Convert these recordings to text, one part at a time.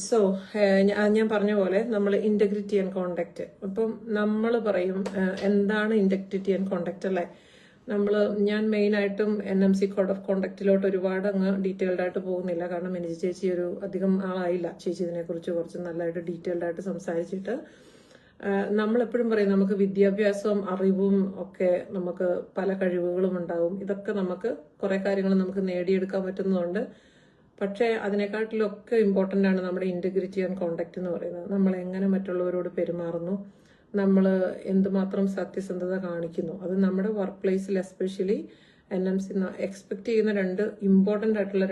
So ഞാൻ പറഞ്ഞ പോലെ നമ്മൾ ഇന്റഗ്രിറ്റി ആൻഡ് കോണ്ടാക്ട്. അപ്പം നമ്മൾ പറയും എന്താണ് ഇന്റഗ്രിറ്റി ആൻഡ് കോണ്ടാക്ട് അല്ലേ? ഞാൻ മെയിൻ ആയിട്ടും NMC കോഡ് ഓഫ് കോണ്ടാക്റ്റിലോട്ട് ഒരുപാട് അങ്ങ് ഡീറ്റെയിൽഡ് ആയിട്ട് പോകുന്നില്ല. കാരണം മിനിജി ചേച്ചി ഒരു അധികം ആളായില്ല ചേച്ചി ഇതിനെ കുറിച്ച് കുറച്ച് നല്ലതായിട്ട് ഡീറ്റെയിൽഡ് ആയിട്ട് സംസാരിച്ചിട്ട്. നമ്മളെപ്പോഴും പറയും നമുക്ക് വിദ്യാഭ്യാസവും അറിവും ഒക്കെ നമുക്ക് പല കഴിവുകളും ഉണ്ടാവും. ഇതൊക്കെ നമുക്ക് കുറെ കാര്യങ്ങൾ നമുക്ക് നേടിയെടുക്കാൻ പറ്റുന്നതുകൊണ്ട്. പക്ഷേ അതിനെക്കാട്ടിലൊക്കെ ഇമ്പോർട്ടൻ്റ് ആണ് നമ്മുടെ ഇന്റഗ്രിറ്റി ആൻഡ് കോണ്ടാക്ട് എന്ന് പറയുന്നത്. നമ്മൾ എങ്ങനെ മറ്റുള്ളവരോട് പെരുമാറുന്നു, നമ്മൾ എന്തുമാത്രം സത്യസന്ധത കാണിക്കുന്നു. അത് നമ്മുടെ വർക്ക് പ്ലേസിൽ എസ്പെഷ്യലി NMC എക്സ്പെക്ട് ചെയ്യുന്ന ഇമ്പോർട്ടൻ്റ് ആയിട്ടുള്ള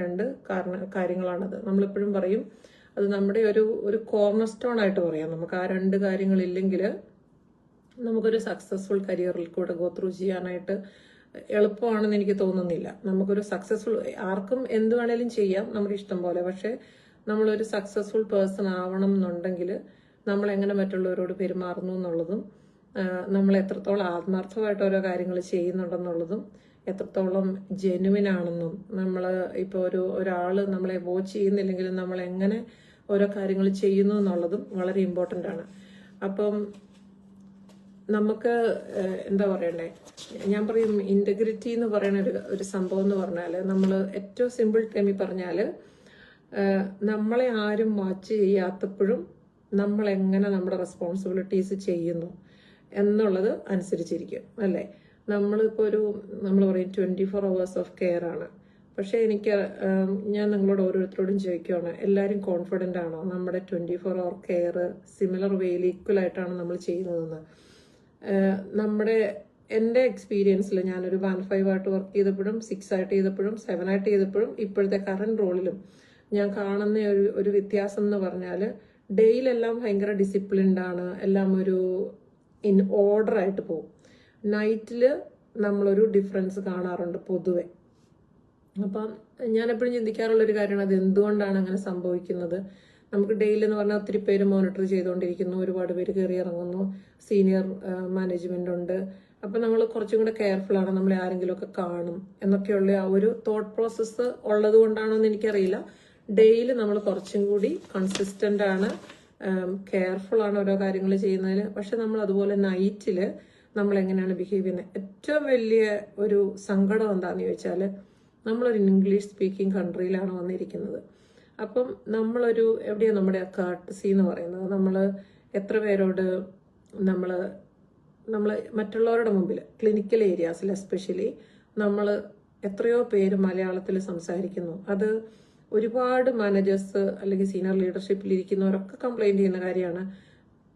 കാര്യങ്ങളാണത്. നമ്മളെപ്പോഴും പറയും അത് നമ്മുടെ ഒരു കോർണർ സ്റ്റോൺ ആയിട്ട് പറയാം. നമുക്ക് ആ 2 കാര്യങ്ങളില്ലെങ്കിൽ നമുക്കൊരു സക്സസ്ഫുൾ കരിയറിൽ കൂടെ ഗോ ത്രൂ ചെയ്യാനായിട്ട് എളുപ്പമാണെന്ന് എനിക്ക് തോന്നുന്നില്ല. നമുക്കൊരു സക്സസ്ഫുൾ ആർക്കും എന്ത് വേണേലും ചെയ്യാം നമ്മുടെ ഇഷ്ടം പോലെ. പക്ഷെ നമ്മളൊരു സക്സസ്ഫുൾ പേഴ്സൺ ആവണം എന്നുണ്ടെങ്കിൽ നമ്മൾ എങ്ങനെ മറ്റുള്ളവരോട് പെരുമാറുന്നു എന്നുള്ളതും, നമ്മൾ എത്രത്തോളം ആത്മാർത്ഥമായിട്ട് ഓരോ കാര്യങ്ങൾ ചെയ്യുന്നുണ്ടെന്നുള്ളതും, എത്രത്തോളം ജെനുവിൻ ആണെന്നും, നമ്മൾ ഇപ്പോൾ ഒരാൾ നമ്മളെ വാച്ച് ചെയ്യുന്നില്ലെങ്കിലും നമ്മൾ എങ്ങനെ ഓരോ കാര്യങ്ങൾ ചെയ്യുന്നു എന്നുള്ളതും വളരെ ഇമ്പോർട്ടൻ്റ് ആണ്. അപ്പം നമുക്ക് എന്താ പറയണ്ടേ, ഞാൻ പറയും ഇന്റഗ്രിറ്റി എന്ന് പറയുന്ന ഒരു സംഭവം എന്ന് പറഞ്ഞാൽ, നമ്മൾ ഏറ്റവും സിമ്പിൾ ടൈമിൽ പറഞ്ഞാൽ നമ്മളെ ആരും വാച്ച് ചെയ്യാത്തപ്പോഴും നമ്മൾ എങ്ങനെ നമ്മുടെ റെസ്പോൺസിബിലിറ്റീസ് ചെയ്യുന്നു എന്നുള്ളത് അനുസരിച്ചിരിക്കും അല്ലേ? നമ്മളിപ്പോൾ നമ്മൾ പറയും 24 hours ഓഫ് കെയർ ആണ്. പക്ഷെ ഞാൻ നിങ്ങളോട് ഓരോരുത്തരോടും ചോദിക്കുകയാണ്, എല്ലാവരും കോൺഫിഡൻ്റ് ആണോ നമ്മുടെ 24 hour കെയർ സിമിലർ വേയിൽ ഈക്വൽ ആയിട്ടാണ് നമ്മൾ ചെയ്യുന്നതെന്ന്? എൻ്റെ എക്സ്പീരിയൻസിൽ ഞാനൊരു 1-5 ആയിട്ട് വർക്ക് ചെയ്തപ്പോഴും 6 ആയിട്ട് ചെയ്തപ്പോഴും 7 ആയിട്ട് ചെയ്തപ്പോഴും ഇപ്പോഴത്തെ കറണ്ട് റോളിലും ഞാൻ കാണുന്ന ഒരു വ്യത്യാസം എന്ന് പറഞ്ഞാൽ, ഡേയിലെല്ലാം ഭയങ്കര ഡിസിപ്ലിൻഡ് ആണ്, എല്ലാം ഒരു ഇൻ ഓർഡർ ആയിട്ട് പോകും. നൈറ്റിൽ നമ്മളൊരു ഡിഫറൻസ് കാണാറുണ്ട് പൊതുവെ. അപ്പം ഞാൻ എപ്പോഴും ചിന്തിക്കാറുള്ളൊരു കാര്യമാണ് അത് എന്തുകൊണ്ടാണ് അങ്ങനെ സംഭവിക്കുന്നത്. നമുക്ക് ഡെയിലി എന്ന് പറഞ്ഞാൽ ഒത്തിരി പേര് മോണിറ്റർ ചെയ്തുകൊണ്ടിരിക്കുന്നു, ഒരുപാട് പേര് കയറി ഇറങ്ങുന്നു, സീനിയർ മാനേജ്മെന്റ് ഉണ്ട്. അപ്പം നമ്മൾ കുറച്ചും കൂടെ കെയർഫുൾ ആണ്, നമ്മളെ ആരെങ്കിലുമൊക്കെ കാണും എന്നൊക്കെയുള്ള ആ ഒരു തോട്ട് പ്രോസസ്സ് ഉള്ളത് കൊണ്ടാണോ എന്ന് എനിക്കറിയില്ല. ഡെയിലി നമ്മൾ കുറച്ചും കൂടി കൺസിസ്റ്റന്റ് ആണ്, കെയർഫുൾ ആണ് ഓരോ കാര്യങ്ങൾ ചെയ്യുന്നതിൽ. പക്ഷെ നമ്മൾ അതുപോലെ നൈറ്റിൽ നമ്മൾ എങ്ങനെയാണ് ബിഹേവ് ചെയ്യുന്നത്? ഏറ്റവും വലിയ ഒരു സങ്കടം എന്താണെന്ന് ചോദിച്ചാൽ, നമ്മളൊരു ഇംഗ്ലീഷ് സ്പീക്കിംഗ് കൺട്രിയിലാണ് വന്നിരിക്കുന്നത്. അപ്പം എവിടെയാണ് നമ്മുടെ കർട്ടസി എന്ന് പറയുന്നത്? നമ്മൾ എത്ര പേരോട് നമ്മൾ മറ്റുള്ളവരുടെ മുമ്പിൽ ക്ലിനിക്കൽ ഏരിയാസിൽ എസ്പെഷ്യലി നമ്മൾ എത്രയോ പേര് മലയാളത്തിൽ സംസാരിക്കുന്നു. അത് ഒരുപാട് മാനേജേഴ്സ് അല്ലെങ്കിൽ സീനിയർ ലീഡർഷിപ്പിൽ ഇരിക്കുന്നവരൊക്കെ കംപ്ലൈന്റ് ചെയ്യുന്ന കാര്യമാണ്.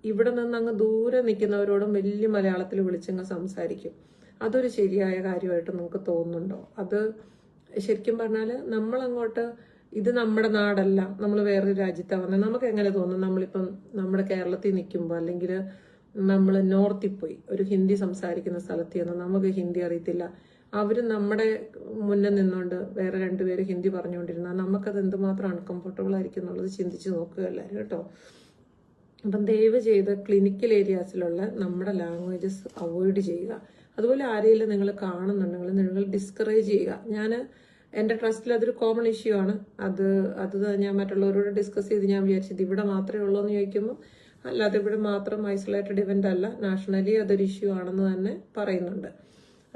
ഇവിടെ നിന്ന് അങ്ങ് ദൂരെ നിൽക്കുന്നവരോടും വലിയ മലയാളത്തിൽ വിളിച്ചങ്ങ് സംസാരിക്കും. അതൊരു ശരിയായ കാര്യമായിട്ട് നമുക്ക് തോന്നുന്നുണ്ടോ? അത് ശരിക്കും പറഞ്ഞാൽ നമ്മളങ്ങോട്ട് ഇത് നമ്മുടെ നാടല്ല, നമ്മൾ വേറൊരു രാജ്യത്താണ് വന്നത്. നമുക്ക് എങ്ങനെ തോന്നും? നമ്മളിപ്പം നമ്മുടെ കേരളത്തിൽ നിൽക്കുമ്പോൾ അല്ലെങ്കിൽ നമ്മൾ നോർത്തിൽ പോയി ഒരു ഹിന്ദി സംസാരിക്കുന്ന സ്ഥലത്ത് ചെന്ന് നമുക്ക് ഹിന്ദി അറിയത്തില്ല, അവര് നമ്മുടെ മുന്നിൽ നിന്നുകൊണ്ട് വേറെ 2 പേര് ഹിന്ദി പറഞ്ഞുകൊണ്ടിരുന്നാൽ നമുക്കത് എന്തുമാത്രം അൺകംഫർട്ടബിൾ ആയിരിക്കും എന്നുള്ളത് ചിന്തിച്ച് നോക്കുക എല്ലാവരും കേട്ടോ. അപ്പം ദയവ് ചെയ്ത് ക്ലിനിക്കൽ ഏരിയാസിലുള്ള നമ്മുടെ ലാംഗ്വേജസ് അവോയ്ഡ് ചെയ്യുക. അതുപോലെ ആരെങ്കിലും നിങ്ങൾ കാണുന്നുണ്ടെങ്കിൽ നിങ്ങൾ ഡിസ്കറേജ് ചെയ്യുക. എൻ്റെ ട്രസ്റ്റിൽ അതൊരു കോമൺ ഇഷ്യൂ ആണ്. അത് ഞാൻ മറ്റുള്ളവരോട് ഡിസ്കസ് ചെയ്ത് ഞാൻ വിചാരിച്ചത് ഇവിടെ മാത്രമേ ഉള്ളൂ എന്ന് ചോദിക്കുമ്പോൾ അല്ലാതെ ഇവിടെ മാത്രം ഐസൊലേറ്റഡ് ഇവന്റ് അല്ല, നാഷണലി അതൊരു ഇഷ്യൂ ആണെന്ന് തന്നെ പറയുന്നുണ്ട്.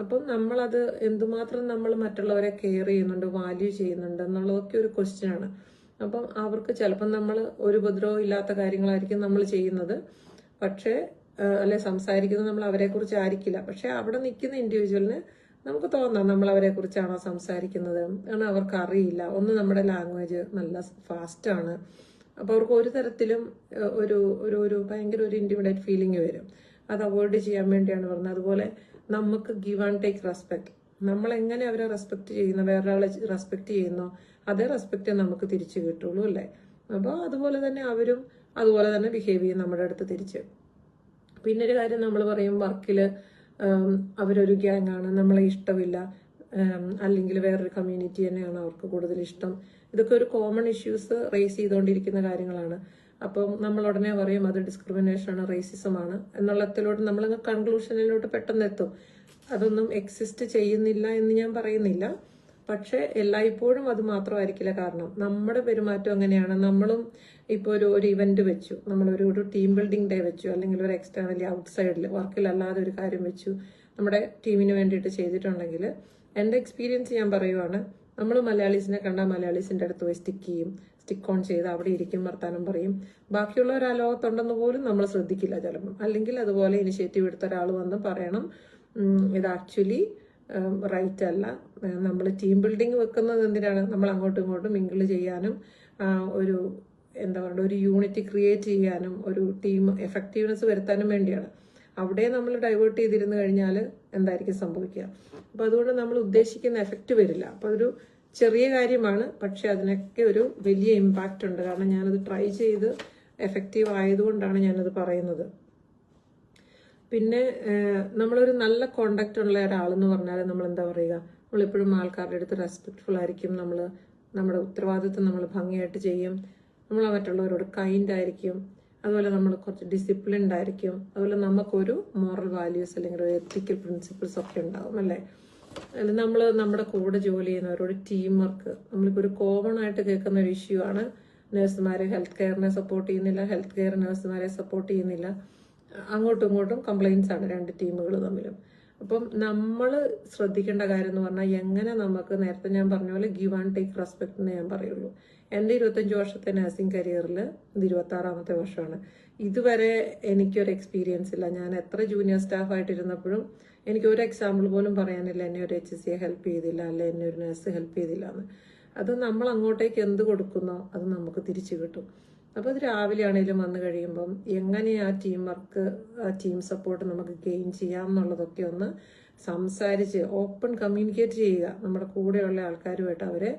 അപ്പം നമ്മളത് എന്തുമാത്രം നമ്മൾ മറ്റുള്ളവരെ കെയർ ചെയ്യുന്നുണ്ട്, വാല്യൂ ചെയ്യുന്നുണ്ട് എന്നുള്ളതൊക്കെ ഒരു ക്വസ്റ്റ്യൻ ആണ്. അപ്പം അവർക്ക് ചിലപ്പം നമ്മൾ ഒരു ഉപദ്രവം ഇല്ലാത്ത കാര്യങ്ങളായിരിക്കും നമ്മൾ ചെയ്യുന്നത്, പക്ഷേ അല്ലെ സംസാരിക്കുന്നത് നമ്മൾ അവരെ കുറിച്ച് ആയിരിക്കില്ല. പക്ഷെ അവിടെ നിൽക്കുന്ന ഇൻഡിവിജ്വലിന് നമുക്ക് തോന്നാം നമ്മൾ അവരെ കുറിച്ചാണോ സംസാരിക്കുന്നത്, കാരണം അവർക്ക് അറിയില്ല. ഒന്ന് നമ്മുടെ ലാംഗ്വേജ് നല്ല ഫാസ്റ്റ് ആണ്, അപ്പൊ അവർക്ക് ഒരു തരത്തിലും ഒരു ഭയങ്കര ഒരു ഇന്റിമിഡേറ്റ് ഫീലിംഗ് വരും. അത് അവോയ്ഡ് ചെയ്യാൻ വേണ്ടിയാണ് പറഞ്ഞത്. അതുപോലെ നമുക്ക് ഗിവ് ആൻഡ് ടേക്ക് റെസ്പെക്ട്. നമ്മൾ എങ്ങനെ അവരെ റെസ്പെക്ട് ചെയ്യുന്നു, വേറൊരാളെ റെസ്പെക്ട് ചെയ്യുന്നോ അതേ റെസ്പെക്ട് നമുക്ക് തിരിച്ചു കിട്ടുള്ളൂ അല്ലേ? അപ്പോൾ അതുപോലെ തന്നെ അവരും അതുപോലെ തന്നെ ബിഹേവ് ചെയ്യും നമ്മുടെ അടുത്ത് തിരിച്ച്. പിന്നെ ഒരു കാര്യം നമ്മൾ പറയും, വർക്കില് അവരൊരു ഗ്യാങ് ആണ്, നമ്മളെ ഇഷ്ടമില്ല, അല്ലെങ്കിൽ വേറൊരു കമ്മ്യൂണിറ്റി തന്നെയാണ് അവർക്ക് കൂടുതൽ ഇഷ്ടം. ഇതൊക്കെ ഒരു കോമൺ ഇഷ്യൂസ് റേസ് ചെയ്തുകൊണ്ടിരിക്കുന്ന കാര്യങ്ങളാണ്. അപ്പം നമ്മൾ ഉടനെ പറയും അത് ഡിസ്ക്രിമിനേഷൻ ആണ്, റേസിസം ആണ് എന്നുള്ളതിലോട്ട് നമ്മൾ കൺക്ലൂഷനിലോട്ട് പെട്ടെന്ന് എത്തും. അതൊന്നും എക്സിസ്റ്റ് ചെയ്യുന്നില്ല എന്ന് ഞാൻ പറയുന്നില്ല, പക്ഷെ എല്ലായ്പ്പോഴും അത് മാത്രമായിരിക്കില്ല കാരണം. നമ്മുടെ പെരുമാറ്റം എങ്ങനെയാണ്, നമ്മളും ഇപ്പോൾ ഒരു ഇവന്റ് വെച്ചു, നമ്മളൊരു ടീം ബിൽഡിംഗ് ഡേ വെച്ചു, അല്ലെങ്കിൽ ഒരു എക്സ്റ്റേണലി ഔട്ട്സൈഡിൽ വർക്കിലല്ലാതെ ഒരു കാര്യം വെച്ചു നമ്മുടെ ടീമിന് വേണ്ടിയിട്ട് ചെയ്തിട്ടുണ്ടെങ്കിൽ, എൻ്റെ എക്സ്പീരിയൻസ് ഞാൻ പറയുവാണ്, നമ്മൾ മലയാളീസിനെ കണ്ടാൽ മലയാളീസിൻ്റെ അടുത്ത് പോയി സ്റ്റിക്ക് ഓൺ ചെയ്ത് അവിടെ ഇരിക്കും, വർത്താനം പറയും. ബാക്കിയുള്ളവർ ആ ലോകത്തുണ്ടെന്ന് പോലും നമ്മൾ ശ്രദ്ധിക്കില്ല ചിലപ്പം. അല്ലെങ്കിൽ അതുപോലെ ഇനിഷ്യേറ്റീവ് എടുത്ത ഒരാൾ വന്ന് പറയണം, ഇത് ആക്ച്വലി റൈറ്റ് അല്ല. നമ്മൾ ടീം ബിൽഡിംഗ് വെക്കുന്നത് എന്തിനാണ്? നമ്മൾ അങ്ങോട്ടും ഇങ്ങോട്ടും മിങ്കിൾ ചെയ്യാനും ഒരു എന്താ പറയുക, ഒരു യൂണിറ്റി ക്രിയേറ്റ് ചെയ്യാനും ഒരു ടീം എഫക്റ്റീവ്നെസ് വരുത്താനും വേണ്ടിയാണ്. അവിടെ നമ്മൾ ഡൈവേർട്ട് ചെയ്തിരുന്നു കഴിഞ്ഞാൽ എന്തായിരിക്കും സംഭവിക്കുക? അപ്പോൾ അതുകൊണ്ട് നമ്മൾ ഉദ്ദേശിക്കുന്ന എഫക്റ്റ് വരില്ല. അപ്പോൾ അതൊരു ചെറിയ കാര്യമാണ്, പക്ഷെ അതിനൊക്കെ ഒരു വലിയ ഇമ്പാക്റ്റ് ഉണ്ട്. കാരണം ഞാനത് ട്രൈ ചെയ്ത് എഫക്റ്റീവ് ആയതുകൊണ്ടാണ് ഞാനത് പറയുന്നത്. പിന്നെ നമ്മളൊരു നല്ല കോണ്ടാക്റ്റ് ഉള്ള ഒരാളെന്ന് പറഞ്ഞാൽ നമ്മൾ എന്താ പറയുക, നമ്മളെപ്പോഴും ആൾക്കാരുടെ അടുത്ത് റെസ്പെക്ട്ഫുൾ ആയിരിക്കും, നമ്മുടെ ഉത്തരവാദിത്വം നമ്മൾ ഭംഗിയായിട്ട് ചെയ്യും, നമ്മൾ മറ്റുള്ളവരോട് കൈൻഡ് ആയിരിക്കും, അതുപോലെ നമ്മൾ കുറച്ച് ഡിസിപ്ലിൻഡ് ആയിരിക്കും, അതുപോലെ നമുക്കൊരു മോറൽ വാല്യൂസ് അല്ലെങ്കിൽ ഒരു എത്തിക്കൽ പ്രിൻസിപ്പിൾസ് ഒക്കെ ഉണ്ടാവും അല്ലേ. നമ്മൾ നമ്മുടെ കൂടെ ജോലി ചെയ്യുന്നവരോട് ടീം വർക്ക്, നമ്മളിപ്പോൾ ഒരു കോമൺ ആയിട്ട് കേൾക്കുന്ന ഒരു ഇഷ്യൂ ആണ്, നഴ്സുമാരെ ഹെൽത്ത് കെയറിനെ സപ്പോർട്ട് ചെയ്യുന്നില്ല, ഹെൽത്ത് കെയർ നഴ്സുമാരെ സപ്പോർട്ട് ചെയ്യുന്നില്ല. അങ്ങോട്ടും ഇങ്ങോട്ടും കംപ്ലൈൻസ് ആണ് രണ്ട് ടീമുകൾ തമ്മിലും. അപ്പം നമ്മൾ ശ്രദ്ധിക്കേണ്ട കാര്യം എന്ന് പറഞ്ഞാൽ, എങ്ങനെ നമുക്ക് നേരത്തെ ഞാൻ പറഞ്ഞ പോലെ ഗിവ് ആൻഡ് ടേക്ക് റെസ്പെക്ട് എന്ന് ഞാൻ പറയുള്ളൂ. എൻ്റെ 25 വർഷത്തെ നഴ്സിംഗ് കരിയറിൽ ഇത് 26ാമത്തെ വർഷമാണ്. ഇതുവരെ എനിക്കൊരു എക്സ്പീരിയൻസ് ഇല്ല. ഞാൻ എത്ര ജൂനിയർ സ്റ്റാഫായിട്ടിരുന്നപ്പോഴും എനിക്ക് ഒരു എക്സാമ്പിൾ പോലും പറയാനില്ല എന്നെ ഒരു HCA ഹെൽപ്പ് ചെയ്തില്ല, അല്ലെ എന്നെ ഒരു നഴ്സ് ഹെൽപ്പ് ചെയ്തില്ല എന്ന്. അത് നമ്മൾ അങ്ങോട്ടേക്ക് എന്ത് കൊടുക്കുന്നോ അത് നമുക്ക് തിരിച്ചു കിട്ടും. അപ്പോൾ അത് രാവിലെ ആണെങ്കിലും വന്നു കഴിയുമ്പം എങ്ങനെ ആ ടീം വർക്ക്, ആ ടീം സപ്പോർട്ട് നമുക്ക് ഗെയിൻ ചെയ്യാം എന്നുള്ളതൊക്കെ ഒന്ന് സംസാരിച്ച് ഓപ്പൺ കമ്മ്യൂണിക്കേറ്റ് ചെയ്യുക. നമ്മുടെ കൂടെയുള്ള ആൾക്കാരുമായിട്ട് അവരെ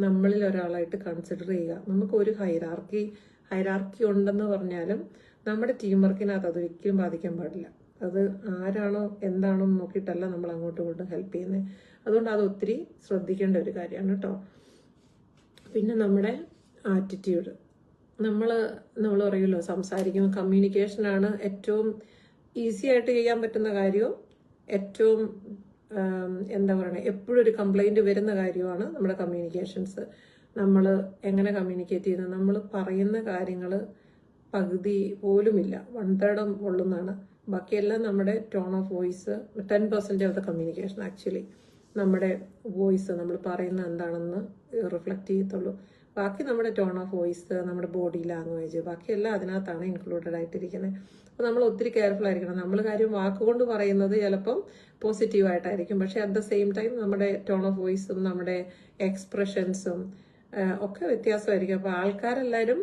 നമ്മളിൽ ഒരാളായിട്ട് കൺസിഡർ ചെയ്യുക. നമുക്ക് ഒരു ഹൈറാർക്കി ഉണ്ടെന്ന് പറഞ്ഞാലും നമ്മുടെ ടീം വർക്കിനകത്ത് അതൊരിക്കലും ബാധിക്കാൻ പാടില്ല. അത് ആരാണോ എന്താണോ നോക്കിയിട്ടല്ല നമ്മൾ അങ്ങോട്ടും ഇങ്ങോട്ടും ഹെൽപ്പ് ചെയ്യുന്നത്. അതുകൊണ്ട് അത് ഒത്തിരി ശ്രദ്ധിക്കേണ്ട ഒരു കാര്യമാണ് കേട്ടോ. പിന്നെ നമ്മുടെ ആറ്റിറ്റ്യൂഡ്, നമ്മൾ പറയുമല്ലോ, സംസാരിക്കുമ്പോൾ കമ്മ്യൂണിക്കേഷനാണ് ഏറ്റവും ഈസി ആയിട്ട് ചെയ്യാൻ പറ്റുന്ന കാര്യവും ഏറ്റവും എന്താ പറയുക, എപ്പോഴും ഒരു കംപ്ലൈൻറ്റ് വരുന്ന കാര്യമാണ് നമ്മുടെ കമ്മ്യൂണിക്കേഷൻസ്. നമ്മൾ എങ്ങനെ കമ്മ്യൂണിക്കേറ്റ് ചെയ്യുന്നത്, നമ്മൾ പറയുന്ന കാര്യങ്ങൾ പകുതി പോലുമില്ല, 1/3 ഉള്ളെന്നാണ്. ബാക്കിയെല്ലാം നമ്മുടെ tone of voice, 10% of the communication actually നമ്മുടെ വോയിസ്, നമ്മൾ പറയുന്ന എന്താണെന്ന് റിഫ്ലക്റ്റ് ചെയ്യത്തുള്ളൂ. ബാക്കി നമ്മുടെ ടോൺ ഓഫ് വോയിസ്, നമ്മുടെ ബോഡി ലാംഗ്വേജ്, ബാക്കിയെല്ലാം അതിനകത്താണ് ഇൻക്ലൂഡഡ് ആയിട്ടിരിക്കുന്നത്. അപ്പോൾ നമ്മൾ ഒത്തിരി കെയർഫുൾ ആയിരിക്കണം. നമ്മൾ കാര്യം വാക്കുകൊണ്ട് പറയുന്നത് ചിലപ്പം പോസിറ്റീവായിട്ടായിരിക്കും, പക്ഷെ അറ്റ് ദ സെയിം ടൈം നമ്മുടെ ടോൺ ഓഫ് വോയിസും നമ്മുടെ എക്സ്പ്രഷൻസും ഒക്കെ വ്യത്യാസമായിരിക്കും. അപ്പോൾ ആൾക്കാരെല്ലാവരും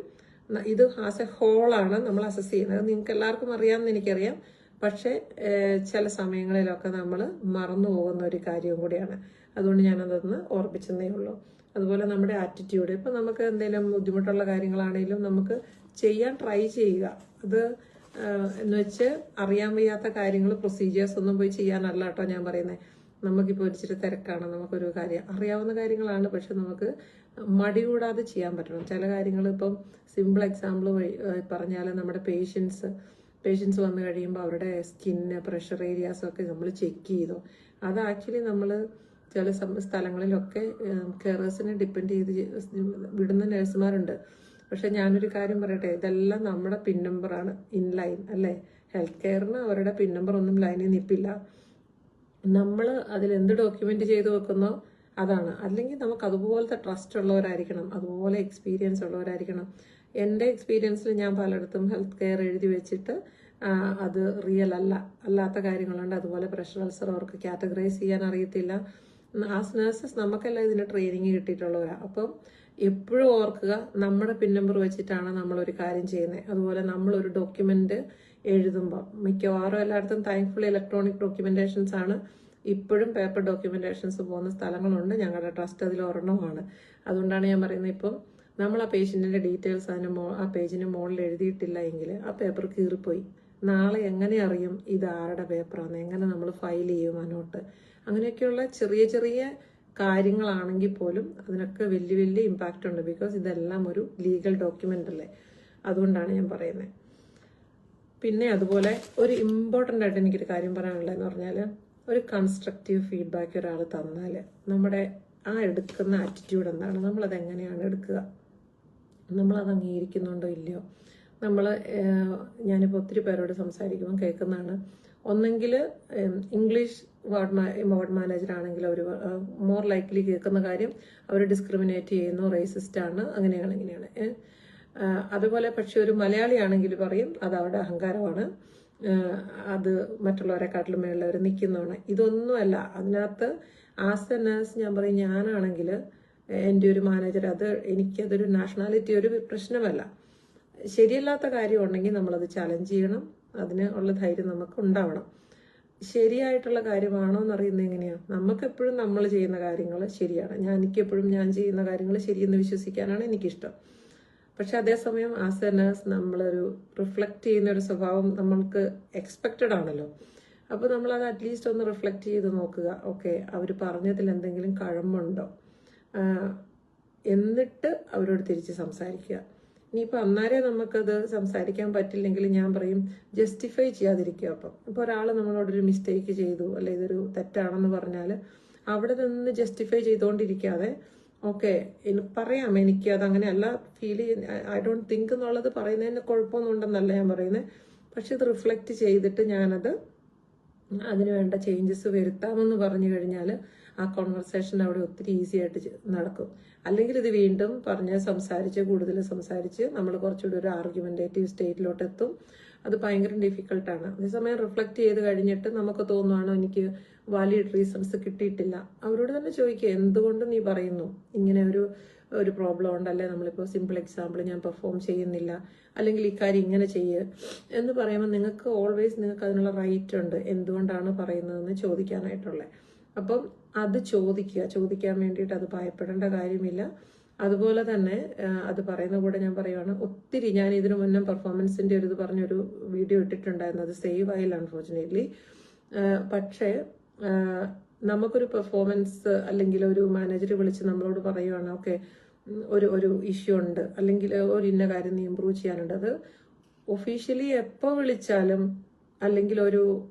ഇത് ആസ് എ ഹോളാണ് നമ്മൾ അസസ് ചെയ്യുന്നത്. നിങ്ങൾക്ക് എല്ലാവർക്കും അറിയാമെന്ന് എനിക്കറിയാം, പക്ഷെ ചില സമയങ്ങളിലൊക്കെ നമ്മൾ മറന്നു പോകുന്ന ഒരു കാര്യവും കൂടിയാണ്. അതുകൊണ്ട് ഞാനതൊന്ന് ഓർപ്പിച്ചെന്നേ ഉള്ളൂ. അതുപോലെ നമ്മുടെ ആറ്റിറ്റ്യൂഡ്, ഇപ്പം നമുക്ക് എന്തെങ്കിലും ബുദ്ധിമുട്ടുള്ള കാര്യങ്ങളാണെങ്കിലും നമുക്ക് ചെയ്യാൻ ട്രൈ ചെയ്യുക. അത് എന്ന് വെച്ച് അറിയാൻ വയ്യാത്ത കാര്യങ്ങൾ, പ്രൊസീജിയേഴ്സ് ഒന്നും പോയി ചെയ്യാനല്ല കേട്ടോ ഞാൻ പറയുന്നത്. നമുക്കിപ്പോൾ ഇച്ചിരി തിരക്കാണ്, നമുക്കൊരു കാര്യം അറിയാവുന്ന കാര്യങ്ങളാണ്, പക്ഷെ നമുക്ക് മടി കൂടാതെ ചെയ്യാൻ പറ്റണം. ചില കാര്യങ്ങൾ ഇപ്പം സിമ്പിൾ എക്സാമ്പിൾ പറഞ്ഞാൽ, നമ്മുടെ പേഷ്യൻസ് വന്നു കഴിയുമ്പോൾ അവരുടെ സ്കിന്ന്, പ്രഷർ ഏരിയാസൊക്കെ നമ്മൾ ചെക്ക് ചെയ്തു. അത് ആക്ച്വലി നമ്മൾ ചില സ്ഥലങ്ങളിലൊക്കെ കെയറേഴ്സിനെ ഡിപ്പെൻഡ് ചെയ്ത് വിടുന്ന നഴ്സുമാരുണ്ട്. പക്ഷെ ഞാനൊരു കാര്യം പറയട്ടെ, ഇതെല്ലാം നമ്മുടെ പിൻ നമ്പറാണ്, ഇൻലൈൻ അല്ലേ. ഹെൽത്ത് കെയറിന് അവരുടെ പിൻ നമ്പർ ഒന്നും ലൈനിൽ നിൽപ്പില്ല. നമ്മൾ അതിലെന്ത് ഡോക്യുമെന്റ് ചെയ്ത് വെക്കുന്നോ അതാണ്. അല്ലെങ്കിൽ നമുക്ക് അതുപോലത്തെ ട്രസ്റ്റ് ഉള്ളവരായിരിക്കണം, അതുപോലെ എക്സ്പീരിയൻസ് ഉള്ളവരായിരിക്കണം. എൻ്റെ എക്സ്പീരിയൻസിൽ ഞാൻ പലയിടത്തും ഹെൽത്ത് കെയർ എഴുതി വെച്ചിട്ട് അത് റിയൽ അല്ലാത്ത കാര്യങ്ങളുണ്ട്. അതുപോലെ പ്രഷർ അൾസർ അവർക്ക് കാറ്റഗറൈസ് ചെയ്യാൻ അറിയത്തില്ല. ആസ് നേഴ്സസ് നമുക്കെല്ലാം ഇതിന് ട്രെയിനിങ് കിട്ടിയിട്ടുള്ളവരാണ്. അപ്പം എപ്പോഴും ഓർക്കുക, നമ്മുടെ പിൻ നമ്പർ വെച്ചിട്ടാണ് നമ്മളൊരു കാര്യം ചെയ്യുന്നത്. അതുപോലെ നമ്മളൊരു ഡോക്യുമെന്റ് എഴുതുമ്പോൾ മിക്കവാറും എല്ലായിടത്തും താങ്ക്ഫുള്ളി ഇലക്ട്രോണിക് ഡോക്യുമെന്റേഷൻസ് ആണ്. ഇപ്പോഴും പേപ്പർ ഡോക്യുമെന്റേഷൻസ് പോകുന്ന സ്ഥലങ്ങളുണ്ട്. ഞങ്ങളുടെ ട്രസ്റ്റ് അതിൽ ഒരെണ്ണമാണ്. അതുകൊണ്ടാണ് ഞാൻ പറയുന്നത്, ഇപ്പം നമ്മൾ ആ പേഷ്യന്റിന്റെ ഡീറ്റെയിൽസ് ആ പേജിന് മുകളിൽ എഴുതിയിട്ടില്ല എങ്കിൽ ആ പേപ്പർ കീറിപ്പോയി. നാളെ എങ്ങനെ അറിയും ഇത് ആരുടെ പേപ്പറാണ്, എങ്ങനെ നമ്മൾ ഫയൽ ചെയ്യും ആ നോട്ട്? അങ്ങനെയൊക്കെയുള്ള ചെറിയ ചെറിയ കാര്യങ്ങളാണെങ്കിൽ പോലും അതിനൊക്കെ വലിയ വലിയ ഇമ്പാക്റ്റ് ഉണ്ട്. ബിക്കോസ് ഇതെല്ലാം ഒരു ലീഗൽ ഡോക്യുമെന്റ് അല്ലേ. അതുകൊണ്ടാണ് ഞാൻ പറയുന്നത്. പിന്നെ അതുപോലെ ഒരു ഇമ്പോർട്ടൻ്റ് ആയിട്ട് എനിക്കൊരു കാര്യം പറയാനുള്ളതെന്ന് പറഞ്ഞാൽ, ഒരു കൺസ്ട്രക്റ്റീവ് ഫീഡ്ബാക്ക് ഒരാൾ തന്നാൽ നമ്മുടെ ആ എടുക്കുന്ന ആറ്റിറ്റ്യൂഡ് എന്താണ്, നമ്മളത് എങ്ങനെയാണ് എടുക്കുക, നമ്മളത് അംഗീകരിക്കുന്നുണ്ടോ ഇല്ലയോ. നമ്മൾ ഞാനിപ്പോൾ ഒത്തിരി പേരോട് സംസാരിക്കുമ്പോൾ കേൾക്കുന്നതാണ്, ഒന്നെങ്കിൽ ഇംഗ്ലീഷ് വാർഡ് മാനേജർ ആണെങ്കിൽ അവർ മോർ ലൈക്ലി കേൾക്കുന്ന കാര്യം അവർ ഡിസ്ക്രിമിനേറ്റ് ചെയ്യുന്നു, റേസിസ്റ്റ് ആണ്, അങ്ങനെയാണ് ഇങ്ങനെയാണ്. അതുപോലെ പക്ഷെ ഒരു മലയാളി ആണെങ്കിൽ പറയും അത് അവരുടെ അഹങ്കാരമാണ്, അത് മറ്റുള്ളവരെക്കാട്ടിലും മേളിലവർ നിൽക്കുന്നതാണ്. ഇതൊന്നുമല്ല അതിനകത്ത്. ആസ് എ നേഴ്സ് ഞാൻ പറയും, ഞാനാണെങ്കിൽ എൻ്റെ ഒരു മാനേജർ, അത് എനിക്കതൊരു നാഷണാലിറ്റി ഒരു പ്രശ്നമല്ല. ശരിയല്ലാത്ത കാര്യം ഉണ്ടെങ്കിൽ നമ്മളത് ചലഞ്ച് ചെയ്യണം, അതിന് ഉള്ള ധൈര്യം നമുക്ക് ഉണ്ടാവണം. ശരിയായിട്ടുള്ള കാര്യമാണോ എന്നറിയുന്നത് എങ്ങനെയാണ്, നമുക്കെപ്പോഴും നമ്മൾ ചെയ്യുന്ന കാര്യങ്ങൾ ശരിയാണ്. എനിക്കെപ്പോഴും ഞാൻ ചെയ്യുന്ന കാര്യങ്ങൾ ശരിയെന്ന് വിശ്വസിക്കാനാണ് എനിക്കിഷ്ടം. പക്ഷെ അതേസമയം ആസ് എ നേഴ്സ് നമ്മളൊരു റിഫ്ലക്റ്റ് ചെയ്യുന്ന ഒരു സ്വഭാവം നമ്മൾക്ക് എക്സ്പെക്റ്റഡ് ആണല്ലോ. അപ്പോൾ നമ്മളത് അറ്റ്ലീസ്റ്റ് ഒന്ന് റിഫ്ലക്റ്റ് ചെയ്ത് നോക്കുക, ഓക്കെ അവർ പറഞ്ഞതിൽ എന്തെങ്കിലും കഴമ്പുണ്ടോ, എന്നിട്ട് അവരോട് തിരിച്ച് സംസാരിക്കുക. ഇനിയിപ്പോൾ അന്നേരം നമുക്കത് സംസാരിക്കാൻ പറ്റില്ലെങ്കിൽ ഞാൻ പറയും ജസ്റ്റിഫൈ ചെയ്യാതിരിക്കുക. ഇപ്പോൾ ഒരാൾ നമ്മളോടൊരു മിസ്റ്റേക്ക് ചെയ്തു, അല്ലെ ഇതൊരു തെറ്റാണെന്ന് പറഞ്ഞാൽ അവിടെ നിന്ന് ജസ്റ്റിഫൈ ചെയ്തുകൊണ്ടിരിക്കാതെ ഓക്കെ പറയാം, എനിക്ക് അതങ്ങനെ അല്ല ഫീൽ ചെയ്യുന്ന, ഐ ഡോണ്ട് തിങ്ക് എന്നുള്ളത് പറയുന്നതിന് കുഴപ്പമൊന്നും ഉണ്ടെന്നല്ല ഞാൻ പറയുന്നത്. പക്ഷെ ഇത് റിഫ്ലക്റ്റ് ചെയ്തിട്ട് ഞാനത് അതിന് വേണ്ട ചേഞ്ചസ് വരുത്താമെന്ന് പറഞ്ഞു കഴിഞ്ഞാൽ ആ കോൺവെർസേഷൻ അവിടെ ഒത്തിരി ഈസി ആയിട്ട് നടക്കും. അല്ലെങ്കിൽ ഇത് വീണ്ടും കൂടുതൽ സംസാരിച്ച് നമ്മൾ കുറച്ചുകൂടി ഒരു ആർഗ്യുമെന്റേറ്റീവ് സ്റ്റേറ്റിലോട്ട് എത്തും. അത് ഭയങ്കര ഡിഫിക്കൽട്ടാണ്. അതേസമയം റിഫ്ലക്ട് ചെയ്ത് കഴിഞ്ഞിട്ട് നമുക്ക് തോന്നുവാണോ എനിക്ക് വാലിഡ് റീസൺസ് കിട്ടിയിട്ടില്ല, അവരോട് തന്നെ ചോദിക്കുക, എന്തുകൊണ്ട് നീ പറയുന്നു ഇങ്ങനെ ഒരു പ്രോബ്ലം ഉണ്ടല്ലേ, നമ്മളിപ്പോൾ സിമ്പിൾ എക്സാമ്പിൾ ഞാൻ പെർഫോം ചെയ്യുന്നില്ല, അല്ലെങ്കിൽ ഇക്കാര്യം ഇങ്ങനെ ചെയ്യുക എന്ന് പറയുമ്പോൾ നിങ്ങൾക്ക് അതിനുള്ള റൈറ്റ് ഉണ്ട് എന്തുകൊണ്ടാണ് പറയുന്നതെന്ന് ചോദിക്കാനായിട്ടുള്ളത്. അപ്പം അത് ചോദിക്കാൻ വേണ്ടിയിട്ട് അത് ഭയപ്പെടേണ്ട കാര്യമില്ല. അതുപോലെ തന്നെ അത് പറയുന്ന കൂടെ ഞാൻ പറയുവാണ്, ഒത്തിരി ഞാൻ ഇതിനു മുന്നേ പെർഫോമൻസിന്റെ ഒരു ഇത് പറഞ്ഞൊരു വീഡിയോ ഇട്ടിട്ടുണ്ടായിരുന്നു, അത് സേവ് ആയില്ല അൺഫോർച്ചുനേറ്റ്ലി. പക്ഷേ നമുക്കൊരു പെർഫോമൻസ് അല്ലെങ്കിൽ ഒരു മാനേജർ വിളിച്ച് നമ്മളോട് പറയുവാണ്, ഓക്കെ ഒരു ഇഷ്യൂ ഉണ്ട്, അല്ലെങ്കിൽ ഒരു ഇന്ന കാര്യം നീ ഇമ്പ്രൂവ് ചെയ്യാനുണ്ട്, അത് ഒഫീഷ്യലി എപ്പോൾ വിളിച്ചാലും അല്ലെങ്കിൽ ഒരു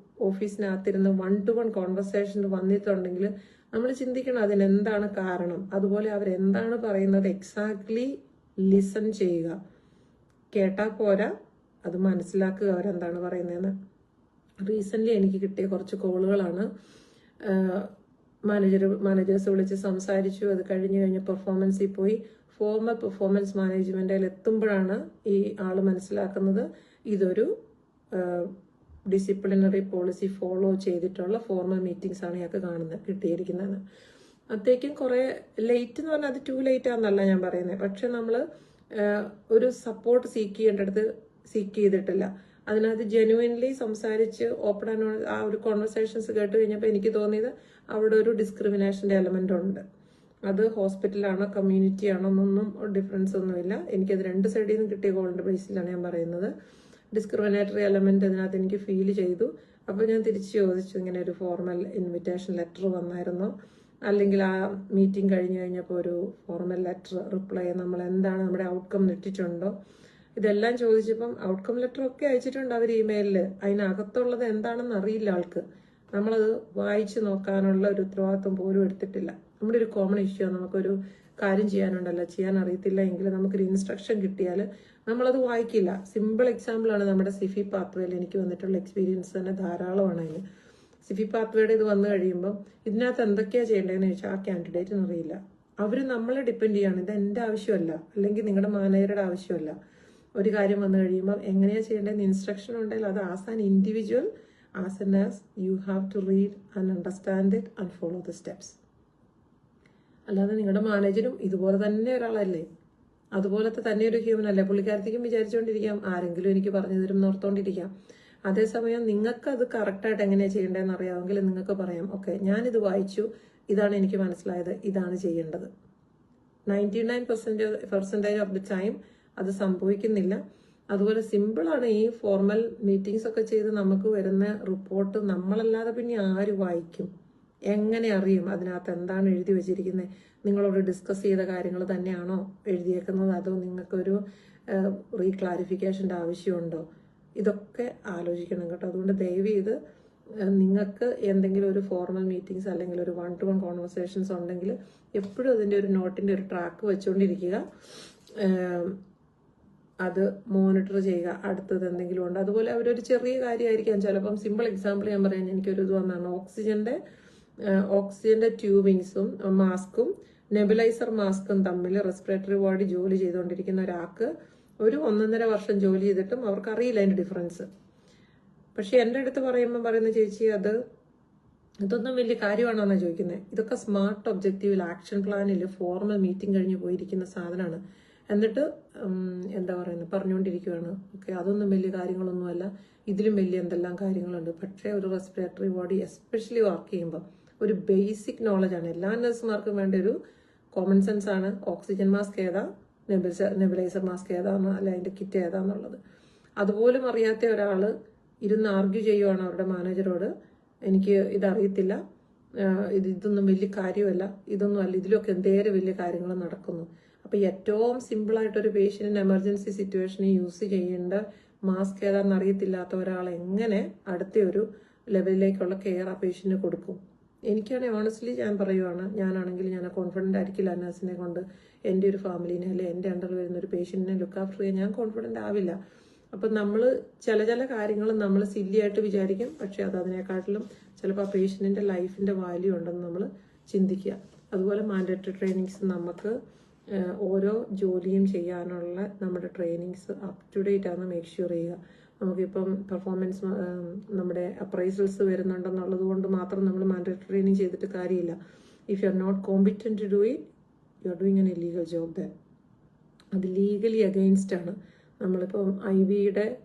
ഓഫീസിനകത്തിരുന്ന് 1-to-1 കോൺവെർസേഷൻ വന്നിട്ടുണ്ടെങ്കിൽ നമ്മൾ ചിന്തിക്കണം അതിനെന്താണ് കാരണം. അതുപോലെ അവരെന്താണ് പറയുന്നത് എക്സാക്ട്ലി ലിസൺ ചെയ്യുക, കേട്ടാൽ പോരാ, അത് മനസ്സിലാക്കുക അവരെന്താണ് പറയുന്നതെന്ന്. റീസെന്റ് എനിക്ക് കിട്ടിയ കുറച്ച് കോളുകളാണ്. മാനേജേഴ്സ് വിളിച്ച് സംസാരിച്ചു, അത് കഴിഞ്ഞ് പെർഫോമൻസിൽ പോയി ഫോർമൽ പെർഫോമൻസ് മാനേജ്മെന്റിൽ എത്തുമ്പോഴാണ് ഈ ആള് മനസ്സിലാക്കുന്നത് ഇതൊരു ഡിസിപ്ലിനറി പോളിസി ഫോളോ ചെയ്തിട്ടുള്ള ഫോർമൽ മീറ്റിംഗ്സ് ആണ് ഇയാൾക്ക് കിട്ടിയിരിക്കുന്നത്. അത്തേക്കും കുറെ ലേറ്റ് എന്ന് പറഞ്ഞാൽ അത് ടു ലേറ്റ് ആണെന്നല്ല ഞാൻ പറയുന്നത്, പക്ഷെ നമ്മൾ ഒരു സപ്പോർട്ട് സീക്ക് ചെയ്തിട്ടില്ല. അതിനകത്ത് ജെനുവിൻലി സംസാരിച്ച് ഓപ്പൺ ആൻഡ് ആ ഒരു കോൺവെർസേഷൻസ് കേട്ട് കഴിഞ്ഞപ്പോൾ എനിക്ക് തോന്നിയത് അവിടെ ഒരു ഡിസ്ക്രിമിനേഷന്റെ എലമെന്റ് ഉണ്ട്. അത് ഹോസ്പിറ്റലാണോ കമ്മ്യൂണിറ്റി ആണോ എന്നൊന്നും ഡിഫറൻസ് ഒന്നുമില്ല. എനിക്കത് രണ്ട് സൈഡിൽ നിന്ന് കിട്ടിയ കോളിന്റെ ബേസിലാണ് ഞാൻ പറയുന്നത്. ഡിസ്ക്രിമിനേറ്ററി എലമെന്റ് അതിനകത്ത് എനിക്ക് ഫീൽ ചെയ്തു. അപ്പോൾ ഞാൻ തിരിച്ചു ചോദിച്ചു, ഇങ്ങനെ ഒരു ഫോർമൽ ഇൻവിറ്റേഷൻ ലെറ്റർ വന്നായിരുന്നോ, അല്ലെങ്കിൽ ആ മീറ്റിംഗ് കഴിഞ്ഞപ്പോൾ ഒരു ഫോർമൽ ലെറ്റർ റിപ്ലൈ നമ്മൾ എന്താണ് നമ്മുടെ ഔട്ട്കം ഇട്ടിട്ടുണ്ടോ, ഇതെല്ലാം ചോദിച്ചപ്പം ഔട്ട്കം ലെറ്റർ ഒക്കെ അയച്ചിട്ടുണ്ട് അവർ ഇമെയിലിൽ. അതിനകത്തുള്ളത് എന്താണെന്ന് അറിയില്ല ആൾക്ക്. നമ്മളത് വായിച്ചു നോക്കാനുള്ള ഒരു ഉത്തരവാദിത്വം പോലും എടുത്തിട്ടില്ല. നമ്മുടെ ഒരു കോമൺ ഇഷ്യൂ, നമുക്കൊരു കാര്യം ചെയ്യാനുണ്ടല്ലോ, ചെയ്യാൻ അറിയത്തില്ല എങ്കിൽ നമുക്കൊരു ഇൻസ്ട്രക്ഷൻ കിട്ടിയാൽ നമ്മളത് വായിക്കില്ല. സിമ്പിൾ എക്സാമ്പിളാണ് നമ്മുടെ സിഫി പാത്വേയിൽ എനിക്ക് വന്നിട്ടുള്ള എക്സ്പീരിയൻസ് തന്നെ ധാരാളമാണ്. അതിന് സിഫി പാത്വേയുടെ ഇത് വന്നു കഴിയുമ്പോൾ ഇതിനകത്ത് എന്തൊക്കെയാ ചെയ്യേണ്ടതെന്ന് ചോദിച്ചാൽ ആ ക്യാൻഡിഡേറ്റിന് അറിയില്ല. അവർ നമ്മളെ ഡിപ്പെൻഡ് ചെയ്യാണ്. ഇത് എൻ്റെ ആവശ്യമല്ല, അല്ലെങ്കിൽ നിങ്ങളുടെ മാനേജറുടെ ആവശ്യമല്ല. ഒരു കാര്യം വന്നു കഴിയുമ്പോൾ എങ്ങനെയാ ചെയ്യേണ്ടതെന്ന് ഇൻസ്ട്രക്ഷൻ ഉണ്ടെങ്കിൽ അത് as an individual, as an as you have to read and understand it and follow the steps. അല്ലാതെ നിങ്ങളുടെ മാനേജരും ഇതുപോലെ തന്നെ ഒരാളല്ലേ, അതുപോലത്തെ തന്നെ ഒരു ഹ്യൂമൻ അല്ലേ, പുള്ളിക്കാരത്തേക്കും വിചാരിച്ചുകൊണ്ടിരിക്കാം ആരെങ്കിലും എനിക്ക് പറഞ്ഞു തരും എന്നോർത്തോണ്ടിരിക്കാം. അതേസമയം നിങ്ങൾക്ക് അത് കറക്റ്റായിട്ട് എങ്ങനെയാണ് ചെയ്യേണ്ടതെന്ന് അറിയാമെങ്കിൽ നിങ്ങൾക്ക് പറയാം, ഓക്കെ ഞാനിത് വായിച്ചു, ഇതാണ് എനിക്ക് മനസ്സിലായത്, ഇതാണ് ചെയ്യേണ്ടത്. 99% ഓഫ് ദി ടൈം അത് സംഭവിക്കുന്നില്ല. അതുപോലെ സിമ്പിളാണ്. ഈ ഫോർമൽ മീറ്റിംഗ്സ് ഒക്കെ ചെയ്ത് നമുക്ക് വരുന്ന റിപ്പോർട്ട് നമ്മളല്ലാതെ പിന്നെ ആര് വായിക്കും, എങ്ങനെ അറിയും അതിനകത്ത് എന്താണ് എഴുതി വെച്ചിരിക്കുന്നത്? നിങ്ങളോട് ഡിസ്കസ് ചെയ്ത കാര്യങ്ങൾ തന്നെയാണോ എഴുതിയേക്കുന്നത്, അതോ നിങ്ങൾക്കൊരു റീക്ലാരിഫിക്കേഷൻ്റെ ആവശ്യമുണ്ടോ? ഇതൊക്കെ ആലോചിക്കണം കേട്ടോ. അതുകൊണ്ട് ദയവ് ചെയ്ത് നിങ്ങൾക്ക് എന്തെങ്കിലും ഒരു ഫോർമൽ മീറ്റിംഗ്സ് അല്ലെങ്കിൽ ഒരു 1-to-1 കോൺവെർസേഷൻസ് ഉണ്ടെങ്കിൽ എപ്പോഴും അതിൻ്റെ ഒരു നോട്ടിൻ്റെ ഒരു ട്രാക്ക് വെച്ചുകൊണ്ടിരിക്കുക. അത് മോണിറ്റർ ചെയ്യുക, അടുത്തത് എന്തെങ്കിലും ഉണ്ട്. അതുപോലെ അവരൊരു ചെറിയ കാര്യമായിരിക്കാം, ചിലപ്പം സിമ്പിൾ എക്സാമ്പിൾ ഞാൻ പറയാൻ എനിക്കൊരു ഇത് വന്നാണ്, ഓക്സിജന്റെ ട്യൂബിങ്സും മാസ്കും നെബുലൈസർ മാസ്കും തമ്മിൽ റെസ്പിറേറ്ററി വാർഡിൽ ജോലി ചെയ്തുകൊണ്ടിരിക്കുന്ന ഒരാൾക്ക് ഒരു 1.5 വർഷം ജോലി ചെയ്തിട്ടും അവർക്ക് അറിയില്ല അതിന്റെ ഡിഫറൻസ്. പക്ഷെ എൻ്റെ അടുത്ത് പറയുന്ന ചേച്ചി ഇതൊന്നും വലിയ കാര്യമാണോന്നാ ചോദിക്കുന്നത്. ഇതൊക്കെ സ്മാർട്ട് ഒബ്ജക്റ്റീവിൽ ആക്ഷൻ പ്ലാനിൽ ഫോർമൽ മീറ്റിംഗ് കഴിഞ്ഞ് പോയിരിക്കുന്ന സാധനമാണ്. എന്നിട്ട് പറഞ്ഞുകൊണ്ടിരിക്കുകയാണ്. ഓക്കെ, അതൊന്നും വലിയ കാര്യങ്ങളൊന്നുമല്ല, ഇതിലും വലിയ എന്തെല്ലാം കാര്യങ്ങളുണ്ട്. പക്ഷേ ഒരു റെസ്പിറേറ്ററി ബോഡി എസ്പെഷ്യലി വർക്ക് ചെയ്യുമ്പോൾ ഒരു ബേസിക് നോളജാണ്. എല്ലാ നഴ്സുമാർക്കും വേണ്ട ഒരു കോമൺ സെൻസ് ആണ്. ഓക്സിജൻ മാസ്ക് ഏതാ, നെബുലൈസർ മാസ്ക് ഏതാന്ന്, അല്ല അതിന്റെ കിറ്റ് ഏതാന്നുള്ളത് അതുപോലും അറിയാത്ത ഒരാൾ ഇരുന്ന് ആർഗ്യൂ ചെയ്യുവാണ് അവരുടെ മാനേജറോട്, എനിക്ക് ഇതറിയത്തില്ല, ഇതൊന്നും വലിയ കാര്യമല്ല, ഇതൊന്നും അല്ല, ഇതിലൊക്കെ എന്തേരം വലിയ കാര്യങ്ങൾ നടക്കുന്നു. അപ്പൊ ഏറ്റവും സിമ്പിളായിട്ടൊരു പേഷ്യന്റിന് എമർജൻസി സിറ്റുവേഷനിൽ യൂസ് ചെയ്യേണ്ട മാസ്ക് ഏതാണെന്ന് അറിയത്തില്ലാത്ത ഒരാൾ എങ്ങനെ അടുത്ത ഒരു ലെവലിലേക്കുള്ള കെയർ ആ പേഷ്യന്റിന് കൊടുക്കും? എനിക്കാണെങ്കിൽ ഓണസ്റ്റ്ലി ഞാൻ പറയുവാണ്, ഞാനാണെങ്കിൽ ഞാൻ കോൺഫിഡൻ്റ് ആയിരിക്കില്ല നഴ്സിനെ കൊണ്ട് എൻ്റെ ഒരു ഫാമിലിനെ അല്ലെ എൻ്റെ അണ്ടറിൽ വരുന്ന ഒരു പേഷ്യന്റിനെ ലുക്ക് ആഫ്റ്റർ ചെയ്യാൻ ഞാൻ കോൺഫിഡൻ്റ് ആവില്ല. അപ്പം നമ്മൾ ചില കാര്യങ്ങൾ നമ്മൾ സില്ലിയായിട്ട് വിചാരിക്കും, പക്ഷെ അത് അതിനെക്കാട്ടിലും ചിലപ്പോൾ ആ പേഷ്യന്റിന്റെ ലൈഫിന്റെ വാല്യൂ ഉണ്ടെന്ന് നമ്മൾ ചിന്തിക്കുക. അതുപോലെ മാൻഡേറ്ററി ട്രെയിനിങ്സ് നമുക്ക് ഓരോ ജോലിയും ചെയ്യാനുള്ള നമ്മുടെ ട്രെയിനിങ്സ് അപ് ടു ഡേറ്റ് ആണെന്ന് മേക്ക് ഷ്യൂർ ചെയ്യുക. നമുക്കിപ്പം പെർഫോമൻസ് നമ്മുടെ അപ്രൈസൽസ് വരുന്നുണ്ടെന്നുള്ളത് കൊണ്ട് മാത്രം നമ്മൾ മാൻഡേറ്ററി ട്രെയിനിങ് ചെയ്തിട്ട് കാര്യമില്ല. If you are not competent to do it, you are doing an illegal job then. അത് ലീഗലി അഗെയിൻസ്റ്റ് ആണ്. നമ്മളിപ്പം IV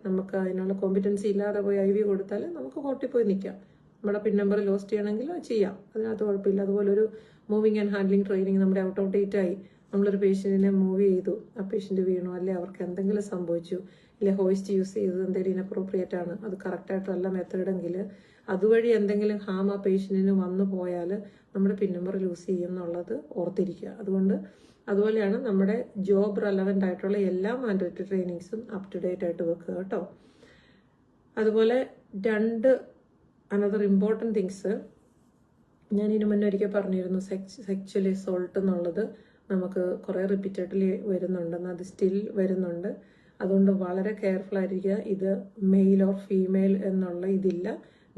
നമുക്ക് അതിനുള്ള കോമ്പിറ്റൻസി ഇല്ലാതെ പോയി IV കൊടുത്താൽ നമുക്ക് കോർട്ടിൽ പോയി നിൽക്കാം. നമ്മുടെ പിൻ നമ്പർ ലോസ്റ്റ് ചെയ്യണമെങ്കിൽ ചെയ്യാം, അതിനകത്ത് കുഴപ്പമില്ല. അതുപോലെ ഒരു മൂവിങ് ആൻഡ് ഹാൻഡ്ലിംഗ് ട്രെയിനിങ് നമ്മുടെ ഔട്ട് ഓഫ് ഡേറ്റ് ആയി, നമ്മളൊരു പേഷ്യന്റിനെ മൂവ് ചെയ്തു, ആ പേഷ്യന്റ് വീണു, അല്ലെ അവർക്ക് എന്തെങ്കിലും സംഭവിച്ചു, ഇല്ലെ ഹോയിസ്റ്റ് യൂസ് ചെയ്തത് എന്തെങ്കിലും ഇനപ്രോപ്രിയേറ്റ് ആണ്, അത് കറക്റ്റായിട്ടല്ല മെത്തേഡെങ്കിൽ അതുവഴി എന്തെങ്കിലും ഹാം ആ പേഷ്യന്റിന് വന്നു പോയാൽ നമ്മുടെ പിൻ നമ്പർ ലൂസ് ചെയ്യും എന്നുള്ളത് ഓർത്തിരിക്കുക. അതുപോലെയാണ് നമ്മുടെ ജോബ് റെലവൻ്റ് ആയിട്ടുള്ള എല്ലാ മാൻഡേറ്ററി ട്രെയിനിങ്സും അപ് ടു ഡേറ്റ് ആയിട്ട് വെക്കുക കേട്ടോ. അതുപോലെ അനദർ ഇമ്പോർട്ടൻറ്റ് തിങ്സ് ഞാൻ ഇതിനു മുന്നേ ഒരിക്കൽ പറഞ്ഞിരുന്നു, സെക്ച്വലി അസോൾട്ട് എന്നുള്ളത് നമുക്ക് കുറേ റിപ്പീറ്റഡ്ലി വരുന്നുണ്ടെന്ന്, അത് സ്റ്റിൽ വരുന്നുണ്ട്. അതുകൊണ്ട് വളരെ കെയർഫുൾ ആയിരിക്കുക. ഇത് മെയിൽ ഓർ ഫീമെയിൽ എന്നുള്ള ഇതില്ല,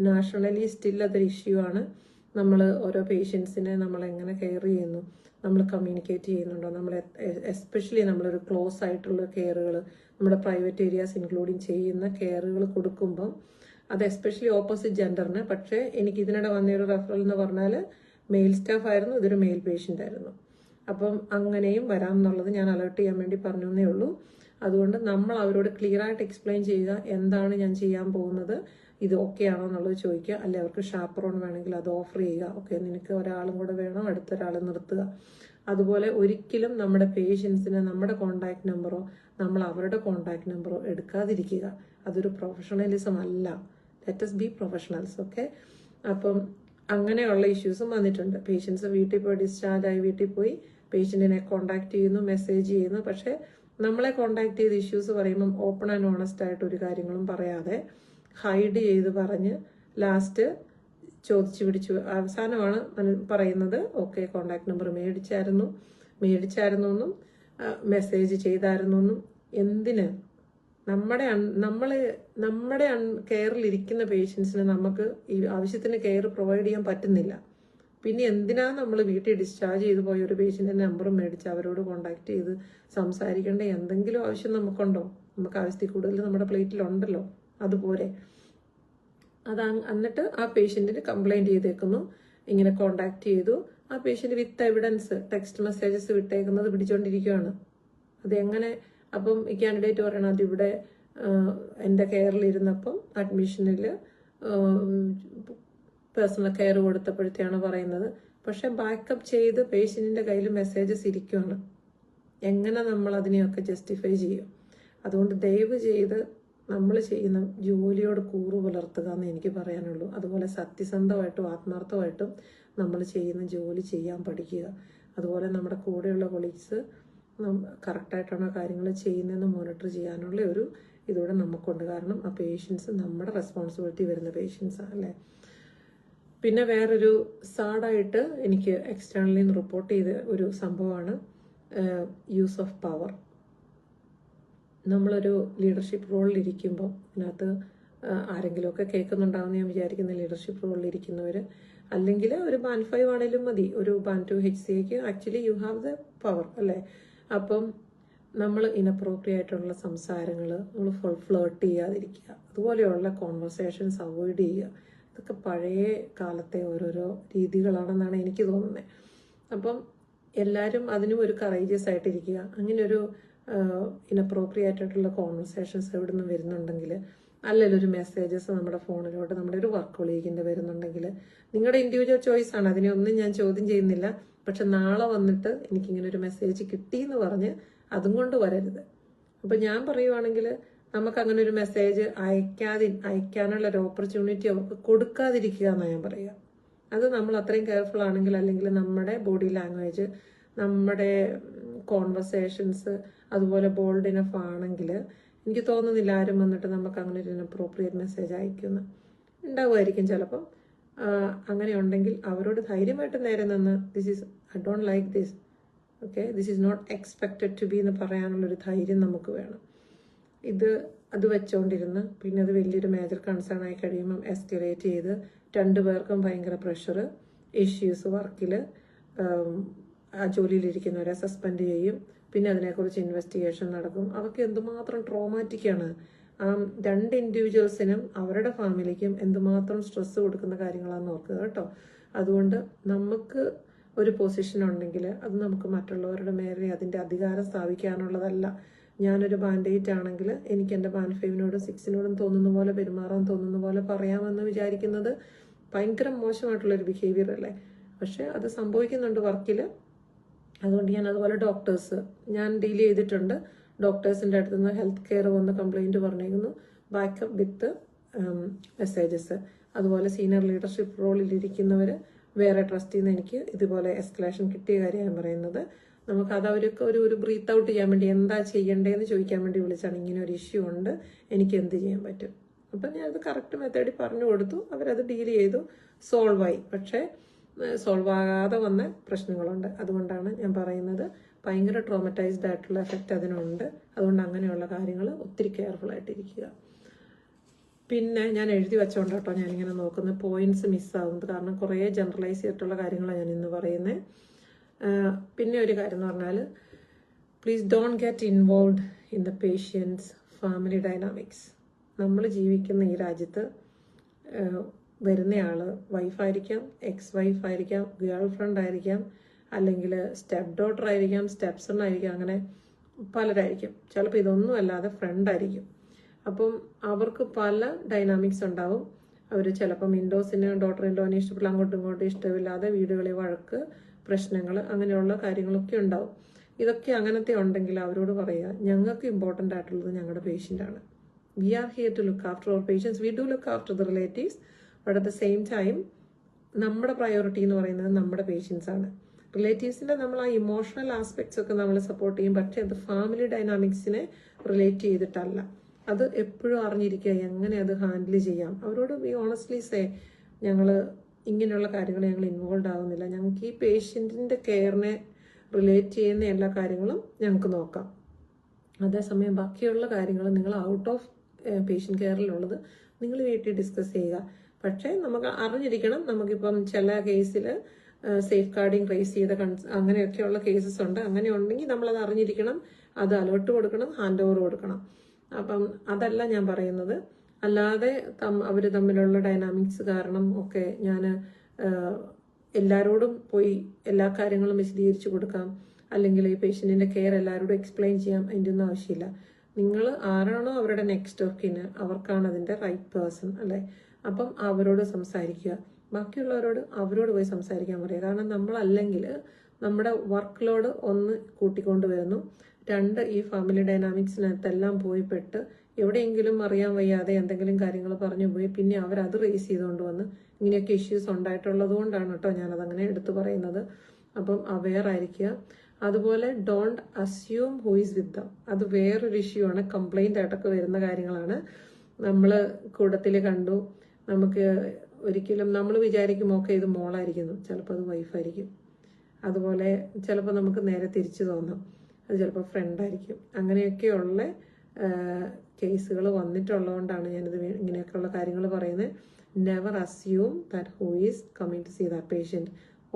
നാഷണലി സ്റ്റിൽ അതൊരു ഇഷ്യൂ ആണ്. നമ്മൾ ഓരോ പേഷ്യൻസിനെ നമ്മൾ എങ്ങനെ കെയർ ചെയ്യുന്നു, നമ്മൾ കമ്മ്യൂണിക്കേറ്റ് ചെയ്യുന്നുണ്ടോ, നമ്മൾ എസ്പെഷ്യലി നമ്മളൊരു ക്ലോസ് ആയിട്ടുള്ള കെയറുകൾ, നമ്മുടെ പ്രൈവറ്റ് ഏരിയാസ് ഇൻക്ലൂഡിങ് ചെയ്യുന്ന കെയറുകൾ കൊടുക്കുമ്പം അത് എസ്പെഷ്യലി ഓപ്പോസിറ്റ് ജെൻഡറിന്. പക്ഷേ എനിക്ക് ഇതിനിടെ വന്നൊരു റെഫറൽ എന്ന് പറഞ്ഞാൽ മെയിൽ സ്റ്റാഫ് ആയിരുന്നു, ഇതൊരു മെയിൽ പേഷ്യൻ്റ് ആയിരുന്നു. അപ്പം അങ്ങനെയും വരാം എന്നുള്ളത് ഞാൻ അലേർട്ട് ചെയ്യാൻ വേണ്ടി പറഞ്ഞു എന്നേ ഉള്ളൂ. അതുകൊണ്ട് നമ്മൾ അവരോട് ക്ലിയർ ആയിട്ട് എക്സ്പ്ലെയിൻ ചെയ്യുക, എന്താണ് ഞാൻ ചെയ്യാൻ പോകുന്നത്, ഇത് ഓക്കെ ആണോ എന്നുള്ളത് ചോദിക്കുക. അല്ലെ അവർക്ക് ഷാപ്പറോൺ വേണമെങ്കിൽ അത് ഓഫർ ചെയ്യുക. ഓക്കെ, നിനക്ക് ഒരാളും കൂടെ വേണം, അടുത്തൊരാളെ നിർത്തുക. അതുപോലെ ഒരിക്കലും നമ്മുടെ പേഷ്യൻസിന് നമ്മുടെ കോണ്ടാക്ട് നമ്പറോ നമ്മൾ അവരുടെ കോണ്ടാക്ട് നമ്പറോ എടുക്കാതിരിക്കുക. അതൊരു പ്രൊഫഷണലിസം അല്ല. Let us B professionals. Okay, അപ്പം അങ്ങനെയുള്ള ഇഷ്യൂസും വന്നിട്ടുണ്ട്. പേഷ്യൻസ് വീട്ടിൽ പോയി ഡിസ്ചാർജ് ആയി വീട്ടിൽ പോയി പേഷ്യന്റിനെ കോണ്ടാക്ട് ചെയ്യുന്നു, മെസ്സേജ് ചെയ്യുന്നു. പക്ഷെ നമ്മളെ കോണ്ടാക്ട് ചെയ്ത് ഇഷ്യൂസ് പറയുമ്പം ഓപ്പൺ ആൻഡ് ഓണസ്റ്റ് ആയിട്ട് ഒരു കാര്യങ്ങളും പറയാതെ ഹൈഡ് ചെയ്ത് പറഞ്ഞ് ലാസ്റ്റ് ചോദിച്ചു പിടിച്ചു അവസാനമാണ് പറയുന്നത്, ഓക്കെ കോണ്ടാക്ട് നമ്പർ മേടിച്ചായിരുന്നു എന്നും മെസ്സേജ് ചെയ്തായിരുന്നു എന്നും. എന്തിന്? നമ്മുടെ കെയറിലിരിക്കുന്ന പേഷ്യൻസിന് നമുക്ക് ഈ ആവശ്യത്തിന് കെയർ പ്രൊവൈഡ് ചെയ്യാൻ പറ്റുന്നില്ല. പിന്നെ എന്തിനാ നമ്മൾ വീട്ടിൽ ഡിസ്ചാർജ് ചെയ്ത് പോയ ഒരു പേഷ്യന്റിന്റെ നമ്പറും മേടിച്ച് അവരോട് കോണ്ടാക്ട് ചെയ്ത് സംസാരിക്കേണ്ട എന്തെങ്കിലും ആവശ്യം നമുക്കുണ്ടോ? നമുക്ക് ആവശ്യത്തിൽ കൂടുതൽ നമ്മുടെ പ്ലേറ്റിലുണ്ടല്ലോ, അതുപോലെ എന്നിട്ട് ആ പേഷ്യന്റിന് കംപ്ലൈന്റ് ചെയ്തേക്കുന്നു, ഇങ്ങനെ കോണ്ടാക്ട് ചെയ്തു. ആ patient with evidence text messages വിട്ടേക്കുന്നത് പിടിച്ചോണ്ടിരിക്കുകയാണ്. അതെങ്ങനെ? അപ്പം ഈ കാൻഡിഡേറ്റ് പറയണം, അതിവിടെ എൻ്റെ കെയറിലിരുന്നപ്പം അഡ്മിഷനിൽ പേഴ്സണൽ കെയർ കൊടുത്തപ്പോഴത്തെയാണ് പറയുന്നത്. പക്ഷെ ബാക്കപ്പ് ചെയ്ത് പേഷ്യന്റിന്റെ കയ്യിൽ മെസ്സേജസ് ഇരിക്കുകയാണ്. എങ്ങനെ നമ്മൾ അതിനെയൊക്കെ ജസ്റ്റിഫൈ ചെയ്യും? അതുകൊണ്ട് ദയവ് ചെയ്ത് നമ്മൾ ചെയ്യുന്ന ജോലിയോട് കൂറു പുലർത്തുക എന്ന് എനിക്ക് പറയാനുള്ളൂ. അതുപോലെ സത്യസന്ധമായിട്ടും ആത്മാർത്ഥമായിട്ടും നമ്മൾ ചെയ്യുന്ന ജോലി ചെയ്യാൻ പഠിക്കുക. അതുപോലെ നമ്മുടെ കൂടെയുള്ള കൊളീഗ്സ് കറക്റ്റായിട്ടാണോ കാര്യങ്ങൾ ചെയ്യുന്നതെന്ന് മോണിറ്റർ ചെയ്യാനുള്ള ഒരു ഇതൂടെ നമുക്കുണ്ട്. കാരണം ആ പേഷ്യൻസ് നമ്മുടെ റെസ്പോൺസിബിലിറ്റി വരുന്ന പേഷ്യൻസാണ് അല്ലേ. പിന്നെ വേറൊരു സാഡായിട്ട് എനിക്ക് എക്സ്റ്റേണലി റിപ്പോർട്ട് ചെയ്ത ഒരു സംഭവമാണ് യൂസ് ഓഫ് പവർ. നമ്മളൊരു ലീഡർഷിപ്പ് റോളിലിരിക്കുമ്പോൾ ഇതിനകത്ത് ആരെങ്കിലുമൊക്കെ കേൾക്കുന്നുണ്ടാവുമെന്ന് ഞാൻ വിചാരിക്കുന്ന ലീഡർഷിപ്പ് റോളിലിരിക്കുന്നവർ, അല്ലെങ്കിൽ ഒരു ബാൻ 5 ആണെങ്കിലും മതി, ഒരു ബാൻ 2 HCAക്ക് actually you have the power അല്ലേ. അപ്പം നമ്മൾ ഇനപ്രോപ്രിയായിട്ടുള്ള സംസാരങ്ങൾ നമ്മൾ ഫ്ലേർട്ട് ചെയ്യാതിരിക്കുക, അതുപോലെയുള്ള കോൺവെർസേഷൻസ് അവോയ്ഡ് ചെയ്യുക. ഇതൊക്കെ പഴയ കാലത്തെ ഓരോരോ രീതികളാണെന്നാണ് എനിക്ക് തോന്നുന്നത്. അപ്പം എല്ലാവരും അതിനും ഒരു കറേജിയസ് ആയിട്ടിരിക്കുക. അങ്ങനെ ഒരു ഇനപ്രോപ്രിയേറ്റ് ആയിട്ടുള്ള കോൺവെർസേഷൻസ് എവിടെ നിന്ന് വരുന്നുണ്ടെങ്കിൽ, അല്ലെങ്കിൽ ഒരു മെസ്സേജസ് നമ്മുടെ ഫോണിലോട്ട് നമ്മുടെ ഒരു വർക്ക് കൊളീഗിൻ്റെ വരുന്നുണ്ടെങ്കിൽ, നിങ്ങളുടെ ഇൻഡിവിജ്വൽ ചോയ്സ് ആണ്, അതിനെ ഒന്നും ഞാൻ ചോദ്യം ചെയ്യുന്നില്ല. പക്ഷെ നാളെ വന്നിട്ട് എനിക്കിങ്ങനെ ഒരു മെസ്സേജ് കിട്ടിയെന്ന് പറഞ്ഞ് അതും കൊണ്ട് വരരുത്. അപ്പം ഞാൻ പറയുവാണെങ്കിൽ നമുക്ക് അങ്ങനെ ഒരു മെസ്സേജ് അയക്കാനുള്ള ഒരു ഓപ്പർച്യൂണിറ്റി അവർക്ക് കൊടുക്കാതിരിക്കുക എന്നാണ് ഞാൻ പറയുക. അത് നമ്മൾ അത്രയും കെയർഫുൾ ആണെങ്കിൽ, അല്ലെങ്കിൽ നമ്മുടെ ബോഡി ലാംഗ്വേജ്, നമ്മുടെ കോൺവെർസേഷൻസ് അതുപോലെ ബോൾഡ് ഇനഫ് ആണെങ്കിൽ എനിക്ക് തോന്നുന്നില്ല ആരും വന്നിട്ട് നമുക്ക് അങ്ങനെ ഒരു ഇനപ്രോപ്രിയേറ്റ് മെസ്സേജ് അയക്കുന്ന ഉണ്ടാവുമായിരിക്കും ചിലപ്പം. അങ്ങനെ ഉണ്ടെങ്കിൽ അവരോട് ധൈര്യമായിട്ട് നേരെ നിന്ന് I don't like this, okay, this is not expected to be എന്ന് പറയാനുള്ളൊരു ധൈര്യം നമുക്ക് വേണം. അത് വെച്ചോണ്ടിരുന്ന് പിന്നെ അത് വലിയൊരു മേജർ കൺസേൺ ആയി കഴിയുമ്പം എസ്കലേറ്റ് ചെയ്ത് രണ്ടുപേർക്കും ഭയങ്കര പ്രഷർ, ഇഷ്യൂസ്, വർക്കിൽ ആ ജോലിയിലിരിക്കുന്നവരെ സസ്പെൻഡ് ചെയ്യും, പിന്നെ അതിനെക്കുറിച്ച് ഇൻവെസ്റ്റിഗേഷൻ നടക്കും. അതൊക്കെ എന്തുമാത്രം ട്രോമാറ്റിക്കാണ്. ആ രണ്ട് ഇൻഡിവിജ്വൽസിനും അവരുടെ ഫാമിലിക്കും എന്തുമാത്രം സ്ട്രെസ് കൊടുക്കുന്ന കാര്യങ്ങളാണെന്ന് ഓർക്കുക കേട്ടോ. അതുകൊണ്ട് നമുക്ക് ഒരു പൊസിഷൻ ഉണ്ടെങ്കിൽ അത് നമുക്ക് മറ്റുള്ളവരുടെ മേലെ അതിൻ്റെ അധികാരം സ്ഥാപിക്കാനുള്ളതല്ല. ഞാനൊരു ബാൻ 8 ആണെങ്കിൽ എനിക്ക് എൻ്റെ ബാൻ 5നോടും 6നോടും തോന്നുന്ന പോലെ പെരുമാറാൻ തോന്നുന്ന പോലെ പറയാമെന്ന് വിചാരിക്കുന്നത് ഭയങ്കര മോശമായിട്ടുള്ളൊരു ബിഹേവിയർ അല്ലേ. പക്ഷെ അത് സംഭവിക്കുന്നുണ്ട് വർക്കിൽ. അതുകൊണ്ട് ഞാൻ അതുപോലെ ഡോക്ടേഴ്സ് ഞാൻ ഡീൽ ചെയ്തിട്ടുണ്ട്. ഡോക്ടേഴ്സിൻ്റെ അടുത്ത് നിന്ന് ഹെൽത്ത് കെയർ വന്ന് കംപ്ലൈൻറ്റ് പറഞ്ഞേക്കുന്നു, ബാക്കപ്പ് വിത്ത് മെസ്സേജസ്. അതുപോലെ സീനിയർ ലീഡർഷിപ്പ് റോളിലിരിക്കുന്നവർ വേറെ ട്രസ്റ്റിൽ നിന്ന് എനിക്ക് ഇതുപോലെ എസ്കലേഷൻ കിട്ടിയ കാര്യമാണ് പറയുന്നത്. നമുക്കത് അവർക്ക് ഒരു ബ്രീത്ത് ഔട്ട് ചെയ്യാൻ വേണ്ടി എന്താ ചെയ്യേണ്ടതെന്ന് ചോദിക്കാൻ വേണ്ടി വിളിച്ചാണ്. ഇങ്ങനെ ഒരു ഇഷ്യൂ ഉണ്ട്, എനിക്ക് എന്ത് ചെയ്യാൻ പറ്റും. അപ്പം ഞാനത് കറക്റ്റ് മെത്തേഡിൽ പറഞ്ഞു കൊടുത്തു, അവരത് ഡീൽ ചെയ്തു, സോൾവ് ആയി. പക്ഷേ സോൾവ് ആകാതെ വന്ന പ്രശ്നങ്ങളുണ്ട്. അതുകൊണ്ടാണ് ഞാൻ പറയുന്നത് ഭയങ്കര ട്രോമറ്റൈസ്ഡ് ആയിട്ടുള്ള എഫക്റ്റ് അതിനുണ്ട്. അതുകൊണ്ട് അങ്ങനെയുള്ള കാര്യങ്ങൾ ഒത്തിരി കെയർഫുൾ ആയിട്ടിരിക്കുക. പിന്നെ ഞാൻ എഴുതി വെച്ചോണ്ട് കേട്ടോ ഞാനിങ്ങനെ നോക്കുന്ന പോയിന്റ്സ് മിസ്സാകുന്നത്, കാരണം കുറേ ജനറലൈസ് ചെയ്തിട്ടുള്ള കാര്യങ്ങളാണ് ഞാൻ ഇന്ന് പറയുന്നത്. പിന്നെ ഒരു കാര്യം എന്ന് പറഞ്ഞാൽ, please don't get involve in the patient's family dynamics. നമ്മൾ ജീവിക്കുന്ന ഈ രാജ്യത്ത് വരുന്നയാൾ വൈഫായിരിക്കാം, എക്സ് വൈഫായിരിക്കാം, ഗേൾ ഫ്രണ്ട് ആയിരിക്കാം, അല്ലെങ്കിൽ സ്റ്റെപ്പ് ഡോട്ടർ ആയിരിക്കാം, സ്റ്റെപ്പ് സൺ ആയിരിക്കാം, അങ്ങനെ പലരായിരിക്കും. ചിലപ്പോൾ ഇതൊന്നും അല്ലാതെ ഫ്രണ്ടായിരിക്കും. അപ്പം അവർക്ക് പല ഡൈനാമിക്സ് ഉണ്ടാവും. അവർ ചിലപ്പം ഇൻഡോസിന് ഡോട്ടർ ഇൻഡോനെ ഇഷ്ടപ്പെടില്ല, അങ്ങോട്ടും ഇങ്ങോട്ടും ഇഷ്ടമില്ലാതെ വീടുകളിൽ വഴക്ക്, പ്രശ്നങ്ങൾ, അങ്ങനെയുള്ള കാര്യങ്ങളൊക്കെ ഉണ്ടാവും. ഇതൊക്കെ അങ്ങനത്തെ ഉണ്ടെങ്കിൽ അവരോട് പറയുക, ഞങ്ങൾക്ക് ഇമ്പോർട്ടൻ്റ് ആയിട്ടുള്ളത് ഞങ്ങളുടെ പേഷ്യൻ്റാണ്. We are here to look after our patients. We do look after the relatives, but at the same time നമ്മുടെ പ്രയോറിറ്റി എന്ന് പറയുന്നത് നമ്മുടെ പേഷ്യൻസ് ആണ്. റിലേറ്റീവ്സിൻ്റെ നമ്മൾ ആ ഇമോഷണൽ ആസ്പെക്ട്സ് ഒക്കെ നമ്മൾ സപ്പോർട്ട് ചെയ്യും, പക്ഷേ അത് ഫാമിലി ഡൈനാമിക്സിനെ റിലേറ്റ് ചെയ്തിട്ടല്ല. അത് എപ്പോഴും അറിഞ്ഞിരിക്കുക, എങ്ങനെ അത് ഹാൻഡിൽ ചെയ്യാം. അവരോട് വി ഓണസ്റ്റ്ലി സേ, ഞങ്ങൾ ഇങ്ങനെയുള്ള കാര്യങ്ങൾ ഞങ്ങൾ ഇൻവോൾവ് ആകുന്നില്ല, ഞങ്ങൾക്ക് ഈ പേഷ്യൻറ്റിൻ്റെ കെയറിനെ റിലേറ്റ് ചെയ്യുന്ന എല്ലാ കാര്യങ്ങളും ഞങ്ങൾക്ക് നോക്കാം. അതേസമയം ബാക്കിയുള്ള കാര്യങ്ങൾ നിങ്ങൾ ഔട്ട് ഓഫ് പേഷ്യൻ്റ് കെയറിലുള്ളത് നിങ്ങൾ വീട്ടിൽ ഡിസ്കസ് ചെയ്യുക. പക്ഷേ നമുക്ക് അറിഞ്ഞിരിക്കണം, നമുക്കിപ്പം ചില കേസിൽ സേഫ് ഗാർഡിങ് റേസ് ചെയ്ത അങ്ങനെയൊക്കെയുള്ള കേസസ് ഉണ്ട്. അങ്ങനെ ഉണ്ടെങ്കിൽ നമ്മളത് അറിഞ്ഞിരിക്കണം, അത് അലേർട്ട് കൊടുക്കണം, ഹാൻഡ് ഓവർ കൊടുക്കണം. അപ്പം അതല്ല ഞാൻ പറയുന്നത്. അല്ലാതെ അവർ തമ്മിലുള്ള ഡൈനാമിക്സ് കാരണം ഒക്കെ ഞാൻ എല്ലാവരോടും പോയി എല്ലാ കാര്യങ്ങളും വിശദീകരിച്ചു കൊടുക്കാം, അല്ലെങ്കിൽ ഈ പേഷ്യൻറ്റിൻ്റെ കെയർ എല്ലാവരോടും എക്സ്പ്ലെയിൻ ചെയ്യാം, അതിൻ്റെ ഒന്നും ആവശ്യമില്ല. നിങ്ങൾ ആരാണോ അവരുടെ നെക്സ്റ്റ് ഓഫ് കിന്, അവർക്കാണ് അതിൻ്റെ റൈറ്റ് പേഴ്സൺ അല്ലേ. അപ്പം അവരോട് സംസാരിക്കുക, ബാക്കിയുള്ളവരോട് അവരോട് പോയി സംസാരിക്കാൻ പറയുക. കാരണം നമ്മളല്ലെങ്കിൽ നമ്മുടെ വർക്ക് ലോഡ് ഒന്ന് കൂട്ടിക്കൊണ്ട് വരുന്നു, രണ്ട് ഈ ഫാമിലി ഡൈനാമിക്സിനകത്തെല്ലാം പോയി പെട്ട് എവിടെയെങ്കിലും അറിയാൻ വയ്യാതെ എന്തെങ്കിലും കാര്യങ്ങൾ പറഞ്ഞു പോയി പിന്നെ അവരത് റേസ് ചെയ്തുകൊണ്ട് വന്ന് ഇങ്ങനെയൊക്കെ ഇഷ്യൂസ് ഉണ്ടായിട്ടുള്ളത് കൊണ്ടാണ് കേട്ടോ ഞാനതങ്ങനെ എടുത്തു പറയുന്നത്. അപ്പം അവെയർ ആയിരിക്കുക. അതുപോലെ don't assume who is with dum. അത് വേറൊരു ഇഷ്യൂ ആണ്, കംപ്ലൈൻ്റ് ആയിട്ടൊക്കെ വരുന്ന കാര്യങ്ങളാണ്. നമ്മൾ കൂട്ടത്തിൽ കണ്ടു, നമുക്ക് ഒരിക്കലും നമ്മൾ വിചാരിക്കും ഓക്കെ ഇത് മോളായിരിക്കുന്നു, ചിലപ്പോൾ അത് വൈഫായിരിക്കും. അതുപോലെ ചിലപ്പോൾ നമുക്ക് നേരെ തിരിച്ചു തോന്നാം, അത് ചിലപ്പോൾ ഫ്രണ്ടായിരിക്കും. അങ്ങനെയൊക്കെയുള്ള കേസുകൾ വന്നിട്ടുള്ളതുകൊണ്ടാണ് ഞാനിത് ഇങ്ങനെയൊക്കെയുള്ള കാര്യങ്ങൾ പറയുന്നത്. Never assume that who is coming to see that patient.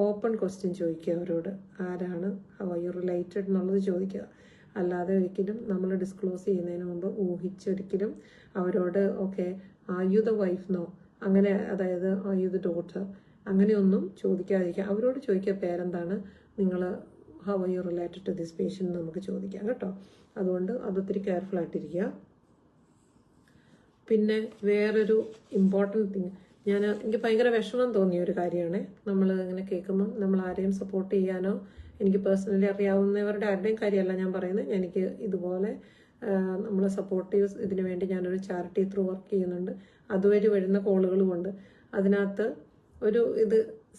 Open question ചോദിക്കുക അവരോട്, ആരാണ്, ഹൗ ആർ യു റിലേറ്റഡ് എന്നുള്ളത് ചോദിക്കുക. അല്ലാതെ ഒരിക്കലും നമ്മൾ ഡിസ്ക്ലോസ് ചെയ്യുന്നതിന് മുമ്പ് ഊഹിച്ചൊരിക്കലും അവരോട് okay are you the wife no, അങ്ങനെ, അതായത് ആർ യു ദ ഡോട്ടർ, അങ്ങനെയൊന്നും ചോദിക്കാതിരിക്കുക. അവരോട് ചോദിക്കുക പേരെന്താണ്, നിങ്ങൾ how are you related to this patient നമുക്ക് ചോദിക്കാം കേട്ടോ. അതുകൊണ്ട് അതൊത്തിരി കെയർഫുൾ ആയിട്ടിരിക്കുക. പിന്നെ വേറൊരു ഇമ്പോർട്ടൻറ്റ് തിങ്, എനിക്ക് ഭയങ്കര വിഷമം തോന്നിയ ഒരു കാര്യമാണ്, നമ്മൾ ഇങ്ങനെ കേൾക്കുമ്പോൾ നമ്മൾ ആരെയും സപ്പോർട്ട് ചെയ്യാനോ, എനിക്ക് പേഴ്സണലി അറിയാവുന്നവരുടെ ആരുടെയും കാര്യമല്ല ഞാൻ പറയുന്നത്, എനിക്ക് ഇതുപോലെ നമ്മൾ സപ്പോർട്ടീവ്സ് ഇതിനു വേണ്ടി ഞാനൊരു ചാരിറ്റി ത്രൂ വർക്ക് ചെയ്യുന്നുണ്ട്. അതുവഴി വരുന്ന കോളുകളുമുണ്ട്. അതിനകത്ത് ഒരു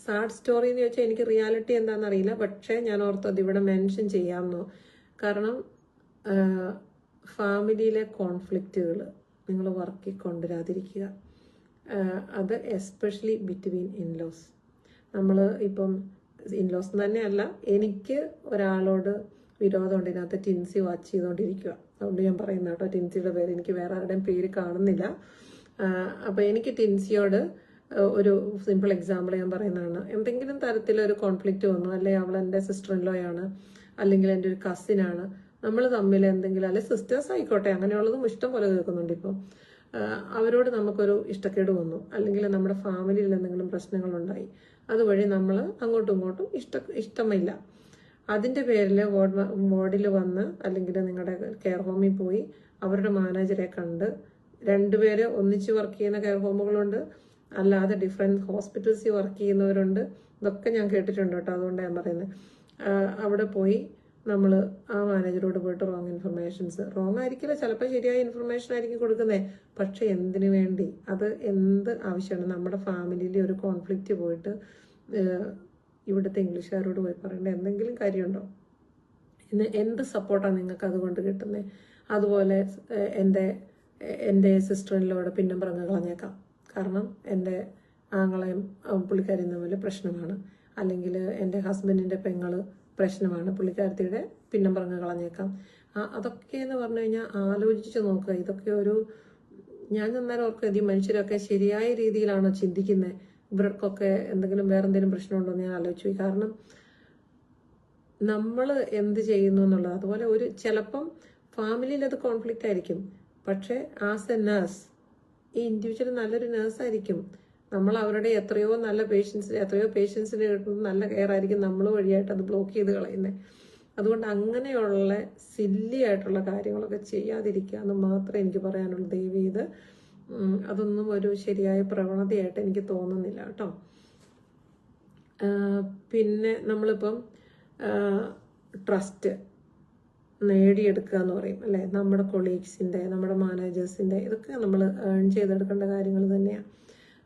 സാഡ് സ്റ്റോറി എന്ന് ചോദിച്ചാൽ എനിക്ക് റിയാലിറ്റി എന്താണെന്ന് അറിയില്ല, പക്ഷേ ഞാൻ ഓർത്തത് ഇവിടെ മെൻഷൻ ചെയ്യാമെന്നോ. കാരണം ഫാമിലിയിലെ കോൺഫ്ലിക്റ്റുകൾ നിങ്ങൾ വർക്കിൽ കൊണ്ടുവരാതിരിക്കുക. അത് എസ്പെഷ്യലി ബിറ്റ്വീൻ ഇൻലോസ്. നമ്മൾ ഇപ്പം ഇൻലോസ് തന്നെയല്ല, എനിക്ക് ഒരാളോട് വിരോധമുണ്ട്, ഇതിനകത്ത് ടിൻസി വാച്ച് ചെയ്തുകൊണ്ടിരിക്കുക, അതുകൊണ്ട് ഞാൻ പറയുന്ന കേട്ടോ, ടിൻസിയുടെ പേര് എനിക്ക് വേറെ ആരുടെയും പേര് കാണുന്നില്ല. അപ്പോൾ എനിക്ക് ടിൻസിയോട് ഒരു സിമ്പിൾ എക്സാമ്പിൾ ഞാൻ പറയുന്നതാണ്. എന്തെങ്കിലും തരത്തിലൊരു കോൺഫ്ലിക്റ്റ് വന്നു, അല്ലെങ്കിൽ അവൾ എൻ്റെ സിസ്റ്റർ ഇൻ ലോ ആണ്, അല്ലെങ്കിൽ എൻ്റെ ഒരു കസിനാണ്, നമ്മൾ തമ്മിൽ എന്തെങ്കിലും, അല്ലെങ്കിൽ സിസ്റ്റേഴ്സ് ആയിക്കോട്ടെ, അങ്ങനെയുള്ളതും ഇഷ്ടം പോലെ കേൾക്കുന്നുണ്ട് ഇപ്പം. അവരോട് നമുക്കൊരു ഇഷ്ടക്കേട് വന്നു, അല്ലെങ്കിൽ നമ്മുടെ ഫാമിലിയിൽ എന്തെങ്കിലും പ്രശ്നങ്ങളുണ്ടായി, അതുവഴി നമ്മൾ അങ്ങോട്ടും ഇങ്ങോട്ടും ഇഷ്ടമില്ല. അതിൻ്റെ പേരിൽ വാർഡിൽ വന്ന്, അല്ലെങ്കിൽ നിങ്ങളുടെ കെയർ ഹോമിൽ പോയി അവരുടെ മാനേജറെ കണ്ട്, രണ്ടുപേര് ഒന്നിച്ച് വർക്ക് ചെയ്യുന്ന കെയർ ഹോമുകളുണ്ട്, അല്ലാതെ ഡിഫറെൻറ്റ് ഹോസ്പിറ്റൽസിൽ വർക്ക് ചെയ്യുന്നവരുണ്ട്. ഇതൊക്കെ ഞാൻ കേട്ടിട്ടുണ്ട് കേട്ടോ, അതുകൊണ്ടാണ് ഞാൻ പറയുന്നത്. അവിടെ പോയി നമ്മൾ ആ മാനേജറോട് പോയിട്ട് റോങ് ആയിരിക്കില്ല, ചിലപ്പോൾ ശരിയായ ഇൻഫർമേഷൻ ആയിരിക്കും കൊടുക്കുന്നത്, പക്ഷെ എന്തിനു വേണ്ടി, അത് എന്ത് ആവശ്യമാണ്? നമ്മുടെ ഫാമിലിയിൽ ഒരു കോൺഫ്ലിക്റ്റ് പോയിട്ട് ഇവിടുത്തെ ഇംഗ്ലീഷുകാരോട് പോയി പറയേണ്ട എന്തെങ്കിലും കാര്യമുണ്ടോ? എന്ത് സപ്പോർട്ടാണ് നിങ്ങൾക്ക് അതുകൊണ്ട് കിട്ടുന്നത്? അതുപോലെ എൻ്റെ സിസ്റ്റർ ഇൻ ലോയുടെ പിന്നം പറഞ്ഞ് കളഞ്ഞേക്കാം, കാരണം എൻ്റെ ആങ്ങളെയും പുള്ളിക്കാരിയും തമ്മിൽ പ്രശ്നമാണ്, അല്ലെങ്കിൽ എൻ്റെ ഹസ്ബൻഡിൻ്റെ പെങ്ങള് പ്രശ്നമാണ്, പുള്ളിക്കാരത്തിയുടെ പിന്നം പറഞ്ഞ് കളഞ്ഞേക്കാം. അതൊക്കെ എന്ന് പറഞ്ഞു കഴിഞ്ഞാൽ ആലോചിച്ച് നോക്കുക. ഇതൊക്കെ ഞാൻ അന്നേരം ഓർക്കുക, ഈ മനുഷ്യരൊക്കെ ശരിയായ രീതിയിലാണോ ചിന്തിക്കുന്നത്? ഇവർക്കൊക്കെ വേറെ എന്തെങ്കിലും പ്രശ്നമുണ്ടോ എന്ന് ഞാൻ ആലോചിച്ചു പോയി. കാരണം നമ്മൾ എന്ത് ചെയ്യുന്നു എന്നുള്ളത്, അതുപോലെ ചിലപ്പം ഫാമിലിയിൽ അത് കോൺഫ്ലിക്റ്റ് ആയിരിക്കും, പക്ഷെ ആസ് എ നേഴ്സ് ഈ ഇൻഡിവിജ്വൽ നല്ലൊരു നേഴ്സായിരിക്കും, നമ്മൾ അവരുടെ എത്രയോ പേഷ്യൻസിന് കിട്ടുന്ന നല്ല കെയർ ആയിരിക്കും നമ്മൾ വഴിയായിട്ട് അത് ബ്ലോക്ക് ചെയ്ത് കളയുന്നത്. അതുകൊണ്ട് അങ്ങനെയുള്ള സില്ലി ആയിട്ടുള്ള കാര്യങ്ങളൊക്കെ ചെയ്യാതിരിക്കുക എന്ന് മാത്രമേ എനിക്ക് പറയാനുള്ളൂ. ദയവ് ചെയ്ത് അതൊന്നും ഒരു ശരിയായ പ്രവണതയായിട്ട് എനിക്ക് തോന്നുന്നില്ല കേട്ടോ. പിന്നെ നമ്മളിപ്പം ട്രസ്റ്റ് നേടിയെടുക്കുക എന്ന് പറയും അല്ലേ, നമ്മുടെ കൊളീഗ്സിൻ്റെ, നമ്മുടെ മാനേജേഴ്സിൻ്റെ, ഇതൊക്കെ നമ്മൾ ഏൺ ചെയ്തെടുക്കേണ്ട കാര്യങ്ങൾ തന്നെയാണ്.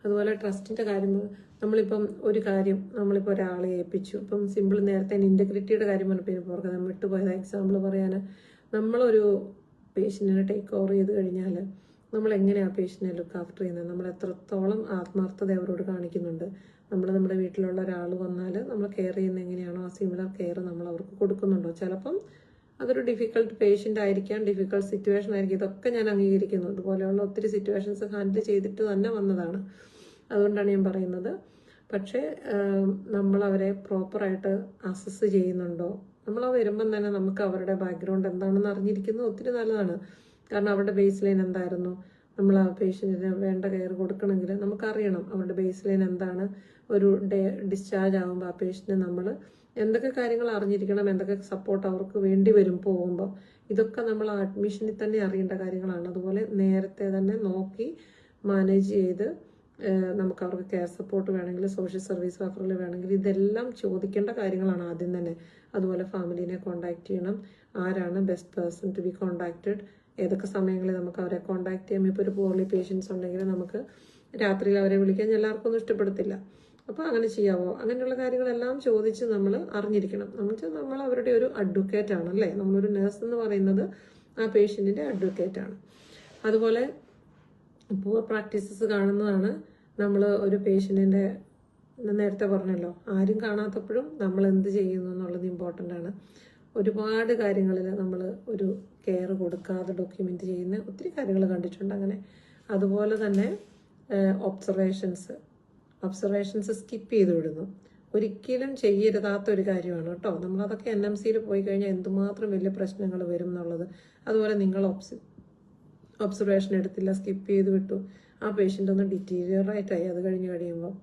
അതുപോലെ ട്രസ്റ്റിൻ്റെ കാര്യം, നമ്മളിപ്പം ഒരു കാര്യം നമ്മളിപ്പോൾ ഒരാളെ ഏൽപ്പിച്ചു, ഇപ്പം സിമ്പിൾ നേരത്തെ ഇൻറ്റഗ്രിറ്റിയുടെ കാര്യം പറഞ്ഞപ്പോൾ ഓർക്കുന്നത് വിട്ടുപോയത് എക്സാമ്പിൾ പറയാൻ, നമ്മളൊരു പേഷ്യൻറ്റിനെ ടേക്ക് ഓവർ ചെയ്ത് കഴിഞ്ഞാൽ നമ്മൾ എങ്ങനെയാണ് പേഷ്യൻറ്റിനെ ലുക്ക് ആഫ്റ്റർ ചെയ്യുന്നത്, നമ്മൾ എത്രത്തോളം ആത്മാർത്ഥത അവരോട് കാണിക്കുന്നുണ്ട്, നമ്മുടെ വീട്ടിലുള്ള ഒരാൾ വന്നാൽ നമ്മൾ കെയർ ചെയ്യുന്നത് എങ്ങനെയാണോ ആ സിമിലർ കെയർ നമ്മൾ അവർക്ക് കൊടുക്കുന്നുണ്ടോ? ചിലപ്പം അതൊരു ഡിഫിക്കൽട്ട് പേഷ്യൻ്റ് ആയിരിക്കാം, ഡിഫിക്കൽട്ട് സിറ്റുവേഷൻ ആയിരിക്കും, ഇതൊക്കെ ഞാൻ അംഗീകരിക്കുന്നു. ഇതുപോലെയുള്ള ഒത്തിരി സിറ്റുവേഷൻസ് ഹാൻഡിൽ ചെയ്തിട്ട് തന്നെ വന്നതാണ്, അതുകൊണ്ടാണ് ഞാൻ പറയുന്നത്. പക്ഷേ നമ്മൾ അവരെ പ്രോപ്പറായിട്ട് അസസ് ചെയ്യുന്നുണ്ടോ? നമ്മൾ വരുമ്പം തന്നെ നമുക്ക് അവരുടെ ബാക്ക്ഗ്രൗണ്ട് എന്താണെന്ന് അറിഞ്ഞിരിക്കുന്നത് ഒത്തിരി നല്ലതാണ്. കാരണം അവരുടെ ബേസ് ലൈൻ എന്തായിരുന്നു, നമ്മൾ ആ പേഷ്യൻറ്റിന് വേണ്ട കെയർ കൊടുക്കണമെങ്കിൽ നമുക്കറിയണം അവരുടെ ബേസ് ലൈൻ എന്താണ്. ഒരു ഡിസ്ചാർജ് ആകുമ്പോൾ ആ പേഷ്യൻറ്റിന് നമ്മൾ എന്തൊക്കെ കാര്യങ്ങൾ അറിഞ്ഞിരിക്കണം, എന്തൊക്കെ സപ്പോർട്ട് അവർക്ക് വേണ്ടി വരും പോകുമ്പോൾ, ഇതൊക്കെ നമ്മൾ അഡ്മിഷനിൽ തന്നെ അറിയേണ്ട കാര്യങ്ങളാണ്. അതുപോലെ നേരത്തെ തന്നെ നോക്കി മാനേജ് ചെയ്ത് നമുക്ക് അവർക്ക് കെയർ സപ്പോർട്ട് വേണമെങ്കിൽ, സോഷ്യൽ സർവീസ് വർക്കറിൽ വേണമെങ്കിൽ, ഇതെല്ലാം ചോദിക്കേണ്ട കാര്യങ്ങളാണ് ആദ്യം തന്നെ. അതുപോലെ ഫാമിലിനെ കോൺടാക്ട് ചെയ്യണം, ആരാണ് best person to be contacted, ഏതൊക്കെ സമയങ്ങളിൽ നമുക്ക് അവരെ കോൺടാക്ട് ചെയ്യാം. ഇപ്പോൾ ഒരു പോർലി പേഷ്യൻസ് ഉണ്ടെങ്കിൽ നമുക്ക് രാത്രിയിൽ അവരെ വിളിക്കാൻ എല്ലാവർക്കും ഒന്നും ഇഷ്ടപ്പെടത്തില്ല, അപ്പോൾ അങ്ങനെ ചെയ്യാവോ, അങ്ങനെയുള്ള കാര്യങ്ങളെല്ലാം ചോദിച്ച് നമ്മൾ അറിഞ്ഞിരിക്കണം. നമ്മൾ അവരുടെ ഒരു അഡ്വക്കേറ്റ് ആണ് അല്ലേ, നമ്മളൊരു നേഴ്സ് എന്ന് പറയുന്നത് ആ പേഷ്യൻറ്റിൻ്റെ അഡ്വക്കേറ്റ് ആണ്. അതുപോലെ പൂവർ പ്രാക്ടീസസ് കാണുന്നതാണ്. നമ്മൾ ഒരു പേഷ്യൻറ്റിൻ്റെ, നേരത്തെ പറഞ്ഞല്ലോ, ആരും കാണാത്തപ്പോഴും നമ്മൾ എന്ത് ചെയ്യുന്നു എന്നുള്ളത് ഇമ്പോർട്ടൻ്റ് ആണ്. ഒരുപാട് കാര്യങ്ങളിൽ നമ്മൾ ഒരു കെയർ കൊടുക്കാതെ ഡോക്യുമെൻ്റ് ചെയ്യുന്ന ഒത്തിരി കാര്യങ്ങൾ കണ്ടിട്ടുണ്ട് അങ്ങനെ. അതുപോലെ തന്നെ ഒബ്സർവേഷൻസ് സ്കിപ്പ് ചെയ്ത് വിടുന്നു. ഒരിക്കലും ചെയ്യരുതാത്ത ഒരു കാര്യമാണ് കേട്ടോ. നമ്മളതൊക്കെ NMCയിൽ പോയി കഴിഞ്ഞാൽ എന്തുമാത്രം വലിയ പ്രശ്നങ്ങൾ വരും എന്നുള്ളത്. അതുപോലെ നിങ്ങൾ ഒബ്സർവേഷൻ എടുത്തില്ല, സ്കിപ്പ് ചെയ്ത് വിട്ടു, ആ പേഷ്യൻ്റ് ഒന്ന് ഡിറ്റീരിയറേറ്റ് ആയി, അത് കഴിയുമ്പോൾ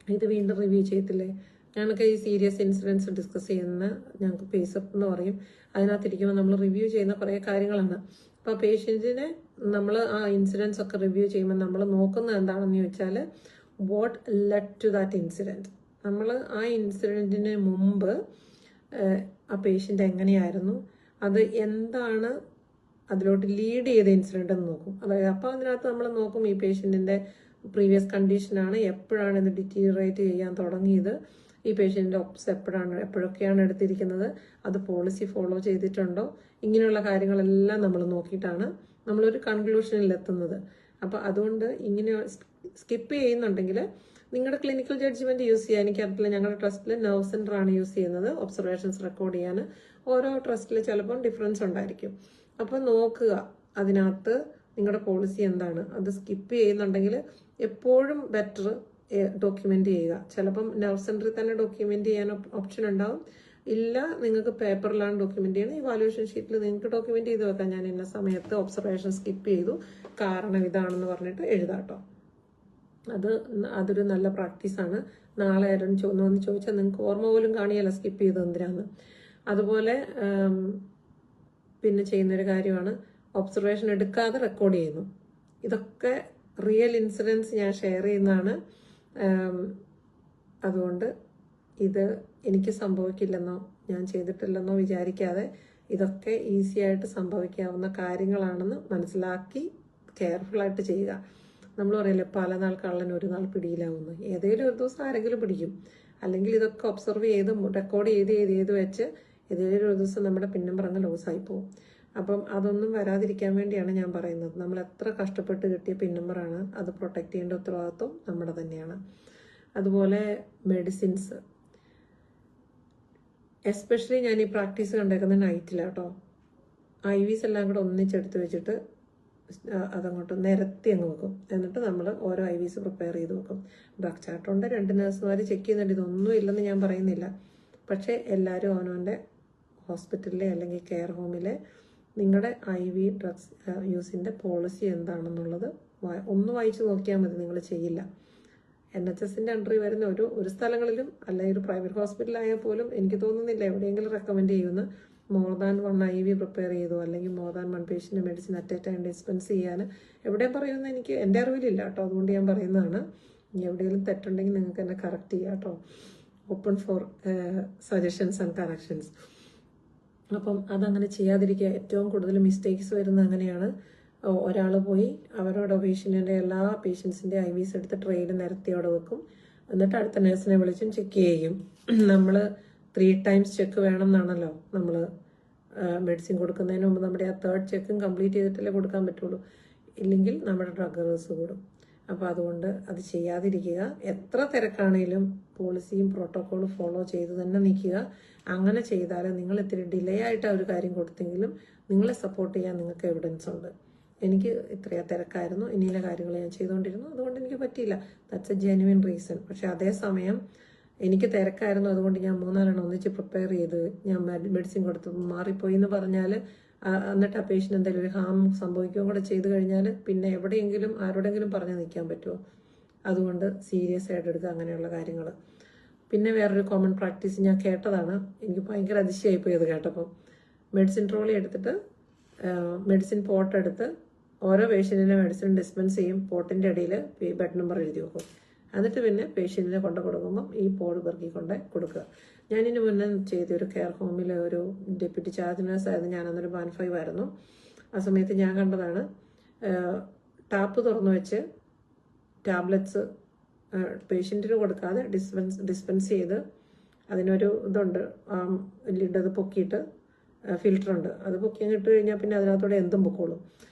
ഇത് വീണ്ടും റിവ്യൂ ചെയ്യത്തില്ലേ? ഞങ്ങൾക്ക് ഈ സീരിയസ് ഇൻസിഡൻസ് ഡിസ്കസ് ചെയ്യുന്ന ഞങ്ങൾക്ക് പേസപ്പ് എന്ന് പറയും. അതിനകത്തിരിക്കുമ്പോൾ നമ്മൾ റിവ്യൂ ചെയ്യുന്ന കുറേ കാര്യങ്ങളാണ്. അപ്പോൾ പേഷ്യൻറ്റിനെ നമ്മൾ ആ ഇൻസിഡൻസ് ഒക്കെ റിവ്യൂ ചെയ്യുമ്പോൾ നമ്മൾ നോക്കുന്നത് എന്താണെന്ന് ചോദിച്ചാൽ, what led to that incident. നമ്മൾ ആ ഇൻസിഡൻറ്റിന് മുമ്പ് ആ പേഷ്യൻ്റ് എങ്ങനെയായിരുന്നു, അത് എന്താണ് അതിലോട്ട് ലീഡ് ചെയ്ത ഇൻസിഡൻ്റ് എന്ന് നോക്കും. അതായത് അപ്പോൾ അതിനകത്ത് നമ്മൾ നോക്കും ഈ പേഷ്യൻറ്റിൻ്റെ പ്രീവിയസ് കണ്ടീഷനാണ്, എപ്പോഴാണ് ഇത് ഡിറ്റീരിയറേറ്റ് ചെയ്യാൻ തുടങ്ങിയത്, ഈ പേഷ്യൻറ്റിൻ്റെ എപ്പോഴൊക്കെയാണ് എടുത്തിരിക്കുന്നത്, അത് പോളിസി ഫോളോ ചെയ്തിട്ടുണ്ടോ, ഇങ്ങനെയുള്ള കാര്യങ്ങളെല്ലാം നമ്മൾ നോക്കിയിട്ടാണ് നമ്മളൊരു കൺക്ലൂഷനിൽ എത്തുന്നത്. അപ്പോൾ അതുകൊണ്ട് ഇങ്ങനെ സ്കിപ്പ് ചെയ്യുന്നുണ്ടെങ്കിൽ നിങ്ങളുടെ ക്ലിനിക്കൽ ജഡ്ജ്മെൻറ്റ് യൂസ് ചെയ്യാൻ, എനിക്കറിയില്ല, ഞങ്ങളുടെ ട്രസ്റ്റിൽ നെർവ് സെൻ്റർ ആണ് യൂസ് ചെയ്യുന്നത് ഒബ്സർവേഷൻസ് റെക്കോർഡ് ചെയ്യാൻ. ഓരോ ട്രസ്റ്റിൽ ചിലപ്പം ഡിഫറൻസ് ഉണ്ടായിരിക്കും. അപ്പോൾ നോക്കുക അതിനകത്ത് നിങ്ങളുടെ പോളിസി എന്താണ്. അത് സ്കിപ്പ് ചെയ്യുന്നുണ്ടെങ്കിൽ എപ്പോഴും ബെറ്റർ ഡോക്യുമെൻ്റ് ചെയ്യുക. ചിലപ്പം നെർവ് സെൻ്ററിൽ തന്നെ ഡോക്യുമെൻ്റ് ചെയ്യാൻ ഓപ്ഷൻ ഉണ്ടാവും. ഇല്ല, നിങ്ങൾക്ക് പേപ്പറിലാണ് ഡോക്യുമെൻ്റ് ചെയ്യണം, ഇവാലുവേഷൻ ഷീറ്റിൽ നിങ്ങൾക്ക് ഡോക്യുമെൻ്റ് ചെയ്ത് വെക്കാം, ഞാൻ ഇന്ന സമയത്ത് ഒബ്സർവേഷൻ സ്കിപ്പ് ചെയ്തു, കാരണം ഇതാണെന്ന് പറഞ്ഞിട്ട് എഴുതാട്ടോ. അതൊരു നല്ല പ്രാക്ടീസാണ്. നാളെ ആരും വന്ന് ചോദിച്ചാൽ നിങ്ങൾക്ക് ഓർമ്മ പോലും കാണിയല്ല സ്കിപ്പ് ചെയ്ത് എന്തിനാന്ന്. അതുപോലെ പിന്നെ ചെയ്യുന്നൊരു കാര്യമാണ് ഒബ്സർവേഷൻ എടുക്കാതെ റെക്കോർഡ് ചെയ്യുന്നു. ഇതൊക്കെ റിയൽ ഇൻസിഡൻസ് ഞാൻ ഷെയർ ചെയ്യുന്നതാണ്. അതുകൊണ്ട് ഇത് എനിക്ക് സംഭവിക്കില്ലെന്നോ ഞാൻ ചെയ്തിട്ടില്ലെന്നോ വിചാരിക്കാതെ ഇതൊക്കെ ഈസി ആയിട്ട് സംഭവിക്കാവുന്ന കാര്യങ്ങളാണെന്ന് മനസ്സിലാക്കി കെയർഫുള്ളായിട്ട് ചെയ്യുക. നമ്മൾ പറയില്ലേ, പല നാൾ കള്ളൻ ഒരു നാൾ പിടിയിലാവുന്നു. ഏതെങ്കിലും ഒരു ദിവസം ആരെങ്കിലും പിടിക്കും. അല്ലെങ്കിൽ ഇതൊക്കെ ഒബ്സർവ് ചെയ്ത് റെക്കോർഡ് ചെയ്ത് വെച്ച് ഏതെങ്കിലും ഒരു ദിവസം നമ്മുടെ പിന്നമ്പർ അങ്ങ് ലോസായി പോകും. അപ്പം അതൊന്നും വരാതിരിക്കാൻ വേണ്ടിയാണ് ഞാൻ പറയുന്നത്. നമ്മൾ എത്ര കഷ്ടപ്പെട്ട് കിട്ടിയ പിന്നമ്പറാണ്, അത് പ്രൊട്ടക്റ്റ് ചെയ്യേണ്ട ഉത്തരവാദിത്വം നമ്മുടെ തന്നെയാണ്. അതുപോലെ മെഡിസിൻസ്, എസ്പെഷ്യലി ഞാൻ ഈ പ്രാക്ടീസ് കണ്ടേക്കുന്നത് നൈറ്റിലാട്ടോ. IVs എല്ലാം കൂടെ ഒന്നിച്ചെടുത്ത് വെച്ചിട്ട് അതങ്ങോട്ട് നിരത്തി അങ്ങ് വെക്കും. എന്നിട്ട് നമ്മൾ ഓരോ IVs പ്രിപ്പയർ ചെയ്ത് വെക്കും. ഡ്രഗ് ചാർട്ടുണ്ട്, 2 നഴ്സുമാർ ചെക്ക് ചെയ്യുന്നുണ്ട്, ഇതൊന്നും ഇല്ലെന്ന് ഞാൻ പറയുന്നില്ല. പക്ഷേ എല്ലാവരും അവനവൻ്റെ ഹോസ്പിറ്റലിലെ അല്ലെങ്കിൽ കെയർ ഹോമിലെ നിങ്ങളുടെ IV ഡ്രഗ്സ് യൂസിൻ്റെ പോളിസി എന്താണെന്നുള്ളത് ഒന്ന് വായിച്ച് നോക്കിയാൽ മതി. നിങ്ങൾ ചെയ്യില്ല. NHSൻ്റെ അണ്ടറിൽ വരുന്ന ഒരു സ്ഥലങ്ങളിലും അല്ലെങ്കിൽ ഒരു പ്രൈവറ്റ് ഹോസ്പിറ്റലായാൽ പോലും എനിക്ക് തോന്നുന്നില്ല എവിടെയെങ്കിലും റെക്കമെൻഡ് ചെയ്യുന്ന മോർ ദാൻ 1 IV പ്രിപ്പയർ ചെയ്തോ അല്ലെങ്കിൽ more than 1 patient medicine at A time dispense ചെയ്യാൻ എവിടെയും പറയുന്നത് എനിക്ക് എൻ്റെ അറിവിലില്ല കേട്ടോ. അതുകൊണ്ട് ഞാൻ പറയുന്നതാണ്. ഇനി എവിടെയെങ്കിലും തെറ്റുണ്ടെങ്കിൽ നിങ്ങൾക്ക് എന്നെ കറക്റ്റ് ചെയ്യാം കേട്ടോ. Open four suggestions and corrections. അപ്പം അതങ്ങനെ ചെയ്യാതിരിക്കുക. ഏറ്റവും കൂടുതൽ മിസ്റ്റേക്സ് വരുന്നത് അങ്ങനെയാണ്. ഒരാൾ പോയി അവരോട് പേഷ്യൻറ്റിൻ്റെ എല്ലാ പേഷ്യൻസിൻ്റെ IVs എടുത്ത് ട്രെയിൽ നിരത്തി അവിടെ വെക്കും. എന്നിട്ട് അടുത്ത നേഴ്സിനെ വിളിച്ചും ചെക്ക് ചെയ്യും. നമ്മൾ 3 times ചെക്ക് വേണം എന്നാണല്ലോ നമ്മൾ മെഡിസിൻ കൊടുക്കുന്നതിന് മുമ്പ്. നമ്മുടെ ആ 3rd ചെക്കും കംപ്ലീറ്റ് ചെയ്തിട്ടല്ലേ കൊടുക്കാൻ പറ്റുള്ളൂ. ഇല്ലെങ്കിൽ നമ്മുടെ ഡ്രഗ് റിവേഴ്സ് കൂടും. അപ്പോൾ അതുകൊണ്ട് അത് ചെയ്യാതിരിക്കുക. എത്ര തിരക്കാണെങ്കിലും പോളിസിയും പ്രോട്ടോക്കോളും ഫോളോ ചെയ്ത് തന്നെ നിൽക്കുക. അങ്ങനെ ചെയ്താൽ നിങ്ങൾ ഇത്തിരി ഡിലേ ആയിട്ട് ആ ഒരു കാര്യം കൊടുത്തെങ്കിലും നിങ്ങളെ സപ്പോർട്ട് ചെയ്യാൻ നിങ്ങൾക്ക് എവിഡൻസ് ഉണ്ട്. എനിക്ക് ഇത്രയും തിരക്കായിരുന്നു, ഇനിയുള്ള കാര്യങ്ങൾ ഞാൻ ചെയ്തുകൊണ്ടിരുന്നു, അതുകൊണ്ട് എനിക്ക് പറ്റിയില്ല. That's A genuine reason. പക്ഷെ അതേസമയം എനിക്ക് തിരക്കായിരുന്നു, അതുകൊണ്ട് ഞാൻ 3-4 ഒന്നിച്ച് പ്രിപ്പയർ ചെയ്ത് ഞാൻ മെഡിസിൻ കൊടുത്ത് മാറിപ്പോയി എന്ന് പറഞ്ഞാൽ, എന്നിട്ട് ആ പേഷ്യൻ്റ് എന്തെങ്കിലും ഒരു ഹാം സംഭവിക്കുകയും കൂടെ ചെയ്ത് കഴിഞ്ഞാൽ പിന്നെ എവിടെയെങ്കിലും ആരോടെങ്കിലും പറഞ്ഞ് നിൽക്കാൻ പറ്റുമോ? അതുകൊണ്ട് സീരിയസ് ആയിട്ട് എടുക്കുക അങ്ങനെയുള്ള കാര്യങ്ങൾ. പിന്നെ വേറൊരു കോമൺ പ്രാക്ടീസ് ഞാൻ കേട്ടതാണ്, എനിക്ക് ഭയങ്കര അതിശയായിപ്പോയി അത് കേട്ടപ്പം. മെഡിസിൻ ട്രോളി എടുത്തിട്ട് മെഡിസിൻ പോട്ട് എടുത്ത് ഓരോ പേഷ്യൻറ്റിൻ്റെ മെഡിസിൻ ഡിസ്പെൻസ് ചെയ്യും. പോട്ടിൻ്റെ ഇടയിൽ ബെഡ് നമ്പർ എഴുതി വെക്കും. എന്നിട്ട് പിന്നെ പേഷ്യൻറ്റിനെ കൊണ്ട് കൊടുക്കുമ്പം ഈ പോഡ് പെറുക്കി കൊണ്ട് കൊടുക്കുക. ഞാനിതിന് മുന്നേ ചെയ്തൊരു കെയർ ഹോമിൽ ഒരു ഡെപ്യൂട്ടി ചാർജ് നേഴ്സ് ആയിരുന്നു. ഞാനന്നൊരു ബാൻ 5 ആയിരുന്നു. ആ സമയത്ത് ഞാൻ കണ്ടതാണ്, ടാപ്പ് തുറന്നു വെച്ച് ടാബ്ലറ്റ്സ് പേഷ്യൻറ്റിന് കൊടുക്കാതെ ഡിസ്പെൻസ് ചെയ്ത് അതിനൊരു ഇതുണ്ട്, ലിഡ് അത് പൊക്കിയിട്ട് ഫിൽറ്ററുണ്ട്, അത് പൊക്കി ഇട്ട് കഴിഞ്ഞാൽ പിന്നെ അതിനകത്തൂടെ എന്തും പൊക്കോളും.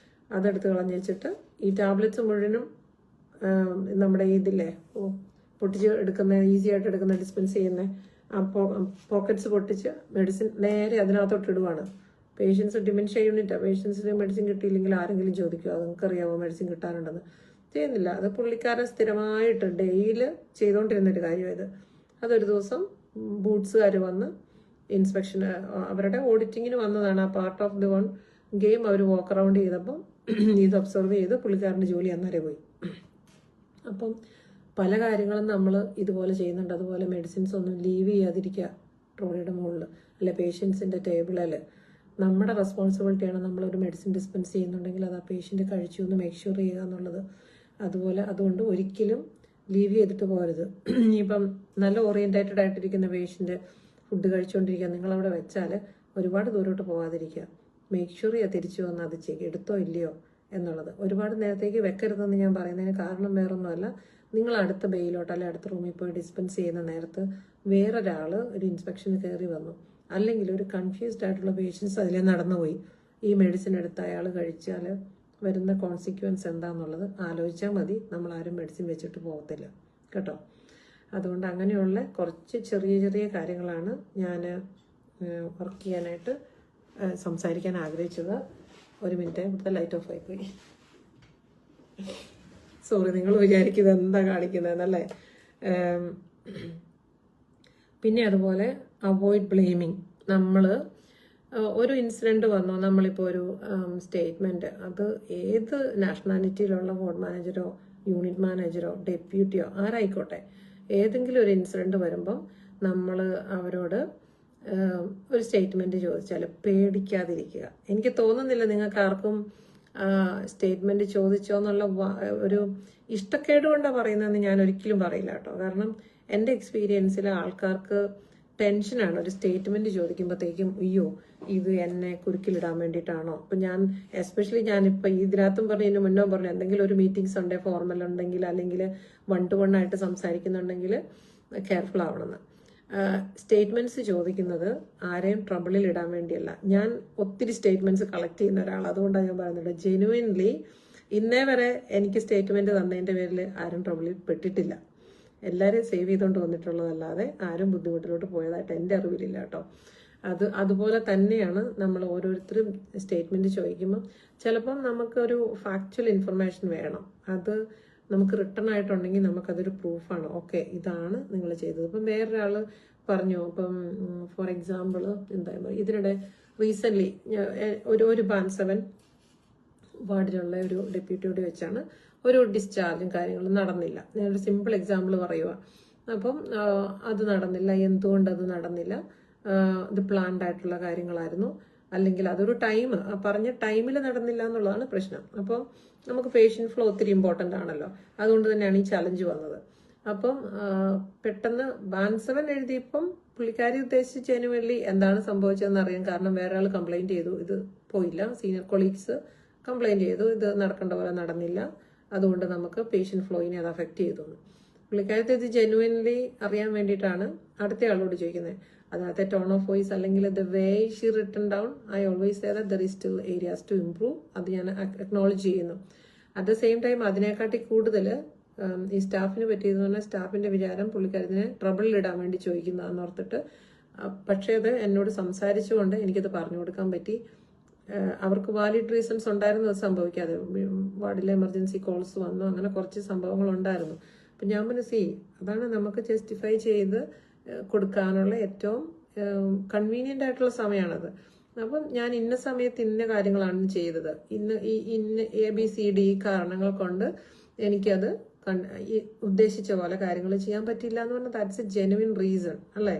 അതെടുത്ത് കളഞ്ഞ് വെച്ചിട്ട് ഈ ടാബ്ലറ്റ്സ് മുഴുവനും നമ്മുടെ ഇതില്ലേ പൊട്ടിച്ച് എടുക്കുന്ന, ഈസി ആയിട്ട് എടുക്കുന്ന, ഡിസ്പെൻസ് ചെയ്യുന്ന ആ പോക്കറ്റ്സ് പൊട്ടിച്ച് മെഡിസിൻ നേരെ അതിനകത്തോട്ട് ഇടുവാണ്. പേഷ്യൻസ് ഡിമെൻഷ്യ യൂണിറ്റാണ്, പേഷ്യൻസിന് മെഡിസിൻ കിട്ടിയില്ലെങ്കിൽ ആരെങ്കിലും ചോദിക്കുമോ അത് നിങ്ങൾക്കറിയാമോ മെഡിസിൻ കിട്ടാനുണ്ടെന്ന്? ചെയ്യുന്നില്ല. അത് പുള്ളിക്കാരൻ സ്ഥിരമായിട്ട് ഡെയിലി ചെയ്തുകൊണ്ടിരുന്നൊരു കാര്യമായത്. അതൊരു ദിവസം ബൂട്ട്സുകാർ വന്ന് ഇൻസ്പെക്ഷൻ, അവരുടെ ഓഡിറ്റിങ്ങിന് വന്നതാണ്. ആ part of the one game അവർ വാക്ക് അറൗണ്ട് ചെയ്തപ്പം ഇത് ഒബ്സർവ് ചെയ്ത് പുള്ളിക്കാരൻ്റെ ജോലി അന്നേരം പോയി. അപ്പം പല കാര്യങ്ങളും നമ്മൾ ഇതുപോലെ ചെയ്യുന്നുണ്ട്. അതുപോലെ മെഡിസിൻസ് ഒന്നും ലീവ് ചെയ്യാതിരിക്കുക ട്രോളിയുടെ മുകളിൽ, അല്ലെ പേഷ്യൻസിൻ്റെ ടേബിളിൽ. നമ്മുടെ റെസ്പോൺസിബിലിറ്റിയാണ്. നമ്മളൊരു മെഡിസിൻ ഡിസ്പെൻസ് ചെയ്യുന്നുണ്ടെങ്കിൽ അത് ആ പേഷ്യൻ്റ് കഴിച്ചു എന്ന് മേക്ക് ഷുവർ ചെയ്യുക എന്നുള്ളത്. അതുകൊണ്ട് ഒരിക്കലും ലീവ് ചെയ്തിട്ട് പോകരുത്. ഇപ്പം നല്ല ഓറിയൻറ്റേറ്റഡ് ആയിട്ടിരിക്കുന്ന പേഷ്യൻ്റ് ഫുഡ് കഴിച്ചുകൊണ്ടിരിക്കുക, നിങ്ങളവിടെ വെച്ചാൽ ഒരുപാട് ദൂരോട്ട് പോകാതിരിക്കുക. മേക്ക് ഷുവർ ചെയ്യുക തിരിച്ചു വന്ന് അത് എടുത്തോ ഇല്ലയോ എന്നുള്ളത്. ഒരുപാട് നേരത്തേക്ക് വെക്കരുതെന്ന് ഞാൻ പറയുന്നതിന് കാരണം വേറൊന്നുമല്ല, നിങ്ങൾ അടുത്ത ബെയിലോട്ട് അല്ലെങ്കിൽ അടുത്ത റൂമിൽ പോയി ഡിസ്പെൻസ് ചെയ്യുന്ന നേരത്ത് വേറൊരാൾ ഒരു ഇൻസ്പെക്ഷന് കയറി വന്നു, അല്ലെങ്കിൽ ഒരു കൺഫ്യൂസ്ഡ് ആയിട്ടുള്ള പേഷ്യൻസ് അതിലേ നടന്നുപോയി, ഈ മെഡിസിൻ എടുത്ത് അയാൾ കഴിച്ചാൽ വരുന്ന കോൺസിക്വൻസ് എന്താണെന്നുള്ളത് ആലോചിച്ചാൽ മതി. നമ്മളാരും മെഡിസിൻ വെച്ചിട്ട് പോകത്തില്ല കേട്ടോ. അതുകൊണ്ട് അങ്ങനെയുള്ള കുറച്ച് ചെറിയ ചെറിയ കാര്യങ്ങളാണ് ഞാൻ വർക്ക് ചെയ്യാനായിട്ട് സംസാരിക്കാൻ ആഗ്രഹിച്ചത്. ഒരു മിനിറ്റ്, ഇവിടുത്തെ ലൈറ്റ് ഓഫ് ആയിപ്പോയി. സോറി, നിങ്ങൾ വിചാരിക്കുന്നത് എന്താ കാണിക്കുന്നതെന്നല്ലേ. പിന്നെ അതുപോലെ അവോയ്ഡ് ബ്ലെയിമിങ്. നമ്മൾ ഒരു ഇൻസിഡൻറ്റ് വന്നോ, നമ്മളിപ്പോൾ ഒരു സ്റ്റേറ്റ്മെൻറ്റ്, അത് ഏത് നാഷണാലിറ്റിയിലുള്ള വാർഡ് മാനേജറോ യൂണിറ്റ് മാനേജറോ ഡെപ്യൂട്ടിയോ ആരായിക്കോട്ടെ, ഏതെങ്കിലും ഒരു ഇൻസിഡൻറ്റ് വരുമ്പം നമ്മൾ അവരോട് ഒരു സ്റ്റേറ്റ്മെൻറ്റ് ചോദിച്ചാൽ പേടിക്കാതിരിക്കുക. എനിക്ക് തോന്നുന്നില്ല നിങ്ങൾക്ക് ആർക്കും സ്റ്റേറ്റ്മെൻറ്റ് ചോദിച്ചോ എന്നുള്ള ഒരു ഇഷ്ടക്കേട് കൊണ്ടാണ് പറയുന്നതെന്ന് ഞാൻ ഒരിക്കലും പറയില്ല കേട്ടോ. കാരണം എൻ്റെ എക്സ്പീരിയൻസിൽ ആൾക്കാർക്ക് ടെൻഷനാണ് ഒരു സ്റ്റേറ്റ്മെൻറ്റ് ചോദിക്കുമ്പോഴത്തേക്കും, അയ്യോ ഇത് എന്നെ കുരുക്കിലിടാൻ വേണ്ടിയിട്ടാണോ. അപ്പം എസ്പെഷ്യലി ഞാനിപ്പോൾ ഇതിനകത്തും പറഞ്ഞതിന് മുന്നോ പറഞ്ഞു, എന്തെങ്കിലും ഒരു മീറ്റിംഗ്സ് ഉണ്ടെങ്കിൽ ഫോർമൽ ഉണ്ടെങ്കിൽ അല്ലെങ്കിൽ 1-to-1 ആയിട്ട് സംസാരിക്കുന്നുണ്ടെങ്കിൽ കെയർഫുൾ ആവണമെന്ന്. സ്റ്റേറ്റ്മെൻറ്റ്സ് ചോദിക്കുന്നത് ആരെയും ട്രബിളിൽ ഇടാൻ വേണ്ടിയല്ല. ഞാൻ ഒത്തിരി സ്റ്റേറ്റ്മെൻറ്റ്സ് കളക്ട് ചെയ്യുന്ന ഒരാൾ, അതുകൊണ്ടാണ് ഞാൻ പറയുന്നത്. ജെനുവിൻലി ഇന്നേ വരെ എനിക്ക് സ്റ്റേറ്റ്മെൻറ്റ് തന്നതിൻ്റെ പേരിൽ ആരും ട്രബിളിൽ പെട്ടിട്ടില്ല. എല്ലാവരെയും സേവ് ചെയ്തുകൊണ്ട് വന്നിട്ടുള്ളതല്ലാതെ ആരും ബുദ്ധിമുട്ടിലോട്ട് പോയതായിട്ട് എൻ്റെ അറിവിലില്ല കേട്ടോ. അതുപോലെ തന്നെയാണ് നമ്മൾ ഓരോരുത്തരും സ്റ്റേറ്റ്മെൻറ്റ് ചോദിക്കുമ്പോൾ ചിലപ്പം നമുക്കൊരു ഫാക്ച്വൽ ഇൻഫർമേഷൻ വേണം. അത് നമുക്ക് റിട്ടേൺ ആയിട്ടുണ്ടെങ്കിൽ നമുക്കതൊരു പ്രൂഫാണ്. ഓക്കെ, ഇതാണ് നിങ്ങൾ ചെയ്തത്. ഇപ്പം വേറൊരാൾ പറഞ്ഞു, ഇപ്പം ഫോർ എക്സാമ്പിൾ എന്താ ഇതിനിടെ റീസെൻ്റ്ലി ഒരു ബാൻഡ് 7 വാർഡിലുള്ള ഒരു ഡെപ്യൂട്ടിയോട് വെച്ചാണ് ഒരു ഡിസ്ചാർജും കാര്യങ്ങളും നടന്നില്ല. ഞാനൊരു സിമ്പിൾ എക്സാമ്പിൾ പറയുക. അപ്പം അത് നടന്നില്ല. എന്തുകൊണ്ടത് നടന്നില്ല? ഇത് പ്ലാൻഡ് ആയിട്ടുള്ള കാര്യങ്ങളായിരുന്നു, അല്ലെങ്കിൽ അതൊരു ടൈം പറഞ്ഞ ടൈമിൽ നടന്നില്ല എന്നുള്ളതാണ് പ്രശ്നം. അപ്പം നമുക്ക് പേഷ്യൻ്റ് ഫ്ലോ ഒത്തിരി ഇമ്പോർട്ടൻ്റ് ആണല്ലോ. അതുകൊണ്ട് തന്നെയാണ് ഈ ചലഞ്ച് വന്നത്. അപ്പം പെട്ടെന്ന് ബാൻഡ് 7 എഴുതിയപ്പം പുള്ളിക്കാരി ഉദ്ദേശിച്ച് ജനുവലി എന്താണ് സംഭവിച്ചതെന്ന് അറിയാം. കാരണം വേറെ ആൾ കംപ്ലൈൻറ്റ് ചെയ്തു, ഇത് പോയില്ല. സീനിയർ കൊളീഗ്സ് കംപ്ലൈൻറ്റ് ചെയ്തു, ഇത് നടക്കേണ്ട പോലെ നടന്നില്ല, അതുകൊണ്ട് നമുക്ക് പേഷ്യൻ്റ് ഫ്ലോയിനെ അത് അഫക്റ്റ് ചെയ്തു. പുള്ളിക്കാരത്തെ ഇത് ജെനുവിൻലി അറിയാൻ വേണ്ടിയിട്ടാണ് അടുത്ത ആളോട് ചോദിക്കുന്നത്. അതിനകത്തെ ടോൺ ഓഫ് വോയിസ് അല്ലെങ്കിൽ the way she written down, I always say that there is still areas to improve. അത് ഞാൻ അക്നോളജ് ചെയ്യുന്നു. അറ്റ് ദ സെയിം ടൈം അതിനെക്കാട്ടി കൂടുതൽ ഈ സ്റ്റാഫിന് പറ്റിയതെന്ന് പറഞ്ഞാൽ സ്റ്റാഫിൻ്റെ വിചാരം പുള്ളിക്കാരത്തിനെ ട്രബിളിലിടാൻ വേണ്ടി ചോദിക്കുന്നതെന്ന് ഓർത്തിട്ട്. പക്ഷേ അത് എന്നോട് സംസാരിച്ചുകൊണ്ട് എനിക്കത് പറഞ്ഞു കൊടുക്കാൻ പറ്റി. അവർക്ക് വാലിഡ് റീസൺസ് ഉണ്ടായിരുന്നു അത് സംഭവിക്കാതെ. വാർഡിലെ എമർജൻസി കോൾസ് വന്നു, അങ്ങനെ കുറച്ച് സംഭവങ്ങൾ ഉണ്ടായിരുന്നു. അപ്പം ഞാൻ മനസ്സി അതാണ് നമുക്ക് ജസ്റ്റിഫൈ ചെയ്ത് കൊടുക്കാനുള്ള ഏറ്റവും കൺവീനിയൻ്റ് ആയിട്ടുള്ള സമയമാണത്. അപ്പം ഞാൻ ഇന്ന സമയത്ത് ഇന്ന കാര്യങ്ങളാണ് ചെയ്തത്, ഇന്ന ABCD കാരണങ്ങൾ കൊണ്ട് എനിക്കത് ഉദ്ദേശിച്ച പോലെ കാര്യങ്ങൾ ചെയ്യാൻ പറ്റില്ല എന്ന് പറഞ്ഞാൽ ദാറ്റ്സ് എ ജെനുവിൻ റീസൺ അല്ലേ.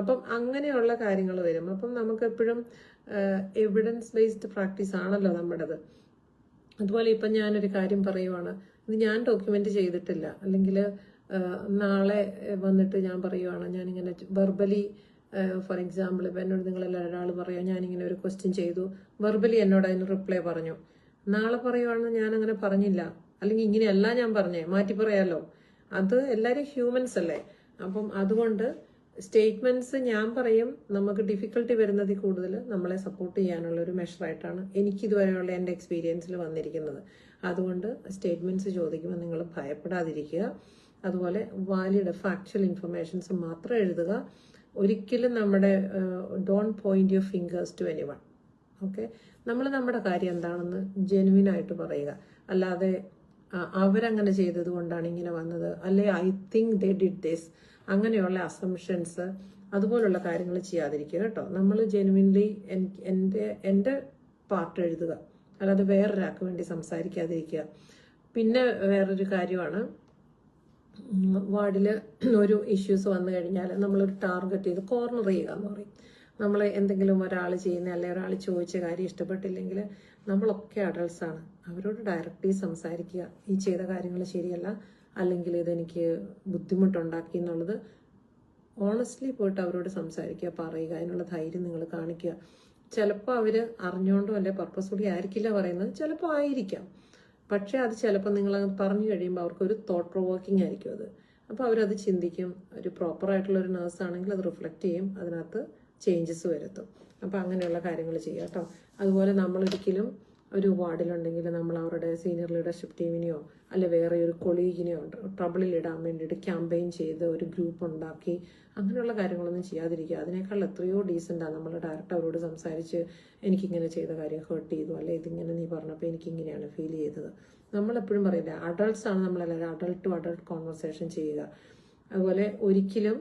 അപ്പം അങ്ങനെയുള്ള കാര്യങ്ങൾ വരും. അപ്പം നമുക്ക് എപ്പോഴും എവിഡൻസ് ബേസ്ഡ് പ്രാക്ടീസ് ആണല്ലോ നമ്മുടേത്. അതുപോലെ ഇപ്പം ഞാനൊരു കാര്യം പറയുവാണ്, ഇത് ഞാൻ ഡോക്യുമെന്റ് ചെയ്തിട്ടില്ല, അല്ലെങ്കിൽ നാളെ വന്നിട്ട് ഞാൻ പറയുവാണ് ഞാനിങ്ങനെ വെർബലി, ഫോർ എക്സാമ്പിൾ ഇപ്പം എന്നോട് നിങ്ങളെല്ലാം ഒരാൾ പറയുക ഞാനിങ്ങനെ ഒരു ക്വസ്റ്റ്യൻ ചെയ്തു, വെർബലി എന്നോട് അതിന് റിപ്ലൈ പറഞ്ഞു. നാളെ പറയുവാണെന്ന് ഞാൻ അങ്ങനെ പറഞ്ഞില്ല, അല്ലെങ്കിൽ ഇങ്ങനെയല്ല ഞാൻ പറഞ്ഞേ, മാറ്റി പറയാമല്ലോ. അത് എല്ലാവരും ഹ്യൂമൻസ് അല്ലേ. അപ്പം അതുകൊണ്ട് സ്റ്റേറ്റ്മെന്റ്സ് ഞാൻ പറയും നമുക്ക് ഡിഫിക്കൽട്ടി വരുന്നതിൽ കൂടുതൽ നമ്മളെ സപ്പോർട്ട് ചെയ്യാനുള്ള ഒരു മെഷറായിട്ടാണ് എനിക്കിതുവരെയുള്ള എൻ്റെ എക്സ്പീരിയൻസിൽ വന്നിരിക്കുന്നത്. അതുകൊണ്ട് സ്റ്റേറ്റ്മെന്റ്സ് ചോദിക്കുമ്പോൾ നിങ്ങൾ ഭയപ്പെടാതിരിക്കുക. അതുപോലെ വാലിഡ് ഫാക്ച്വൽ ഇൻഫർമേഷൻസ് മാത്രം എഴുതുക. ഒരിക്കലും നമ്മുടെ don't point your fingers to anyone. Okay, നമ്മൾ നമ്മുടെ കാര്യം എന്താണെന്ന് ജെനുവിൻ ആയിട്ട് പറയുക. അല്ലാതെ അവരങ്ങനെ ചെയ്തത് കൊണ്ടാണ് ഇങ്ങനെ വന്നത്, അല്ലെ I think they did this, അങ്ങനെയുള്ള അസംഷൻസ് അതുപോലുള്ള കാര്യങ്ങൾ ചെയ്യാതിരിക്കുക കേട്ടോ. നമ്മൾ ജെനുവിൻലി എൻ്റെ പാർട്ട് എഴുതുക, അല്ലാതെ വേറൊരാൾക്ക് വേണ്ടി സംസാരിക്കാതിരിക്കുക. പിന്നെ വേറൊരു കാര്യമാണ്, വാർഡിൽ ഒരു ഇഷ്യൂസ് വന്നു കഴിഞ്ഞാൽ നമ്മളൊരു ടാർഗറ്റ് ചെയ്ത് കോർണർ ചെയ്യുക എന്ന് പറയും. നമ്മൾ എന്തെങ്കിലും ഒരാൾ ചെയ്യുന്ന അല്ലെങ്കിൽ ഒരാൾ ചോദിച്ച കാര്യം ഇഷ്ടപ്പെട്ടില്ലെങ്കിൽ നമ്മളൊക്കെ അഡൾട്ട്സാണ്, അവരോട് ഡയറക്റ്റ്ലി സംസാരിക്കുക. ഈ ചെയ്ത കാര്യങ്ങൾ ശരിയല്ല, അല്ലെങ്കിൽ ഇതെനിക്ക് ബുദ്ധിമുട്ടുണ്ടാക്കി എന്നുള്ളത് ഓണസ്റ്റ്ലി പോയിട്ട് അവരോട് സംസാരിക്കുക, പറയുക. അതിനുള്ള ധൈര്യം നിങ്ങൾ കാണിക്കുക. ചിലപ്പോൾ അവർ അറിഞ്ഞുകൊണ്ടോ അല്ലെ പർപ്പസ്ഫുള്ളി ആയിരിക്കില്ല പറയുന്നത്, ചിലപ്പോൾ ആയിരിക്കാം. പക്ഷെ അത് ചിലപ്പോൾ നിങ്ങൾ പറഞ്ഞു കഴിയുമ്പോൾ അവർക്കൊരു തോട്ട് പ്രൊവോക്കിംഗ് ആയിരിക്കും അത്. അപ്പോൾ അവരത് ചിന്തിക്കും. ഒരു പ്രോപ്പറായിട്ടുള്ള ഒരു നേഴ്സ് ആണെങ്കിൽ അത് റിഫ്ലക്റ്റ് ചെയ്യും, അതിനകത്ത് ചേഞ്ചസ് വരുത്തും. അപ്പോൾ അങ്ങനെയുള്ള കാര്യങ്ങൾ ചെയ്യാം കേട്ടോ. അതുപോലെ നമ്മളൊരിക്കലും ഒരു വാർഡിലുണ്ടെങ്കിൽ നമ്മൾ അവരുടെ സീനിയർ ലീഡർഷിപ്പ് ടീമിനെയോ അല്ലെ വേറെ ഒരു കൊളീഗിനെയോ ട്രബിളിൽ ഇടാൻ വേണ്ടിയിട്ട് ക്യാമ്പയിൻ ചെയ്ത് ഒരു ഗ്രൂപ്പ് ഉണ്ടാക്കി അങ്ങനെയുള്ള കാര്യങ്ങളൊന്നും ചെയ്യാതിരിക്കുക. അതിനേക്കാൾ എത്രയോ ഡീസൻ്റാണ് നമ്മൾ ഡയറക്റ്റ് അവരോട് സംസാരിച്ച് എനിക്കിങ്ങനെ ചെയ്ത കാര്യം ഹേർട്ട് ചെയ്തു, അല്ലെ ഇതിങ്ങനെ നീ പറഞ്ഞപ്പോൾ എനിക്കിങ്ങനെയാണ് ഫീൽ ചെയ്തത്. നമ്മളെപ്പോഴും പറയില്ല, അഡൾട്ട്സ് ആണ് നമ്മളെല്ലാവരും അഡൾട്ട് ടു അഡൾട്ട് കോൺവെർസേഷൻ ചെയ്യുക. അതുപോലെ ഒരിക്കലും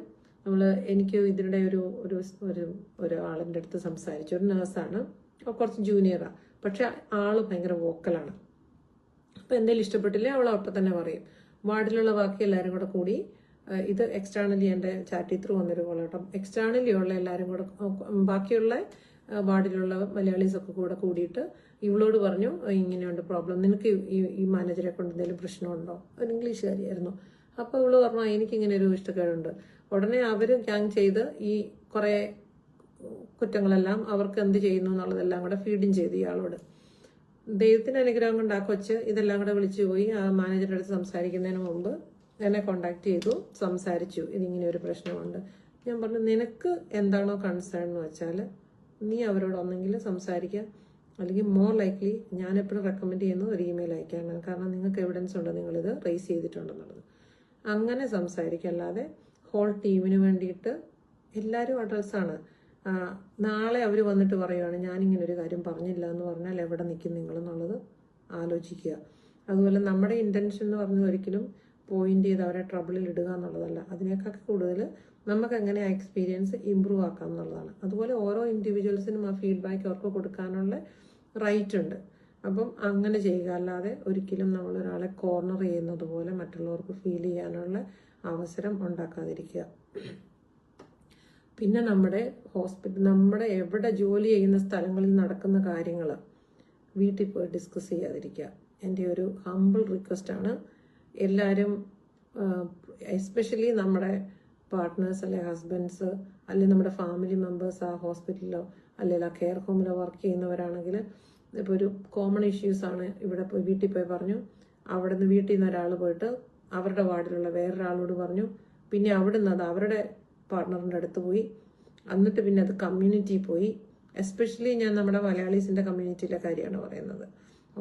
എനിക്ക് ഇതിനിടെ ഒരാളിൻ്റെ അടുത്ത് സംസാരിച്ചു, ഒരു നേഴ്സാണ്, കുറച്ച് ജൂനിയറാണ്, പക്ഷെ ആള് ഭയങ്കര വോക്കലാണ്. അപ്പം എന്തെങ്കിലും ഇഷ്ടപ്പെട്ടില്ലേ അവൾ അപ്പം തന്നെ പറയും. വാർഡിലുള്ള ബാക്കി എല്ലാവരും കൂടെ കൂടി, ഇത് എക്സ്റ്റേണലി എൻ്റെ ചാറ്റി ത്രൂ വന്നൊരു പോലെ കേട്ടോ, എക്സ്റ്റേണലി ഉള്ള എല്ലാവരും കൂടെ ബാക്കിയുള്ള വാർഡിലുള്ള മലയാളീസൊക്കെ കൂടെ കൂടിയിട്ട് ഇവളോട് പറഞ്ഞു, ഇങ്ങനെയുണ്ട് പ്രോബ്ലം, നിനക്ക് ഈ മാനേജറെ കൊണ്ട് എന്തെങ്കിലും പ്രശ്നമുണ്ടോ? ഒരു ഇംഗ്ലീഷുകാരിയായിരുന്നു. അപ്പോൾ ഇവള് പറഞ്ഞു എനിക്കിങ്ങനെ ഒരു ഇഷ്ടക്കേടുണ്ട്. ഉടനെ അവർ ഗ്യാങ് ചെയ്ത് ഈ കുറേ കുറ്റങ്ങളെല്ലാം അവർക്ക് എന്ത് ചെയ്യുന്നു എന്നുള്ളതെല്ലാം കൂടെ ഫീഡിങ് ചെയ്തു ഇയാളോട്. ദൈവത്തിന് അനുഗ്രഹം കൊണ്ട് ആ കൊച്ച് ഇതെല്ലാം കൂടെ വിളിച്ചു പോയി ആ മാനേജറുടെ അടുത്ത് സംസാരിക്കുന്നതിന് മുമ്പ് എന്നെ കോണ്ടാക്ട് ചെയ്തു, സംസാരിച്ചു, ഇതിങ്ങനെ ഒരു പ്രശ്നമുണ്ട്. ഞാൻ പറഞ്ഞു നിനക്ക് എന്താണോ കൺസേൺ എന്ന് വെച്ചാൽ നീ അവരോട് ഒന്നെങ്കിൽ സംസാരിക്കുക, അല്ലെങ്കിൽ മോർ ലൈക്ലി ഞാൻ എപ്പോഴും റെക്കമെൻഡ് ചെയ്യുന്നത് ഒരു ഇമെയിൽ അയക്കാനാണ്. കാരണം നിങ്ങൾക്ക് എവിഡൻസ് ഉണ്ട് നിങ്ങളിത് റേസ് ചെയ്തിട്ടുണ്ടെന്നുള്ളത്. അങ്ങനെ സംസാരിക്കുക, അല്ലാതെ ഹോൾ ടീമിന് വേണ്ടിയിട്ട്. എല്ലാവരും അഡൾട്ട്സാണ്. നാളെ അവർ വന്നിട്ട് പറയുവാണ് ഞാനിങ്ങനെ ഒരു കാര്യം പറഞ്ഞില്ല എന്ന് പറഞ്ഞാൽ എവിടെ നിൽക്കും നിങ്ങളെന്നുള്ളത് ആലോചിക്കുക. അതുപോലെ നമ്മുടെ ഇൻറ്റൻഷൻ എന്ന് പറഞ്ഞത് ഒരിക്കലും പോയിന്റ് ചെയ്ത് അവരെ ട്രബിളിൽ ഇടുക എന്നുള്ളതല്ല. അതിനേക്കാൾ കൂടുതൽ നമുക്ക് എങ്ങനെ ആ എക്സ്പീരിയൻസ് ഇമ്പ്രൂവ് ആക്കാം എന്നുള്ളതാണ്. അതുപോലെ ഓരോ ഇൻഡിവിജ്വൽസിനും ആ ഫീഡ്ബാക്ക് അവർക്ക് കൊടുക്കാനുള്ള റൈറ്റ് ഉണ്ട്. അപ്പം അങ്ങനെ ചെയ്യുക, അല്ലാതെ ഒരിക്കലും നമ്മൾ ഒരാളെ കോർണർ ചെയ്യുന്നത് പോലെ മറ്റുള്ളവർക്ക് ഫീൽ ചെയ്യാനുള്ള അവസരം ഉണ്ടാക്കാതിരിക്കുക. പിന്നെ നമ്മുടെ നമ്മുടെ എവിടെ ജോലി ചെയ്യുന്ന സ്ഥലങ്ങളിൽ നടക്കുന്ന കാര്യങ്ങൾ വീട്ടിൽ പോയി ഡിസ്കസ് ചെയ്യാതിരിക്കുക. എൻ്റെ ഒരു ഹമ്പിൾ റിക്വസ്റ്റാണ്. എല്ലാവരും എസ്പെഷ്യലി നമ്മുടെ പാർട്ട്നേഴ്സ് അല്ലെ ഹസ്ബൻഡ്സ് അല്ലെങ്കിൽ നമ്മുടെ ഫാമിലി മെമ്പേഴ്സ് ആ ഹോസ്പിറ്റലിലോ അല്ലെങ്കിൽ ആ കെയർ ഹോമിലോ വർക്ക് ചെയ്യുന്നവരാണെങ്കിൽ ഇപ്പോൾ ഒരു കോമൺ ഇഷ്യൂസാണ്, ഇവിടെ പോയി വീട്ടിൽ പോയി പറഞ്ഞു, അവിടെ നിന്ന് വീട്ടിൽ നിന്ന് ഒരാൾ പോയിട്ട് അവരുടെ വാർഡിലുള്ള വേറൊരാളോട് പറഞ്ഞു, പിന്നെ അവിടെ നിന്ന് അത് അവരുടെ പാർട്ട്ണറിൻ്റെ അടുത്ത് പോയി, എന്നിട്ട് പിന്നെ അത് കമ്മ്യൂണിറ്റി പോയി. എസ്പെഷ്യലി ഞാൻ നമ്മുടെ മലയാളീസിൻ്റെ കമ്മ്യൂണിറ്റിയിലെ കാര്യമാണ് പറയുന്നത്.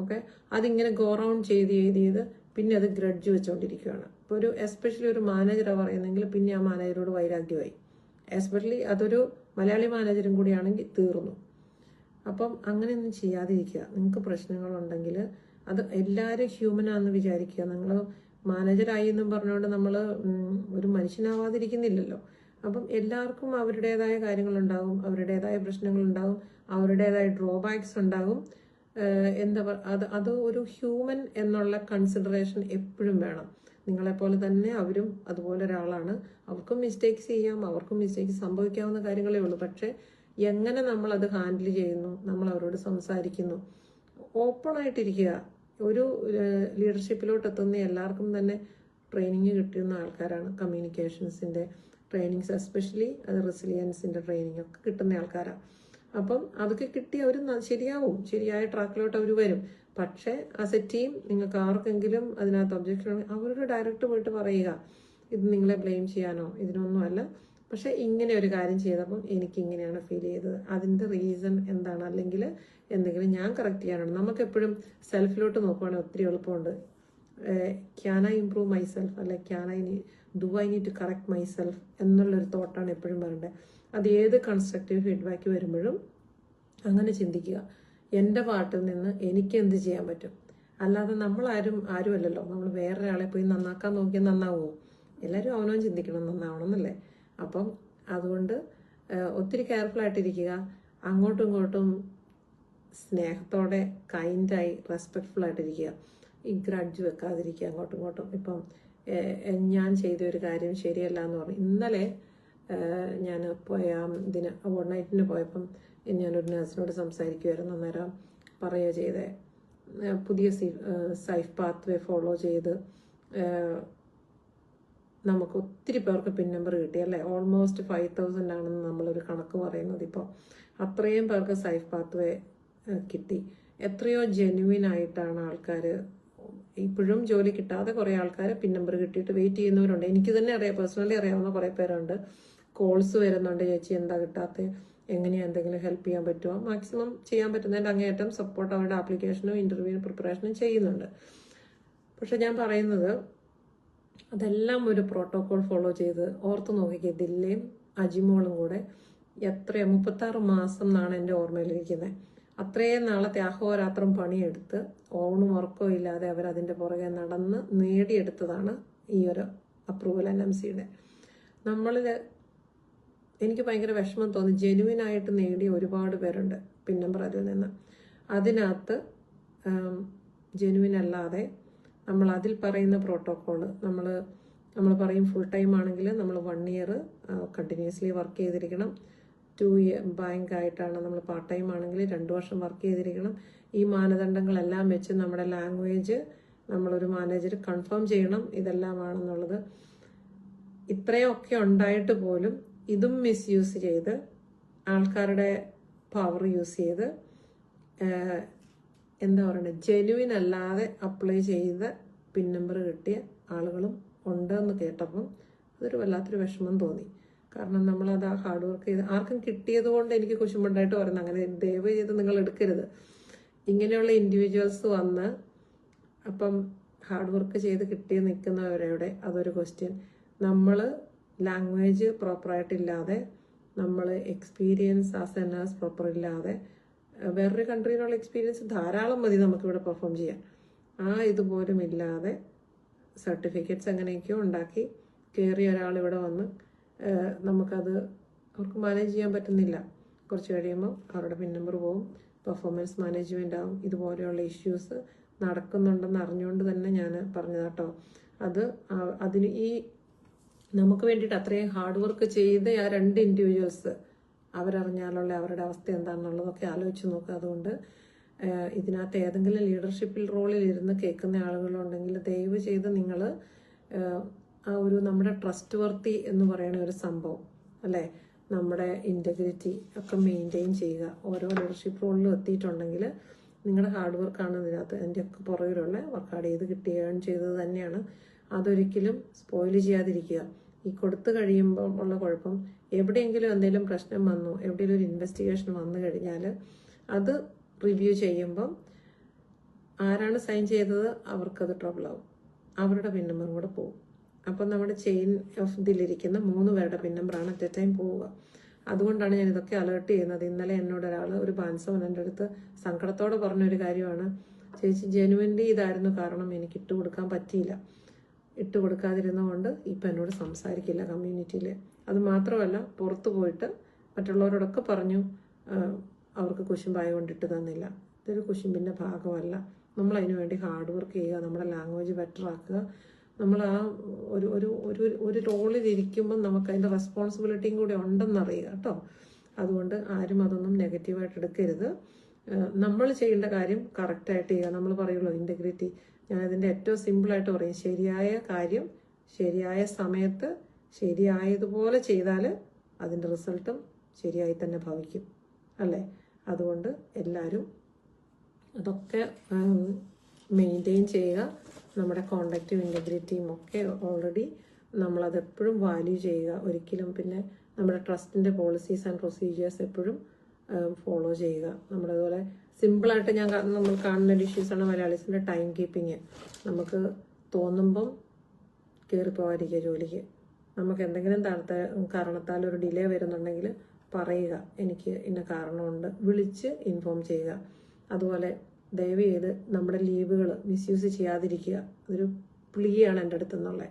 ഓക്കെ, അതിങ്ങനെ ഗോ റൗണ്ട് ചെയ്ത് പിന്നെ അത് ഗ്രഡ്ജ് വെച്ചുകൊണ്ടിരിക്കുകയാണ്. ഇപ്പോൾ എസ്പെഷ്യലി ഒരു മാനേജറാണ് പറയുന്നെങ്കിൽ പിന്നെ ആ മാനേജറോട് വൈരാഗ്യമായി. എസ്പെഷ്യലി അതൊരു മലയാളി മാനേജറും കൂടിയാണെങ്കിൽ തീർന്നു. അപ്പം അങ്ങനെയൊന്നും ചെയ്യാതിരിക്കുക. നിങ്ങൾക്ക് പ്രശ്നങ്ങളുണ്ടെങ്കിൽ അത് എല്ലാവരും ഹ്യൂമനാണെന്ന് വിചാരിക്കുക. നിങ്ങൾ മാനേജറായി എന്നും പറഞ്ഞുകൊണ്ട് നമ്മൾ ഒരു മനുഷ്യനാവാതിരിക്കുന്നില്ലല്ലോ. അപ്പം എല്ലാവർക്കും അവരുടേതായ കാര്യങ്ങളുണ്ടാകും, അവരുടേതായ പ്രശ്നങ്ങളുണ്ടാകും, അവരുടേതായ ഡ്രോബാക്സ് ഉണ്ടാകും. അത് ഒരു ഹ്യൂമൻ എന്നുള്ള കൺസിഡറേഷൻ എപ്പോഴും വേണം. നിങ്ങളെപ്പോലെ തന്നെ അവരും അതുപോലെ ഒരാളാണ്. അവർക്കും മിസ്റ്റേക്സ് ചെയ്യാം, അവർക്കും മിസ്റ്റേക്സ് സംഭവിക്കാവുന്ന കാര്യങ്ങളേ ഉള്ളൂ. പക്ഷെ എങ്ങനെ നമ്മളത് ഹാൻഡിൽ ചെയ്യുന്നു, നമ്മൾ അവരോട് സംസാരിക്കുന്നു, ഓപ്പൺ ആയിട്ടിരിക്കുക. ഒരു ലീഡർഷിപ്പിലോട്ട് എത്തുന്ന എല്ലാവർക്കും തന്നെ ട്രെയിനിങ് കിട്ടുന്ന ആൾക്കാരാണ്. കമ്മ്യൂണിക്കേഷൻസിൻ്റെ ട്രെയിനിങ്സ് എസ്പെഷ്യലി അത് റെസിലിയൻസിൻ്റെ ട്രെയിനിങ് ഒക്കെ കിട്ടുന്ന ആൾക്കാരാണ്. അപ്പം അതൊക്കെ കിട്ടി അവർ ശരിയാവും, ശരിയായ ട്രാക്കിലോട്ട് അവർ വരും. പക്ഷേ ആസ് എ ടീം നിങ്ങൾക്ക് ആർക്കെങ്കിലും അതിനകത്ത് ഒബ്ജക്ഷൻ അവരോട് ഡയറക്റ്റ് പോയിട്ട് പറയുക, ഇത് നിങ്ങളെ ബ്ലെയിം ചെയ്യാനോ ഇതിനൊന്നുമല്ല, പക്ഷെ ഇങ്ങനെ ഒരു കാര്യം ചെയ്തപ്പം എനിക്ക് ഇങ്ങനെയാണ് ഫീൽ ചെയ്തത്, അതിൻ്റെ റീസൺ എന്താണ്, അല്ലെങ്കിൽ എന്തെങ്കിലും ഞാൻ കറക്റ്റ് ചെയ്യാനാണ്. നമുക്ക് എപ്പോഴും സെൽഫിലോട്ട് നോക്കുവാണെങ്കിൽ ഒത്തിരി എളുപ്പമുണ്ട്. ക്യാൻ ഐ ഇംപ്രൂവ് മൈസെൽഫ്, അല്ലെ do I need to correct myself എന്നുള്ളൊരു തോട്ടാണ് എപ്പോഴും പറയേണ്ടത്. അത് ഏത് കൺസ്ട്രക്റ്റീവ് ഫീഡ്ബാക്ക് വരുമ്പോഴും അങ്ങനെ ചിന്തിക്കുക, എൻ്റെ പാർട്ടിൽ നിന്ന് എനിക്ക് എന്ത് ചെയ്യാൻ പറ്റും. അല്ലാതെ ആരുമല്ലല്ലോ നമ്മൾ വേറൊരാളെ പോയി നന്നാക്കാൻ നോക്കിയാൽ നന്നാവുമോ? എല്ലാവരും അവനവൻ ചിന്തിക്കണം നന്നാവണം എന്നല്ലേ. അപ്പം അതുകൊണ്ട് ഒത്തിരി കെയർഫുൾ ആയിട്ടിരിക്കുക. അങ്ങോട്ടും ഇങ്ങോട്ടും സ്നേഹത്തോടെ കൈൻഡായി റെസ്പെക്ട്ഫുൾ ആയിട്ടിരിക്കുക. ഈ ഗ്രഡ്ജ് വെക്കാതിരിക്കുക അങ്ങോട്ടും ഇങ്ങോട്ടും. ഇപ്പം ഞാൻ ചെയ്ത ഒരു കാര്യം ശരിയല്ല എന്ന് പറഞ്ഞു. ഇന്നലെ ഞാൻ ഇതിന് ഓൺ നൈറ്റിന് പോയപ്പം ഞാനൊരു നഴ്സിനോട് സംസാരിക്കുമായിരുന്നു. അന്നേരം പറയുക ചെയ്തേ, പുതിയ സൈഫ് പാത്വേ ഫോളോ ചെയ്ത് നമുക്ക് ഒത്തിരി പേർക്ക് പിൻ നമ്പർ കിട്ടി അല്ലേ. ഓൾമോസ്റ്റ് 5000 ആണെന്ന് നമ്മളൊരു കണക്ക് പറയുന്നത്. ഇപ്പോൾ അത്രയും പേർക്ക് സൈഫ് പാത്വേ കിട്ടി. എത്രയോ ജെന്യുവിൻ ആയിട്ടാണ് ആൾക്കാർ, ഇപ്പോഴും ജോലി കിട്ടാതെ കുറേ ആൾക്കാർ പിൻ നമ്പർ കിട്ടിയിട്ട് വെയിറ്റ് ചെയ്യുന്നവരുണ്ട്. എനിക്ക് തന്നെ അറിയാം, പേഴ്സണലി അറിയാവുന്ന കുറേ പേരുണ്ട്. കോൾസ് വരുന്നുണ്ട്, ചേച്ചി എന്താ കിട്ടാത്തത്, എങ്ങനെയാണ് എന്തെങ്കിലും ഹെൽപ്പ് ചെയ്യാൻ പറ്റുമോ, മാക്സിമം ചെയ്യാൻ പറ്റുന്നതിൻ്റെ അങ്ങേയറ്റം സപ്പോർട്ട് അവരുടെ ആപ്ലിക്കേഷനും ഇൻ്റർവ്യൂവിന് പ്രിപ്പറേഷനും ചെയ്യുന്നുണ്ട്. പക്ഷെ ഞാൻ പറയുന്നത് അതെല്ലാം ഒരു പ്രോട്ടോകോൾ ഫോളോ ചെയ്ത് ഓർത്ത് നോക്കിക്കുക. ദില്ലയും അജിമോളും കൂടെ 36 മാസം എന്നാണ് എൻ്റെ ഓർമ്മയിലിരിക്കുന്നത്. അത്രയും നാളത്തെ അഹോരാത്രം പണിയെടുത്ത് ഓണും ഉറക്കവും ഇല്ലാതെ അവരതിൻ്റെ പുറകെ നടന്ന് നേടിയെടുത്തതാണ് ഈ ഒരു അപ്രൂവൽ NMCയുടെ. എനിക്ക് ഭയങ്കര വിഷമം തോന്നി. ജെനുവിനായിട്ട് നേടിയ ഒരുപാട് പേരുണ്ട് പിൻ നമ്പർ അതിൽ നിന്ന്. അതിനകത്ത് ജെനുവിൻ അല്ലാതെ നമ്മൾ അതിൽ പറയുന്ന പ്രോട്ടോക്കോള് നമ്മൾ പറയും ഫുൾ ടൈം ആണെങ്കിൽ നമ്മൾ 1 ഇയർ കണ്ടിന്യൂസ്ലി വർക്ക് ചെയ്തിരിക്കണം. 2 ഇയർ ബാങ്ക് ആയിട്ടാണ് നമ്മൾ പാർട്ട് ടൈം ആണെങ്കിൽ 2 വർഷം വർക്ക് ചെയ്തിരിക്കണം. ഈ മാനദണ്ഡങ്ങളെല്ലാം വെച്ച് നമ്മുടെ ലാംഗ്വേജ് നമ്മളൊരു മാനേജർ കൺഫേം ചെയ്യണം ഇതെല്ലാമാണെന്നുള്ളത്. ഇത്രയൊക്കെ ഉണ്ടായിട്ട് പോലും ഇതും മിസ്യൂസ് ചെയ്ത് ആൾക്കാരുടെ പവർ യൂസ് ചെയ്ത് എന്താ പറയുക, ജെനുവിൻ അല്ലാതെ അപ്ലൈ ചെയ്ത പിൻ നമ്പർ കിട്ടിയ ആളുകളും ഉണ്ടെന്ന് കേട്ടപ്പം അതൊരു വല്ലാത്തൊരു വിഷമം തോന്നി. കാരണം നമ്മളത് ആ ഹാർഡ് വർക്ക് ചെയ്ത് ആർക്കും കിട്ടിയത് കൊണ്ട് എനിക്ക് കുശുമ്പുണ്ടായിട്ട് പറയുന്നത്. അങ്ങനെ ദയവ് ചെയ്ത് നിങ്ങൾ എടുക്കരുത്. ഇങ്ങനെയുള്ള ഇൻഡിവിജ്വൽസ് വന്ന് അപ്പം ഹാർഡ് വർക്ക് ചെയ്ത് കിട്ടി നിൽക്കുന്നവരുടെ അതൊരു ക്വസ്റ്റ്യൻ. നമ്മൾ ലാംഗ്വേജ് പ്രോപ്പറായിട്ടില്ലാതെ, നമ്മൾ experience as A nurse proper ഇല്ലാതെ, വേറൊരു കൺട്രിയിലുള്ള എക്സ്പീരിയൻസ് ധാരാളം മതി നമുക്കിവിടെ പെർഫോം ചെയ്യാൻ. ഇതുപോലും ഇല്ലാതെ സർട്ടിഫിക്കറ്റ്സ് എങ്ങനെയൊക്കെയോ ഉണ്ടാക്കി കയറിയ ഒരാളിവിടെ വന്ന് നമുക്കത് അവർക്ക് മാനേജ് ചെയ്യാൻ പറ്റുന്നില്ല. കുറച്ച് കഴിയുമ്പോൾ അവരുടെ പിൻ നമ്പർ പോവും, പെർഫോമൻസ് മാനേജ്മെൻ്റ് ആവും. ഇതുപോലെയുള്ള ഇഷ്യൂസ് നടക്കുന്നുണ്ടെന്ന് അറിഞ്ഞുകൊണ്ട് തന്നെ ഞാൻ പറഞ്ഞതാട്ടോ. അതിന് നമുക്ക് വേണ്ടിയിട്ട് അത്രയും ഹാർഡ് വർക്ക് ചെയ്ത് ആ 2 ഇൻഡിവിജ്വൽസ് അവരറിഞ്ഞാലുള്ള അവരുടെ അവസ്ഥ എന്താണെന്നുള്ളതൊക്കെ ആലോചിച്ച് നോക്കുക. അതുകൊണ്ട് ഇതിനകത്ത് ഏതെങ്കിലും ലീഡർഷിപ്പിൽ റോളിൽ ഇരുന്ന് കേൾക്കുന്ന ആളുകളുണ്ടെങ്കിൽ ദയവ് ചെയ്ത് നിങ്ങൾ നമ്മുടെ ട്രസ്റ്റ് വർത്തി എന്ന് പറയുന്ന ഒരു സംഭവം അല്ലേ, നമ്മുടെ ഇൻറ്റഗ്രിറ്റി ഒക്കെ മെയിൻറ്റെയിൻ ചെയ്യുക. ഓരോ ലീഡർഷിപ്പ് റോളിലും എത്തിയിട്ടുണ്ടെങ്കിൽ നിങ്ങളുടെ ഹാർഡ് വർക്കാണ് ഇതിനകത്ത് അതിൻ്റെയൊക്കെ പുറകിലുള്ള വർക്ക് ഹാർഡ് ചെയ്ത് ഏൺ ചെയ്തത് തന്നെയാണ്. അതൊരിക്കലും സ്പോയിൽ ചെയ്യാതിരിക്കുക. ഈ കൊടുത്തു കഴിയുമ്പോൾ ഉള്ള കുഴപ്പം, എവിടെയെങ്കിലും എന്തെങ്കിലും പ്രശ്നം വന്നു, എവിടെയെങ്കിലും ഒരു ഇൻവെസ്റ്റിഗേഷൻ വന്നു കഴിഞ്ഞാൽ അത് റിവ്യൂ ചെയ്യുമ്പം ആരാണ് സൈൻ ചെയ്തത് അവർക്കത് ട്രബിളാവും, അവരുടെ പിൻ നമ്പറും കൂടെ പോകും. അപ്പം നമ്മുടെ ചെയിൻ ഓഫ് ഇതിലിരിക്കുന്ന 3 പേരുടെ പിൻ നമ്പറാണ് അറ്റ് എ ടൈം പോവുക. അതുകൊണ്ടാണ് ഞാൻ ഇതൊക്കെ അലേർട്ട് ചെയ്യുന്നത്. ഇന്നലെ എന്നോട് ഒരു ബാൻസവൻ എൻ്റെ അടുത്ത് സങ്കടത്തോടെ പറഞ്ഞൊരു കാര്യമാണ്, ചേച്ചി ജെനുവിൻലി ഇതായിരുന്നു കാരണം എനിക്ക് ഇട്ടുകൊടുക്കാൻ പറ്റിയില്ല. ഇട്ടുകൊടുക്കാതിരുന്നതുകൊണ്ട് ഇപ്പം എന്നോട് സംസാരിക്കില്ല കമ്മ്യൂണിറ്റിയിൽ. അത് മാത്രമല്ല പുറത്തു പോയിട്ട് മറ്റുള്ളവരോടൊക്കെ പറഞ്ഞു അവർക്ക് കുശുമ്പായ കൊണ്ടിട്ട് തന്നില്ല. ഇതൊരു കുശുമ്പിൻ്റെ ഭാഗമല്ല. നമ്മൾ അതിനു വേണ്ടി ഹാർഡ് വർക്ക് ചെയ്യുക, നമ്മുടെ ലാംഗ്വേജ് ബെറ്റർ ആക്കുക. നമ്മൾ ഒരു റോളിലിരിക്കുമ്പം നമുക്ക് അതിൻ്റെ റെസ്പോൺസിബിലിറ്റിയും കൂടി ഉണ്ടെന്നറിയുക കേട്ടോ. അതുകൊണ്ട് ആരും അതൊന്നും നെഗറ്റീവായിട്ട് എടുക്കരുത്. നമ്മൾ ചെയ്യേണ്ട കാര്യം കറക്റ്റായിട്ട് ചെയ്യുക. നമ്മൾ പറയുള്ളൂ ഇൻറ്റഗ്രിറ്റി. ഞാനതിൻ്റെ ഏറ്റവും സിമ്പിളായിട്ട് പറയും, ശരിയായ കാര്യം ശരിയായ സമയത്ത് ശരിയായതുപോലെ ചെയ്താൽ അതിൻ്റെ റിസൾട്ടും ശരിയായി തന്നെ ഭവിക്കും. അല്ലേ? അതുകൊണ്ട് എല്ലാവരും അതൊക്കെ മെയിൻറ്റെയിൻ ചെയ്യുക. നമ്മുടെ കോണ്ടാക്റ്റും ഇൻറ്റഗ്രിറ്റിയും ഒക്കെ ഓൾറെഡി നമ്മളതെപ്പോഴും വാല്യൂ ചെയ്യുക. ഒരിക്കലും പിന്നെ നമ്മുടെ ട്രസ്റ്റിൻ്റെ പോളിസീസ് ആൻഡ് പ്രൊസീജിയേഴ്സ് എപ്പോഴും ഫോളോ ചെയ്യുക. നമ്മളതുപോലെ സിമ്പിളായിട്ട് നമ്മൾ കാണുന്ന ഇഷ്യൂസാണ് മലയാളീസിൻ്റെ ടൈം കീപ്പിങ്. നമുക്ക് തോന്നുമ്പം കയറിപ്പോകാതിരിക്കുക ജോലിക്ക്. നമുക്ക് എന്തെങ്കിലും കാരണത്താൽ ഒരു ഡിലേ വരുന്നുണ്ടെങ്കിൽ പറയുക, എനിക്ക് ഇന്ന കാരണമുണ്ട്, വിളിച്ച് ഇൻഫോം ചെയ്യുക. അതുപോലെ ദയവ് ചെയ്ത് നമ്മുടെ ലീവുകൾ മിസ്യൂസ് ചെയ്യാതിരിക്കുക. അതൊരു പ്ലീയാണ് എൻ്റെ അടുത്ത് നിന്നുള്ളത്.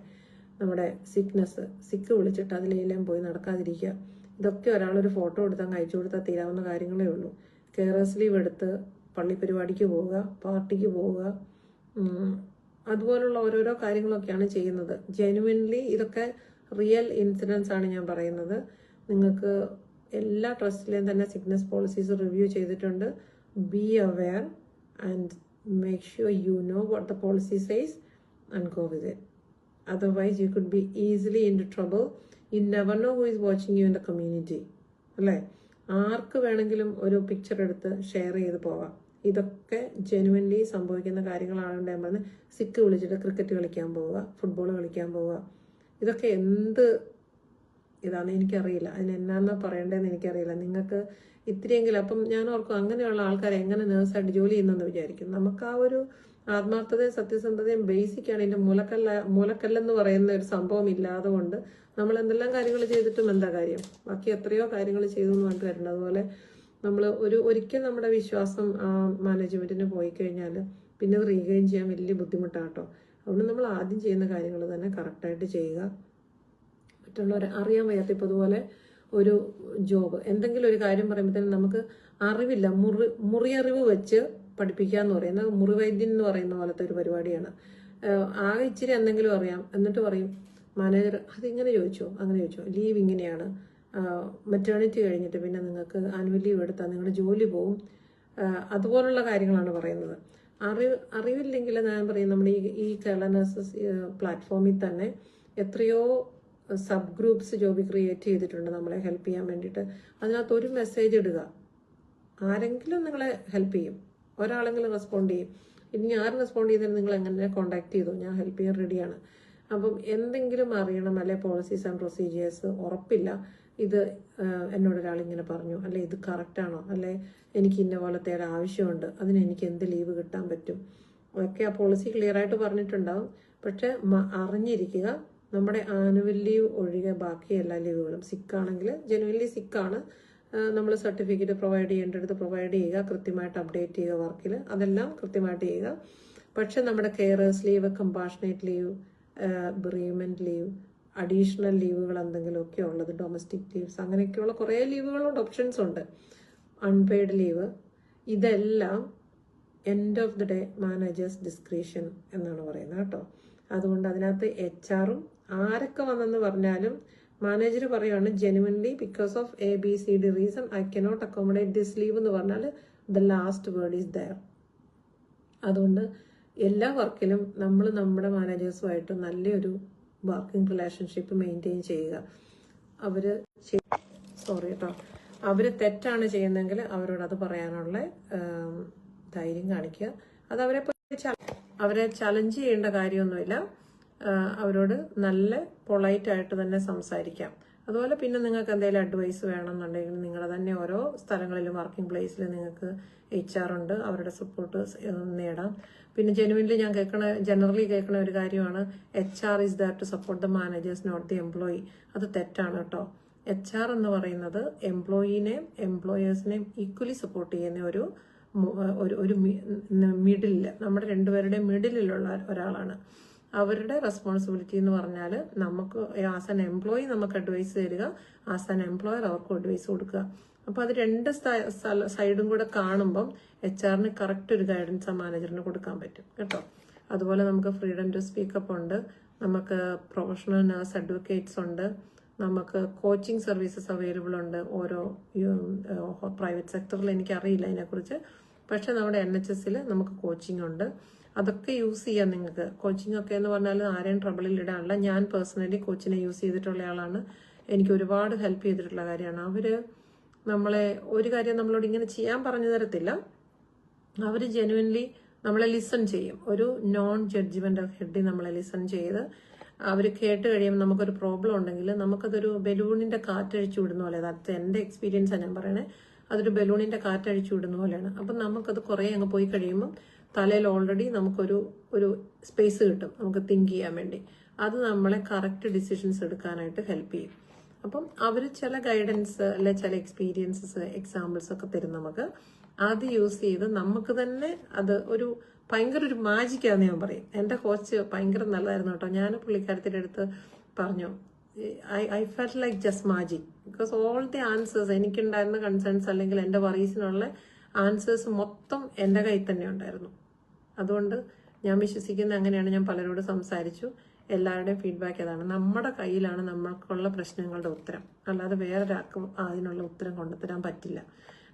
നമ്മുടെ സിക്ക് വിളിച്ചിട്ട് അതിലെല്ലാം പോയി നടക്കാതിരിക്കുക. ഇതൊക്കെ ഒരാളൊരു ഫോട്ടോ എടുത്താൽ അയച്ചു കൊടുത്താൽ തീരാവുന്ന കാര്യങ്ങളേ ഉള്ളൂ. കെയറേഴ്സ് ലീവ് എടുത്ത് പള്ളി പരിപാടിക്ക് പോവുക, പാർട്ടിക്ക് പോവുക, അതുപോലുള്ള ഓരോരോ കാര്യങ്ങളൊക്കെയാണ് ചെയ്യുന്നത്. ജെനുവിൻലി ഇതൊക്കെ റിയൽ ഇൻസിഡൻസ് ആണ് ഞാൻ പറയുന്നത്. നിങ്ങൾക്ക് എല്ലാ ട്രസ്റ്റിലെയും തന്നെ സിക്നസ് പോളിസീസ് റിവ്യൂ ചെയ്തിട്ടുണ്ട്. Be aware and make sure you know what the policy says and go with it. Otherwise, you could be easily into trouble. You never know who is watching you in the community. അല്ലേ? ആർക്ക് വേണമെങ്കിലും ഒരു picture എടുത്ത് share ചെയ്ത് പോവാം. ഇതൊക്കെ genuinely സംഭവിക്കുന്ന കാര്യങ്ങളാണ്. ഞാൻ പറഞ്ഞത്, സിക്ക് വിളിച്ചിട്ട് ക്രിക്കറ്റ് കളിക്കാൻ പോവുക, ഫുട്ബോൾ കളിക്കാൻ പോവുക. ഇതൊക്കെ എന്ത് ഇതാണെന്ന് എനിക്കറിയില്ല. അതിന് എന്നാന്ന് പറയേണ്ടതെന്ന് എനിക്കറിയില്ല. നിങ്ങൾക്ക് ഇത്തിരിയെങ്കിലും അപ്പം ഞാൻ ഓർക്കും, അങ്ങനെയുള്ള ആൾക്കാരെ എങ്ങനെ നേഴ്സായിട്ട് ജോലി ചെയ്യുന്നെന്ന് വിചാരിക്കും. നമുക്ക് ആ ഒരു ആത്മാർത്ഥതയും സത്യസന്ധതയും ബേസിക്കാണ്. ഇതിൻ്റെ മൂലക്കല്ലെന്ന് പറയുന്ന ഒരു സംഭവം ഇല്ലാതെ കൊണ്ട് നമ്മൾ എന്തെല്ലാം കാര്യങ്ങൾ ചെയ്തിട്ടും എന്താ കാര്യം? ബാക്കി എത്രയോ കാര്യങ്ങൾ ചെയ്തു എന്ന് പറഞ്ഞിട്ട് വരണം. അതുപോലെ നമ്മൾ ഒരിക്കൽ നമ്മുടെ വിശ്വാസം മാനേജ്മെന്റിന് പോയി കഴിഞ്ഞാൽ പിന്നെ അത് റീഗെയിൻ ചെയ്യാൻ വലിയ ബുദ്ധിമുട്ടാട്ടോ. അതുകൊണ്ട് നമ്മൾ ആദ്യം ചെയ്യുന്ന കാര്യങ്ങൾ തന്നെ കറക്റ്റായിട്ട് ചെയ്യുക. മറ്റുള്ളവരെ അറിയാൻ വയ്യാത്ത ഇപ്പോൾ അതുപോലെ ഒരു ജോബ് എന്തെങ്കിലും ഒരു കാര്യം പറയുമ്പോഴത്തേനും നമുക്ക് അറിവില്ല, മുറിയറിവ് വെച്ച് പഠിപ്പിക്കുക എന്ന് പറയുന്നത് മുറിവൈദ്യൻ എന്ന് പറയുന്ന പോലത്തെ ഒരു പരിപാടിയാണ്. ആകെ ഇച്ചിരി എന്തെങ്കിലും അറിയാം, എന്നിട്ട് പറയും മാനേജർ അതിങ്ങനെ ചോദിച്ചോ അങ്ങനെ ചോദിച്ചോ, ലീവ് ഇങ്ങനെയാണ്, മെറ്റേണിറ്റി കഴിഞ്ഞിട്ട് പിന്നെ നിങ്ങൾക്ക് ആനുവൽ ലീവ് എടുത്താൽ നിങ്ങളുടെ ജോലി പോവും, അതുപോലുള്ള കാര്യങ്ങളാണ് പറയുന്നത്. അറിവില്ലെങ്കിൽ ഞാൻ പറയും, നമ്മുടെ ഈ കേരള നഴ്സസ് പ്ലാറ്റ്ഫോമിൽ തന്നെ എത്രയോ സബ് ഗ്രൂപ്പ്സ് ജോബി ക്രിയേറ്റ് ചെയ്തിട്ടുണ്ട് നമ്മളെ ഹെൽപ്പ് ചെയ്യാൻ വേണ്ടിയിട്ട്. അതിനകത്ത് ഒരു മെസ്സേജ് ഇടുക, ആരെങ്കിലും നിങ്ങളെ ഹെൽപ്പ് ചെയ്യും, ഒരാളെങ്കിലും റെസ്പോണ്ട് ചെയ്യും. ഇനി ആരും റെസ്പോണ്ട് ചെയ്താലും നിങ്ങൾ എങ്ങനെ കോൺടാക്ട് ചെയ്തു, ഞാൻ ഹെൽപ്പ് ചെയ്യാൻ റെഡിയാണ്. അപ്പം എന്തെങ്കിലും അറിയണം, അല്ലെ പോളിസീസ് ആൻഡ് പ്രൊസീജിയേഴ്സ് ഉറപ്പില്ല, ഇത് എന്നോടൊരാളിങ്ങനെ പറഞ്ഞു, അല്ലെ ഇത് കറക്റ്റാണോ, അല്ലെ എനിക്ക് ഇന്ന പോലത്തെ ഒരു ആവശ്യമുണ്ട്, അതിന് എനിക്ക് എന്ത് ലീവ് കിട്ടാൻ പറ്റും, അതൊക്കെ ആ പോളിസി ക്ലിയർ ആയിട്ട് പറഞ്ഞിട്ടുണ്ടാവും. പക്ഷെ അറിഞ്ഞിരിക്കുക, നമ്മുടെ ആനുവൽ ലീവ് ഒഴികെ ബാക്കി എല്ലാ ലീവുകളും, സിക്കാണെങ്കിൽ ജെനുവൻലി സിക്കാണ്, നമ്മൾ സർട്ടിഫിക്കറ്റ് പ്രൊവൈഡ് ചെയ്യേണ്ടടുത്ത് പ്രൊവൈഡ് ചെയ്യുക, കൃത്യമായിട്ട് അപ്ഡേറ്റ് ചെയ്യുക വർക്കിൽ, അതെല്ലാം കൃത്യമായിട്ട് ചെയ്യുക. പക്ഷെ നമ്മുടെ carers leave, compassionate leave, bereavement leave, additional ലീവുകൾ എന്തെങ്കിലുമൊക്കെ ഉള്ളത്, ഡൊമസ്റ്റിക് ലീവ്സ്, അങ്ങനെയൊക്കെയുള്ള കുറേ ലീവുകളുണ്ട്, ഓപ്ഷൻസ് ഉണ്ട്, അൺപെയ്ഡ് ലീവ്, ഇതെല്ലാം end of the day managers discretion എന്നാണ് പറയുന്നത് കേട്ടോ. അതുകൊണ്ട് അതിനകത്ത് HR-ഉം ആരൊക്കെ വന്നെന്ന് പറഞ്ഞാലും മാനേജർ പറയുകയാണ് genuinely because of ABCD reason I cannot accommodate this leave എന്ന് പറഞ്ഞാൽ the last word is there. അതുകൊണ്ട് എല്ലാ വർക്കിലും നമ്മൾ നമ്മുടെ മാനേജേഴ്സുമായിട്ട് നല്ലൊരു വർക്കിംഗ് റിലേഷൻഷിപ്പ് മെയിൻറ്റെയിൻ ചെയ്യുക. അവർ തെറ്റാണ് ചെയ്യുന്നതെങ്കിൽ അവരോട് അത് പറയാനുള്ള ധൈര്യം കാണിക്കുക. അത് അവരെ ചലഞ്ച് ചെയ്യേണ്ട കാര്യമൊന്നുമില്ല. അവരോട് നല്ല പൊളൈറ്റായിട്ട് തന്നെ സംസാരിക്കാം. അതുപോലെ പിന്നെ നിങ്ങൾക്ക് എന്തെങ്കിലും അഡ്വൈസ് വേണമെന്നുണ്ടെങ്കിൽ നിങ്ങളുടെ തന്നെ ഓരോ സ്ഥലങ്ങളിലും വർക്കിംഗ് പ്ലേസിൽ നിങ്ങൾക്ക് HR ഉണ്ട്, അവരുടെ സപ്പോർട്ട് നേടാം. പിന്നെ ജെനുവിൻലി ഞാൻ ജനറലി കേൾക്കണ ഒരു കാര്യമാണ് HR is there to support the managers not the employee. അത് തെറ്റാണ് കേട്ടോ. HR എന്ന് പറയുന്നത് എംപ്ലോയീനെയും എംപ്ലോയേഴ്സിനെയും ഈക്വലി സപ്പോർട്ട് ചെയ്യുന്ന ഒരു മിഡിലിൽ, നമ്മുടെ രണ്ടുപേരുടെയും മിഡിലുള്ള ഒരാളാണ്. അവരുടെ റെസ്പോൺസിബിലിറ്റി എന്ന് പറഞ്ഞാൽ നമുക്ക് ആസ് ആൻ എംപ്ലോയി നമുക്ക് അഡ്വൈസ് തരിക, ആസ് ആൻ എംപ്ലോയർ അവർക്ക് അഡ്വൈസ് കൊടുക്കുക. അപ്പോൾ അത് രണ്ട് സൈഡും കൂടെ കാണുമ്പം HR-ന് കറക്റ്റ് ഒരു ഗൈഡൻസ് ആ മാനേജറിന് കൊടുക്കാൻ പറ്റും കേട്ടോ. അതുപോലെ നമുക്ക് ഫ്രീഡം ടു സ്പീക്കപ്പ് ഉണ്ട്, നമുക്ക് പ്രൊഫഷണൽ നഴ്സ് അഡ്വക്കേറ്റ്സ് ഉണ്ട്, നമുക്ക് കോച്ചിങ് സർവീസസ് അവൈലബിൾ ഉണ്ട്. ഓരോ പ്രൈവറ്റ് സെക്ടറിൽ എനിക്കറിയില്ല അതിനെക്കുറിച്ച്, പക്ഷെ നമ്മുടെ NHS-ൽ നമുക്ക് കോച്ചിങ് ഉണ്ട്. അതൊക്കെ യൂസ് ചെയ്യാം നിങ്ങൾക്ക്. കോച്ചിങ് ഒക്കെ എന്ന് പറഞ്ഞാൽ ആരെയും ട്രബിളിൽ ഇടാനല്ല. ഞാൻ പേഴ്സണലി കോച്ചിനെ യൂസ് ചെയ്തിട്ടുള്ള ആളാണ്. എനിക്ക് ഒരുപാട് ഹെൽപ്പ് ചെയ്തിട്ടുള്ള കാര്യമാണ്. അവർ നമ്മളെ ഒരു കാര്യം നമ്മളോട് ഇങ്ങനെ ചെയ്യാൻ പറഞ്ഞു തരത്തില്ല. അവർ ജെനുവിൻലി നമ്മളെ ലിസൺ ചെയ്യും. ഒരു നോൺ ജഡ്ജ്മെന്റ് ഓഫ് ഹെഡ് നമ്മളെ ലിസൺ ചെയ്ത് അവർ കേട്ട് കഴിയുമ്പോൾ നമുക്കൊരു പ്രോബ്ലം ഉണ്ടെങ്കിൽ നമുക്കതൊരു ബലൂണിന്റെ കാറ്റഴിച്ചു വിടുന്ന പോലെ, അതായത് എൻ്റെ എക്സ്പീരിയൻസാണ് ഞാൻ പറയണേ, അതൊരു ബലൂണിന്റെ കാറ്റഴിച്ചു വിടുന്ന പോലെയാണ്. അപ്പം നമുക്കത് കുറേ അങ്ങ് പോയി കഴിയുമ്പം തലയിൽ ഓൾറെഡി നമുക്കൊരു സ്പേസ് കിട്ടും നമുക്ക് തിങ്ക് ചെയ്യാൻ വേണ്ടി. അത് നമ്മളെ കറക്റ്റ് ഡിസിഷൻസ് എടുക്കാനായിട്ട് ഹെൽപ്പ് ചെയ്യും. അപ്പം അവർ ചില ഗൈഡൻസ് അല്ലെ ചില എക്സ്പീരിയൻസസ് എക്സാമ്പിൾസ് ഒക്കെ തരും നമുക്ക്. അത് യൂസ് ചെയ്ത് നമുക്ക് തന്നെ അത് ഭയങ്കര ഒരു മാജിക്കാന്ന് ഞാൻ പറയും. എൻ്റെ കോച്ച് ഭയങ്കര നല്ലതായിരുന്നു കേട്ടോ. ഞാൻ പുള്ളിക്കാരത്തിൻ്റെ അടുത്ത് പറഞ്ഞു, I felt like just magic, because all the answers എനിക്കുണ്ടായിരുന്ന കൺസേൺസ് അല്ലെങ്കിൽ എൻ്റെ വറീസിനുള്ള ആൻസേഴ്സ് മൊത്തം എൻ്റെ കയ്യിൽ തന്നെ ഉണ്ടായിരുന്നു. അതുകൊണ്ട് ഞാൻ വിശ്വസിക്കുന്നത് അങ്ങനെയാണ്. ഞാൻ പലരോട് സംസാരിച്ചു, എല്ലാവരുടെയും ഫീഡ്ബാക്ക് അതാണ്. നമ്മുടെ കയ്യിലാണ് നമ്മൾക്കുള്ള പ്രശ്നങ്ങളുടെ ഉത്തരം, അല്ലാതെ വേറൊരാൾക്കും അതിനുള്ള ഉത്തരം കൊണ്ടുതരാൻ പറ്റില്ല.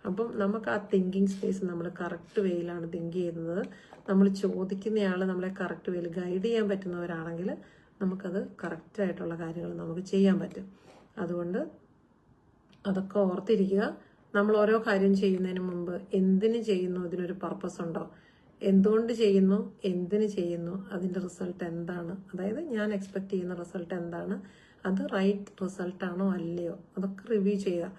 അപ്പം നമുക്ക് ആ തിങ്കിങ് സ്പേസ് നമ്മൾ കറക്റ്റ് വേയിലാണ് തിങ്ക് ചെയ്യുന്നത്. നമ്മൾ ചോദിക്കുന്നയാൾ നമ്മളെ കറക്റ്റ് വേയിൽ ഗൈഡ് ചെയ്യാൻ പറ്റുന്നവരാണെങ്കിൽ നമുക്കത് കറക്റ്റായിട്ടുള്ള കാര്യങ്ങൾ നമുക്ക് ചെയ്യാൻ പറ്റും. അതുകൊണ്ട് അതൊക്കെ ഓർത്തിരിക്കുക. നമ്മൾ ഓരോ കാര്യം ചെയ്യുന്നതിന് മുമ്പ് എന്തിന് ചെയ്യുന്നു, ഇതിനൊരു പർപ്പസ് ഉണ്ടോ, എന്തുകൊണ്ട് ചെയ്യുന്നു, എന്തിന് ചെയ്യുന്നു, അതിൻ്റെ റിസൾട്ട് എന്താണ്, അതായത് ഞാൻ എക്സ്പെക്ട് ചെയ്യുന്ന റിസൾട്ട് എന്താണ്, അത് റൈറ്റ് റിസൾട്ടാണോ അല്ലയോ, അതൊക്കെ റിവ്യൂ ചെയ്യുക.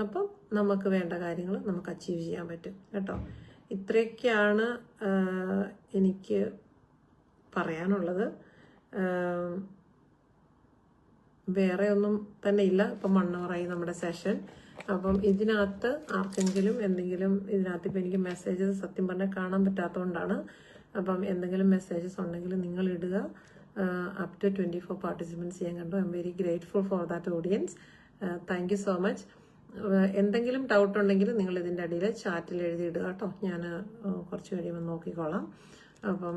അപ്പം നമുക്ക് വേണ്ട കാര്യങ്ങൾ നമുക്ക് അച്ചീവ് ചെയ്യാൻ പറ്റും കേട്ടോ. ഇത്രയൊക്കെയാണ് എനിക്ക് പറയാനുള്ളത്. വേറെ ഒന്നും തന്നെ ഇല്ല. ഇപ്പം 1 hour നമ്മുടെ സെഷൻ. അപ്പം ഇതിനകത്ത് ആർക്കെങ്കിലും എന്തെങ്കിലും, ഇതിനകത്ത് ഇപ്പം എനിക്ക് മെസ്സേജസ് സത്യം പറഞ്ഞാൽ കാണാൻ പറ്റാത്തതുകൊണ്ടാണ്. അപ്പം എന്തെങ്കിലും മെസ്സേജസ് ഉണ്ടെങ്കിൽ നിങ്ങൾ ഇടുക. അപ് ടു 24 പാർട്ടിസിപ്പൻസ് ചെയ്യാൻ കണ്ടു. I am very grateful for that audience. Thank you so much. എന്തെങ്കിലും ഡൗട്ട് ഉണ്ടെങ്കിൽ നിങ്ങൾ ഇതിൻ്റെ അടിയിൽ ചാറ്റിൽ എഴുതിയിടുക കേട്ടോ. ഞാൻ കുറച്ച് കഴിയുമ്പോൾ നോക്കിക്കോളാം. അപ്പം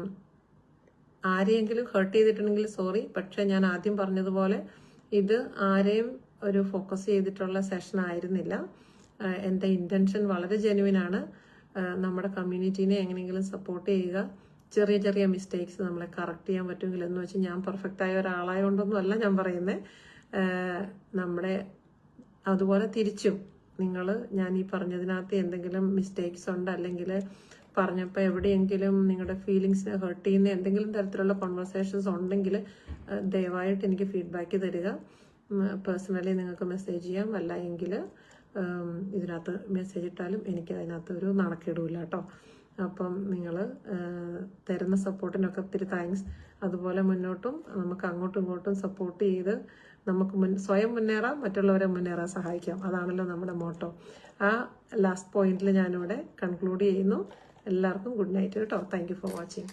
ആരെയെങ്കിലും ഹേർട്ട് ചെയ്തിട്ടുണ്ടെങ്കിൽ സോറി. പക്ഷെ ഞാൻ ആദ്യം പറഞ്ഞതുപോലെ ഇത് ആരെയും ഒരു ഫോക്കസ് ചെയ്തിട്ടുള്ള സെഷൻ ആയിരുന്നില്ല. എൻ്റെ ഇൻറ്റൻഷൻ വളരെ ജെന്യുവിനാണ്. നമ്മുടെ കമ്മ്യൂണിറ്റീനെ എങ്ങനെയെങ്കിലും സപ്പോർട്ട് ചെയ്യുക. ചെറിയ ചെറിയ മിസ്റ്റേക്സ് നമ്മളെ കറക്റ്റ് ചെയ്യാൻ പറ്റുമെങ്കിൽ എന്ന് വെച്ചാൽ ഞാൻ പെർഫെക്റ്റ് ആയ ഒരാളായതുകൊണ്ടൊന്നും അല്ല ഞാൻ പറയുന്നത്. നമ്മുടെ അതുപോലെ തിരിച്ചും ഞാൻ ഈ പറഞ്ഞതിനകത്ത് എന്തെങ്കിലും മിസ്റ്റേക്സ് ഉണ്ട്, അല്ലെങ്കിൽ പറഞ്ഞപ്പോൾ എവിടെയെങ്കിലും നിങ്ങളുടെ ഫീലിങ്സിനെ ഹേർട്ട് ചെയ്യുന്ന എന്തെങ്കിലും തരത്തിലുള്ള കോൺവെർസേഷൻസ് ഉണ്ടെങ്കിൽ ദയവായിട്ട് എനിക്ക് ഫീഡ്ബാക്ക് തരിക. പേഴ്സണലി നിങ്ങൾക്ക് മെസ്സേജ് ചെയ്യാം. അല്ല എങ്കിൽ ഇതിനകത്ത് മെസ്സേജ് ഇട്ടാലും എനിക്ക് അതിനകത്ത് ഒരു നാണക്കേടുമില്ല കേട്ടോ. അപ്പം നിങ്ങൾ തരുന്ന സപ്പോർട്ടിനൊക്കെ ഒത്തിരി താങ്ക്സ്. അതുപോലെ മുന്നോട്ടും നമുക്ക് അങ്ങോട്ടും ഇങ്ങോട്ടും സപ്പോർട്ട് ചെയ്ത് നമുക്ക് സ്വയം മുന്നേറാം, മറ്റുള്ളവരെ മുന്നേറാൻ സഹായിക്കാം. അതാണല്ലോ നമ്മുടെ മോട്ടോ. ആ ലാസ്റ്റ് പോയിന്റിൽ ഞാനിവിടെ കൺക്ലൂഡ് ചെയ്യുന്നു. എല്ലാവർക്കും ഗുഡ് നൈറ്റ് കേട്ടോ. Thank you for watching.